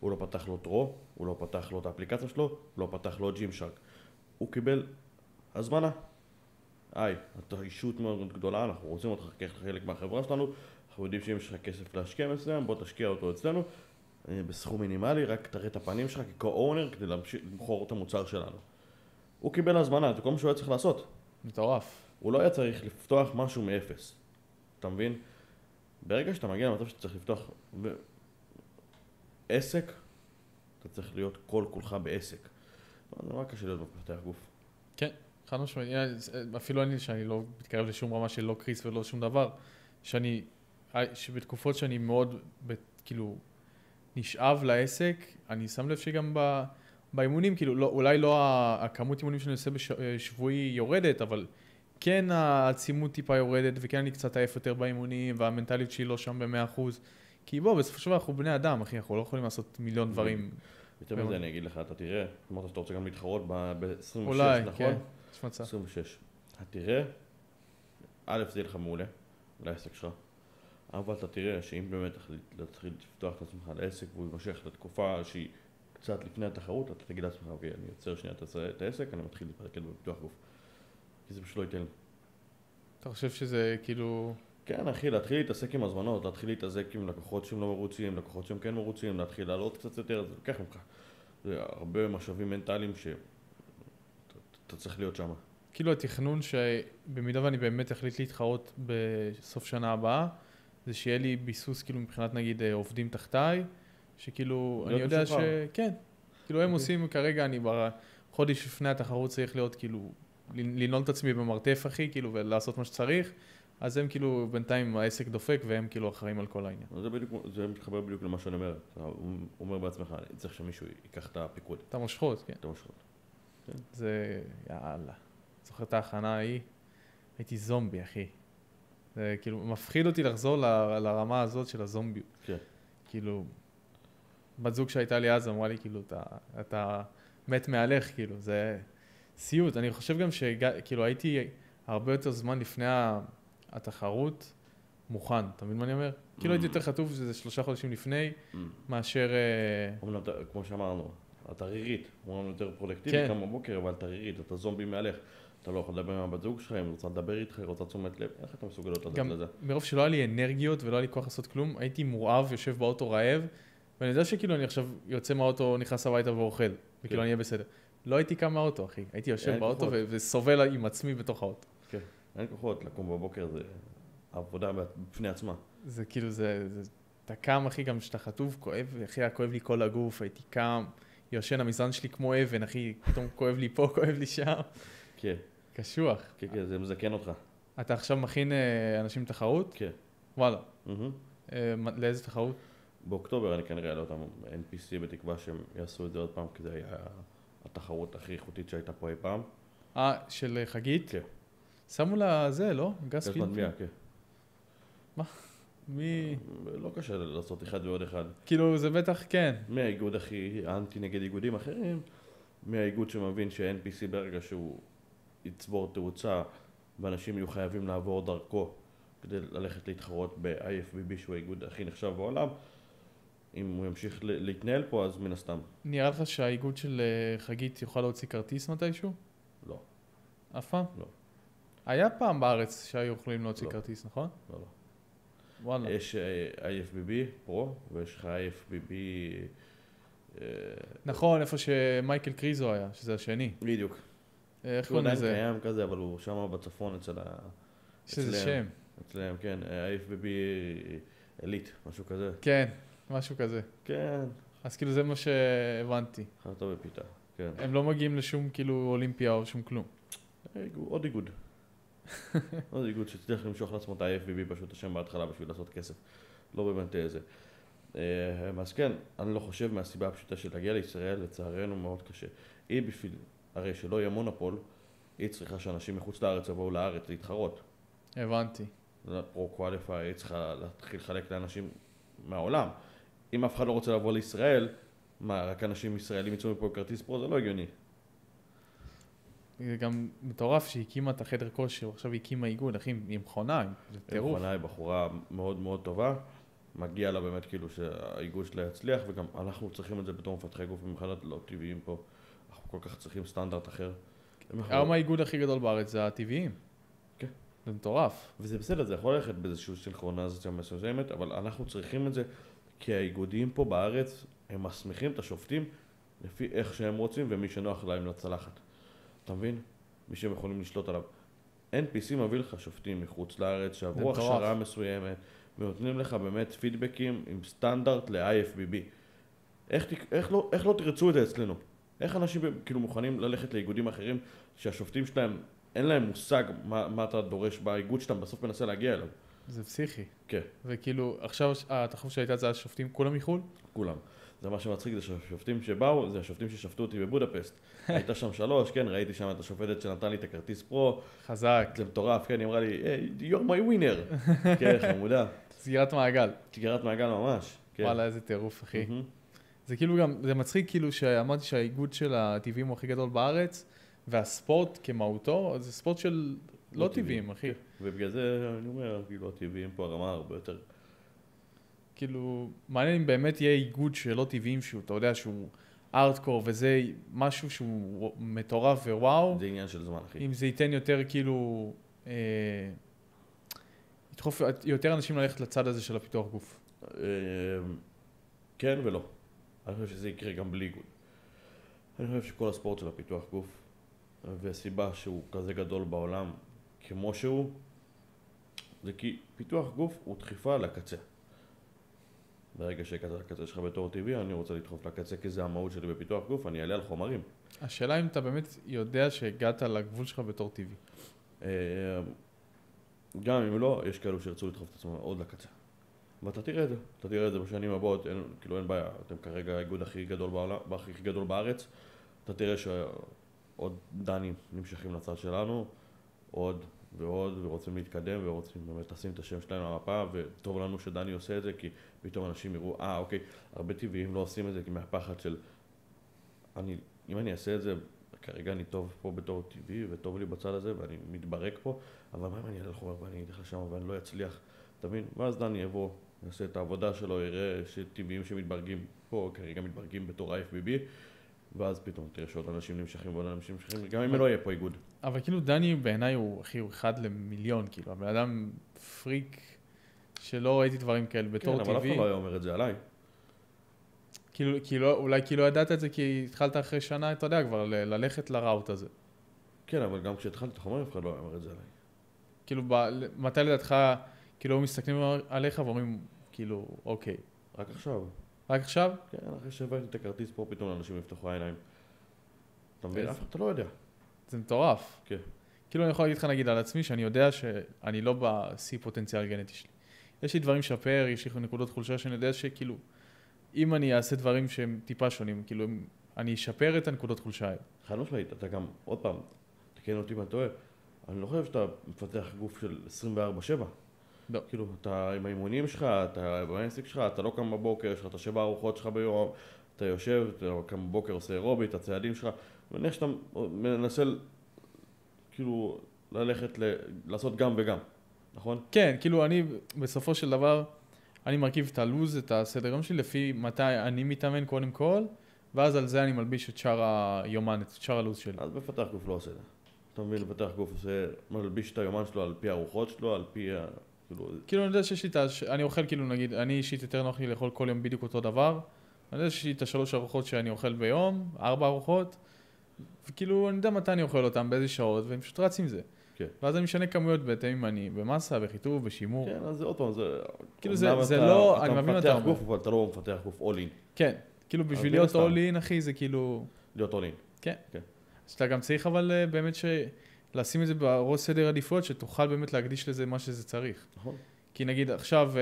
הוא לא פתח לו טרו, הוא לא פתח לו את האפליקציה שלו, הוא לא פתח לו ג'ים שרק. הוא קיבל הזמנה. היי, אתה אישות מאוד גדולה, אנחנו רוצים אותך כחלק מהחברה שלנו, אנחנו יודעים שאם יש לך כסף להשקיע מסוים, בוא תשקיע אותו אצלנו, בסכום מינימלי, רק תראה את הפנים שלך כ-co-owner כדי למכור את המוצר שלנו. הוא קיבל הזמנה, זה כל מה שהוא היה צריך לעשות. מטורף. הוא לא היה צריך לפתוח משהו מאפס. אתה מבין? ברגע שאתה מגיע למצב שאתה צריך לפתוח עסק, אתה צריך להיות כל כולך בעסק. זה נורא קשה להיות בפתח גוף. כן, חד משמעית. אפילו אני, שאני לא מתקרב לשום רמה של לא קריס ולא שום דבר, שבתקופות שאני מאוד, כאילו, נשאב לעסק, אני שם לב שגם באימונים, כאילו, אולי לא הכמות אימונים שאני עושה בשבועי יורדת, אבל כן העצימות טיפה יורדת, וכן אני קצת עייף יותר באימונים, והמנטליות שלי לא שם ב100%. כי בסופו של דבר אנחנו בני אדם, אחי, אנחנו לא יכולים לעשות מיליון דברים. יותר מזה אני אגיד לך, אתה תראה, אמרת שאתה רוצה גם להתחרות ב-26, אולי, נכון? כן, יש מצב. 26. אתה תראה, א' זה יהיה לך מעולה, לעסק שלך, אבל אתה תראה שאם באמת תתחיל לפתוח את עצמך לעסק והוא יימשך לתקופה שהיא קצת לפני התחרות, אתה תגיד לעצמך, אוקיי, אני יוצר שנייה את העסק, אני מתחיל להתפרקד בפיתוח גוף. כי זה פשוט לא ייתן לי. אתה חושב שזה כאילו... כן, אחי, להתחיל להתעסק עם הזמנות, להתחיל להתעסק עם לקוחות שהם לא מרוצים, לקוחות שהם כן מרוצים, להתחיל לעלות קצת יותר, זה לוקח ממך. זה הרבה משאבים מנטליים שאתה צריך להיות שם. כאילו התכנון שבמידה ואני באמת החליט להתחרות בסוף שנה הבאה, זה שיהיה לי ביסוס כאילו מבחינת נגיד עובדים תחתיי, שכאילו אני יודע כן, כאילו הם עושים כרגע, אני בחודש לפני התחרות צריך להיות כאילו, לנעול את עצמי במרתף אחי, כאילו ולעשות מה שצריך, אז הם כאילו בינתיים העסק דופק והם כאילו אחראים על כל העניין. זה מתחבר בדיוק למה שאני אומר. אתה אומר בעצמך, אני צריך שמישהו ייקח את הפיקוד. את המושכות, כן. את המושכות. זה, יאללה. זוכר את ההכנה ההיא? הייתי זומבי, אחי. זה כאילו מפחיד אותי לחזור לרמה הזאת של הזומביות. כן. כאילו, בת זוג שהייתה לי אז אמרה לי, כאילו, אתה מת מהלך, כאילו, זה סיוט. אני חושב גם שכאילו הייתי הרבה יותר זמן לפני התחרות מוכן, אתה מבין מה אני אומר? כאילו הייתי יותר חטוף שזה 3 חודשים לפני, מאשר... כמו שאמרנו, אתה רירית, אומרים יותר פרודקטיבי כמה בבוקר, אבל אתה רירית, אתה זומבי מהלך. אתה לא יכול לדבר עם הבת זוג שלך, אם רוצה לדבר איתך, רוצה תשומת לב, איך אתה מסוגלות לתת לזה? גם מרוב שלא היה לי אנרגיות ולא היה לי כוח לעשות כלום, הייתי מורעב, יושב באוטו רעב, ואני יודע שכאילו אני עכשיו יוצא מהאוטו, נכנס הביתה ואוכל, וכאילו אני אהיה בסדר. לא הייתי קם מהאוטו, אחי. הייתי יושב באוטו וסובל עם עצמי בתוך האוטו. כן, אין כוחות, לקום בבוקר זה עבודה בפני עצמה. זה כאילו, אתה קם, אחי, גם כשאתה חטוף, כואב, אחי, היה כואב לי כל הגוף, הייתי קם, יושן, המזרן שלי כמו אבן, אחי, פתאום כואב לי פה, כואב לי שם. כן. קשוח. כן, כן, זה מזקן אותך. אתה עכשיו מכין אנשים תחרות? כן. וואלה. מהמם. לאיזה תחרות? באוקטובר אני כנראה אעלה אותם NPC בתקווה שהם יעשו את זה עוד פעם, כי זה היה התחרות הכי איכותית שהייתה פה אי פעם. של חגית? כן. שמו לה זה, לא? גז גז מדמיע, כן. מי... לא קשה לעשות אחד ועוד אחד. כאילו, זה בטח כן. מהאיגוד הכי אנטי נגד איגודים אחרים, מהאיגוד שמבין ש-NPC ברגע שהוא יצבור תאוצה ואנשים יהיו חייבים לעבור דרכו כדי ללכת להתחרות ב-IFBB שהוא האיגוד הכי נחשב בעולם, אם הוא ימשיך להתנהל פה אז מן הסתם. נראה לך שהאיגוד של חגית יוכל להוציא כרטיס מתישהו? לא. אף פעם? לא. היה פעם בארץ שהיו יכולים להוציא לא. כרטיס, נכון? לא, לא. וואלה. יש IFBB פרו ויש לך IFBB... נכון, איפה שמייקל קריזו היה, שזה השני. בדיוק. איך הוא קוראים עדיין לזה? קיים כזה, אבל הוא שם בצפון אצל ה... יש לזה אצלם. שם. אצלם, כן. IFBB אליט, משהו כזה. כן, משהו כזה. כן. אז כאילו זה מה שהבנתי. חרטה בפיתה, כן. הם לא מגיעים לשום כאילו אולימפיה או שום כלום. עוד איגוד. עוד איגוד שצריך למשוך לעצמו את ה-IFBB פשוט השם בהתחלה בשביל לעשות כסף. לא באמת איזה. אז כן, אני לא חושב מהסיבה הפשוטה של להגיע לישראל, לצערנו מאוד קשה. היא בשביל, הרי שלא יהיה מונופול, היא צריכה שאנשים מחוץ לארץ יבואו לארץ להתחרות. הבנתי. פרו-קואליפיי, היא צריכה להתחיל לחלק לאנשים מהעולם. אם אף אחד לא רוצה לבוא לישראל, מה, רק אנשים ישראלים יצאו מפה כרטיס פרו, זה לא הגיוני. זה גם מטורף שהיא הקימה את החדר כושר, עכשיו היא הקימה איגוד, אחי, עם מכונה, זה טירוף. מכונה היא בחורה מאוד מאוד טובה, מגיע לה באמת כאילו שהאיגוד שלה יצליח, וגם אנחנו צריכים את זה בתור מפתחי גוף, במיוחד לא טבעיים פה, אנחנו כל כך צריכים סטנדרט אחר. היום האיגוד הכי גדול בארץ זה הטבעיים. כן. זה מטורף. וזה בסדר, זה יכול ללכת באיזושהי סינכרונזציה מסוימת, אבל אנחנו צריכים את זה, כי האיגודים פה בארץ, הם מסמיכים את השופטים לפי איך שהם רוצים, ומי שנוח להם לצלחת. אתה מבין? מי שהם יכולים לשלוט עליו. NPC מביא לך שופטים מחוץ לארץ, שעברו הכשרה מסוימת, ונותנים לך באמת פידבקים עם סטנדרט ל-IFBB. איך לא תרצו את זה אצלנו? איך אנשים כאילו מוכנים ללכת לאיגודים אחרים שהשופטים שלהם, אין להם מושג מה אתה דורש באיגוד שאתה בסוף מנסה להגיע אליו? זה פסיכי. כן. וכאילו, עכשיו התחרות שהייתה זה השופטים כולם מחו"ל? כולם. זה מה שמצחיק, זה שהשופטים שבאו, זה השופטים ששפטו אותי בבודפסט. הייתה שם 3, כן, ראיתי שם את השופטת שנתן לי את הכרטיס פרו. חזק. זה מטורף, כן, היא אמרה לי, hey, you're my winner. כן, חמודה. סגירת מעגל. סגירת מעגל ממש. כן. וואלה, איזה טירוף, אחי. זה כאילו גם, זה מצחיק כאילו שאמרתי שהאיגוד של הטבעיים הוא הכי גדול בארץ, והספורט כמהותו, זה ספורט של לא טבעיים, אחי. ובגלל זה אני אומר, כאילו, הטבעיים פה הרמה הרבה יותר. כאילו, מעניין אם באמת יהיה איגוד שלא טבעיים, שהוא, אתה יודע, שהוא ארטקור, וזה משהו שהוא מטורף ווואו. זה עניין של זמן, אחי. אם זה ייתן יותר, כאילו, ידחוף יותר אנשים ללכת לצד הזה של הפיתוח גוף. כן ולא. אני חושב שזה יקרה גם בלי איגוד. אני חושב שכל הספורט של הפיתוח גוף, והסיבה שהוא כזה גדול בעולם כמו שהוא, זה כי פיתוח גוף הוא דחיפה לקצה. ברגע שהגעת לקצה שלך בתור טבעי, אני רוצה לדחוף לקצה כי זה המהות שלי בפיתוח גוף, אני אעלה על חומרים. השאלה אם אתה באמת יודע שהגעת לגבול שלך בתור טבעי. גם אם לא, יש כאלו שירצו לדחוף את עצמם עוד לקצה. ואתה תראה את זה, אתה תראה את זה בשנים הבאות, כאילו אין בעיה, אתם כרגע האיגוד הכי גדול בעולם, הכי גדול בארץ, אתה תראה שעוד דנים נמשכים לצד שלנו, עוד ועוד, ורוצים להתקדם, ורוצים באמת לשים את השם שלנו על המפה, וטוב לנו שדני עושה את זה, כי פתאום אנשים יראו, אוקיי, הרבה טבעיים לא עושים את זה, כי מהפחד של, אם אני אעשה את זה, כרגע אני טוב פה בתור טבעי, וטוב לי בצד הזה, ואני מתברק פה, אבל מה אם אני אעלה לחומר ואני אלך לשם, ואני לא אצליח, תבין? ואז דני יבוא, יעשה את העבודה שלו, יראה שטבעיים שמתברגים פה, כרגע מתברגים בתור IFBB, ואז פתאום תראה שעוד אנשים נמשכים ועוד אנשים נמשכים, גם אם לא יהיה פה איגוד. אבל כאילו דני בעיניי הוא, אחי, הוא 1 למיליון, כאילו, הבן אדם פריק שלא ראיתי דברים כאלה בתור טבעי. כן, אבל אף אחד לא היה אומר את זה עליי. כאילו, אולי כאילו ידעת את זה כי התחלת אחרי שנה, אתה יודע, כבר ללכת לראוט הזה. כן, אבל גם כשהתחלתי את החומר, אף אחד לא היה אומר את זה עליי. כאילו, מתי לדעתך, כאילו, מסתכלים עליך ואומרים, כאילו, אוקיי. רק עכשיו. רק עכשיו? כן, אחרי שהבאתי את הכרטיס פה, פתאום אנשים יפתחו העיניים. אתה מבין? אף אחד אתה לא יודע. זה מטורף. כן. כאילו אני יכול להגיד לך נגיד על עצמי, שאני יודע שאני לא בשיא פוטנציאל גנטי שלי. יש לי דברים לשפר, יש לי נקודות חולשה שאני יודע שכאילו, אם אני אעשה דברים שהם טיפה שונים, כאילו, אני אשפר את הנקודות חולשה האלה. חד משמעית, אתה גם, עוד פעם, תקן אותי אם אני טועה, אני לא חושב שאתה מפתח גוף של 24/7. לא. כאילו, אתה עם האימונים שלך, אתה בעסק שלך, אתה לא קם בבוקר, יש לך את 7 ארוחות שלך ביום, אתה יושב, אתה קם בבוקר, עושה אירובי, את הצעדים שלך, ואני שאתה מנסה, כאילו, ללכת, לעשות גם וגם, נכון? כן, כאילו אני, בסופו של דבר, אני מרכיב את הלוז, את הסדר יום שלי, לפי מתי אני מתאמן קודם כל, ואז על זה אני מלביש את שאר היומן, את שאר הלוז שלי. אז מפתח גוף לא עושה את זה. אתה מבין, מפתח גוף עושה, מלביש את היומן שלו על פי הארוחות שלו, על פי כאילו אני יודע שיש לי אני אוכל כאילו נגיד, אני אישית יותר נוח לי לאכול כל יום בדיוק אותו דבר, אני יודע שיש לי את 3 ארוחות שאני אוכל ביום, 4 ארוחות, וכאילו אני יודע מתי אני אוכל אותם, באיזה שעות, ואני פשוט רץ עם זה. כן. ואז אני משנה כמויות בהתאם אם אני במסה, בחיטוב, בשימור. כן, אז עוד פעם, זה... כאילו זה לא, אני מבין אתה מפתח גוף, אבל אתה לא מפתח גוף all in. כן, כאילו בשביל להיות all in, אחי, זה כאילו... להיות all in. כן. אז אתה גם צריך אבל באמת לשים את זה בראש סדר עדיפויות, שתוכל באמת להקדיש לזה מה שזה צריך. נכון. כי נגיד עכשיו,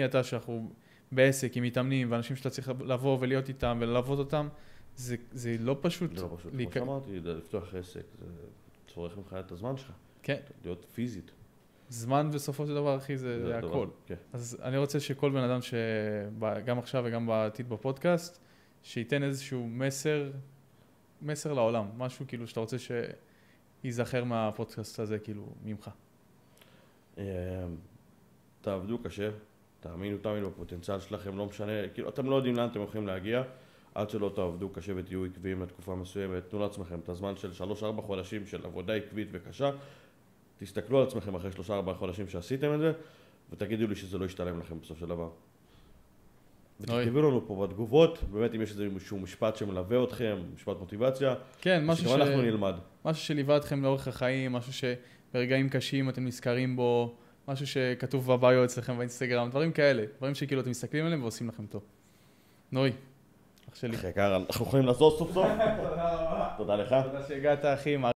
אתה שאנחנו בעסק עם מתאמנים, ואנשים שאתה צריך לבוא ולהיות איתם וללוות אותם, זה לא פשוט. זה לא פשוט. כמו שאמרתי, לפתוח עסק, זה צורך ממך את הזמן שלך. כן. להיות פיזית. זמן בסופו של דבר, אחי, זה הכל. כן. אז אני רוצה שכל בן אדם שגם עכשיו וגם בעתיד בפודקאסט, שייתן איזשהו מסר לעולם, משהו כאילו שאתה רוצה ייזכר מהפודקאסט הזה, כאילו, ממך. תעבדו קשה, תאמינו בפוטנציאל שלכם, לא משנה, כאילו, אתם לא יודעים לאן אתם יכולים להגיע, עד שלא תעבדו קשה ותהיו עקביים לתקופה מסוימת, תנו לעצמכם את הזמן של 3-4 חודשים של עבודה עקבית וקשה, תסתכלו על עצמכם אחרי 3-4 חודשים שעשיתם את זה, ותגידו לי שזה לא ישתלם לכם בסוף של דבר. ותכתבו לנו פה בתגובות, באמת אם יש איזשהו משפט שמלווה אתכם, משפט מוטיבציה, כן, שגם אנחנו נלמד. משהו שליווה אתכם לאורך החיים, משהו שברגעים קשים אתם נזכרים בו, משהו שכתוב בביו אצלכם באינסטגרם, דברים כאלה, דברים שכאילו אתם מסתכלים עליהם ועושים לכם טוב. נוי, אח שלי. אחי יקר, אנחנו יכולים לעשות סוף סוף? תודה לך. תודה שהגעת, אחי.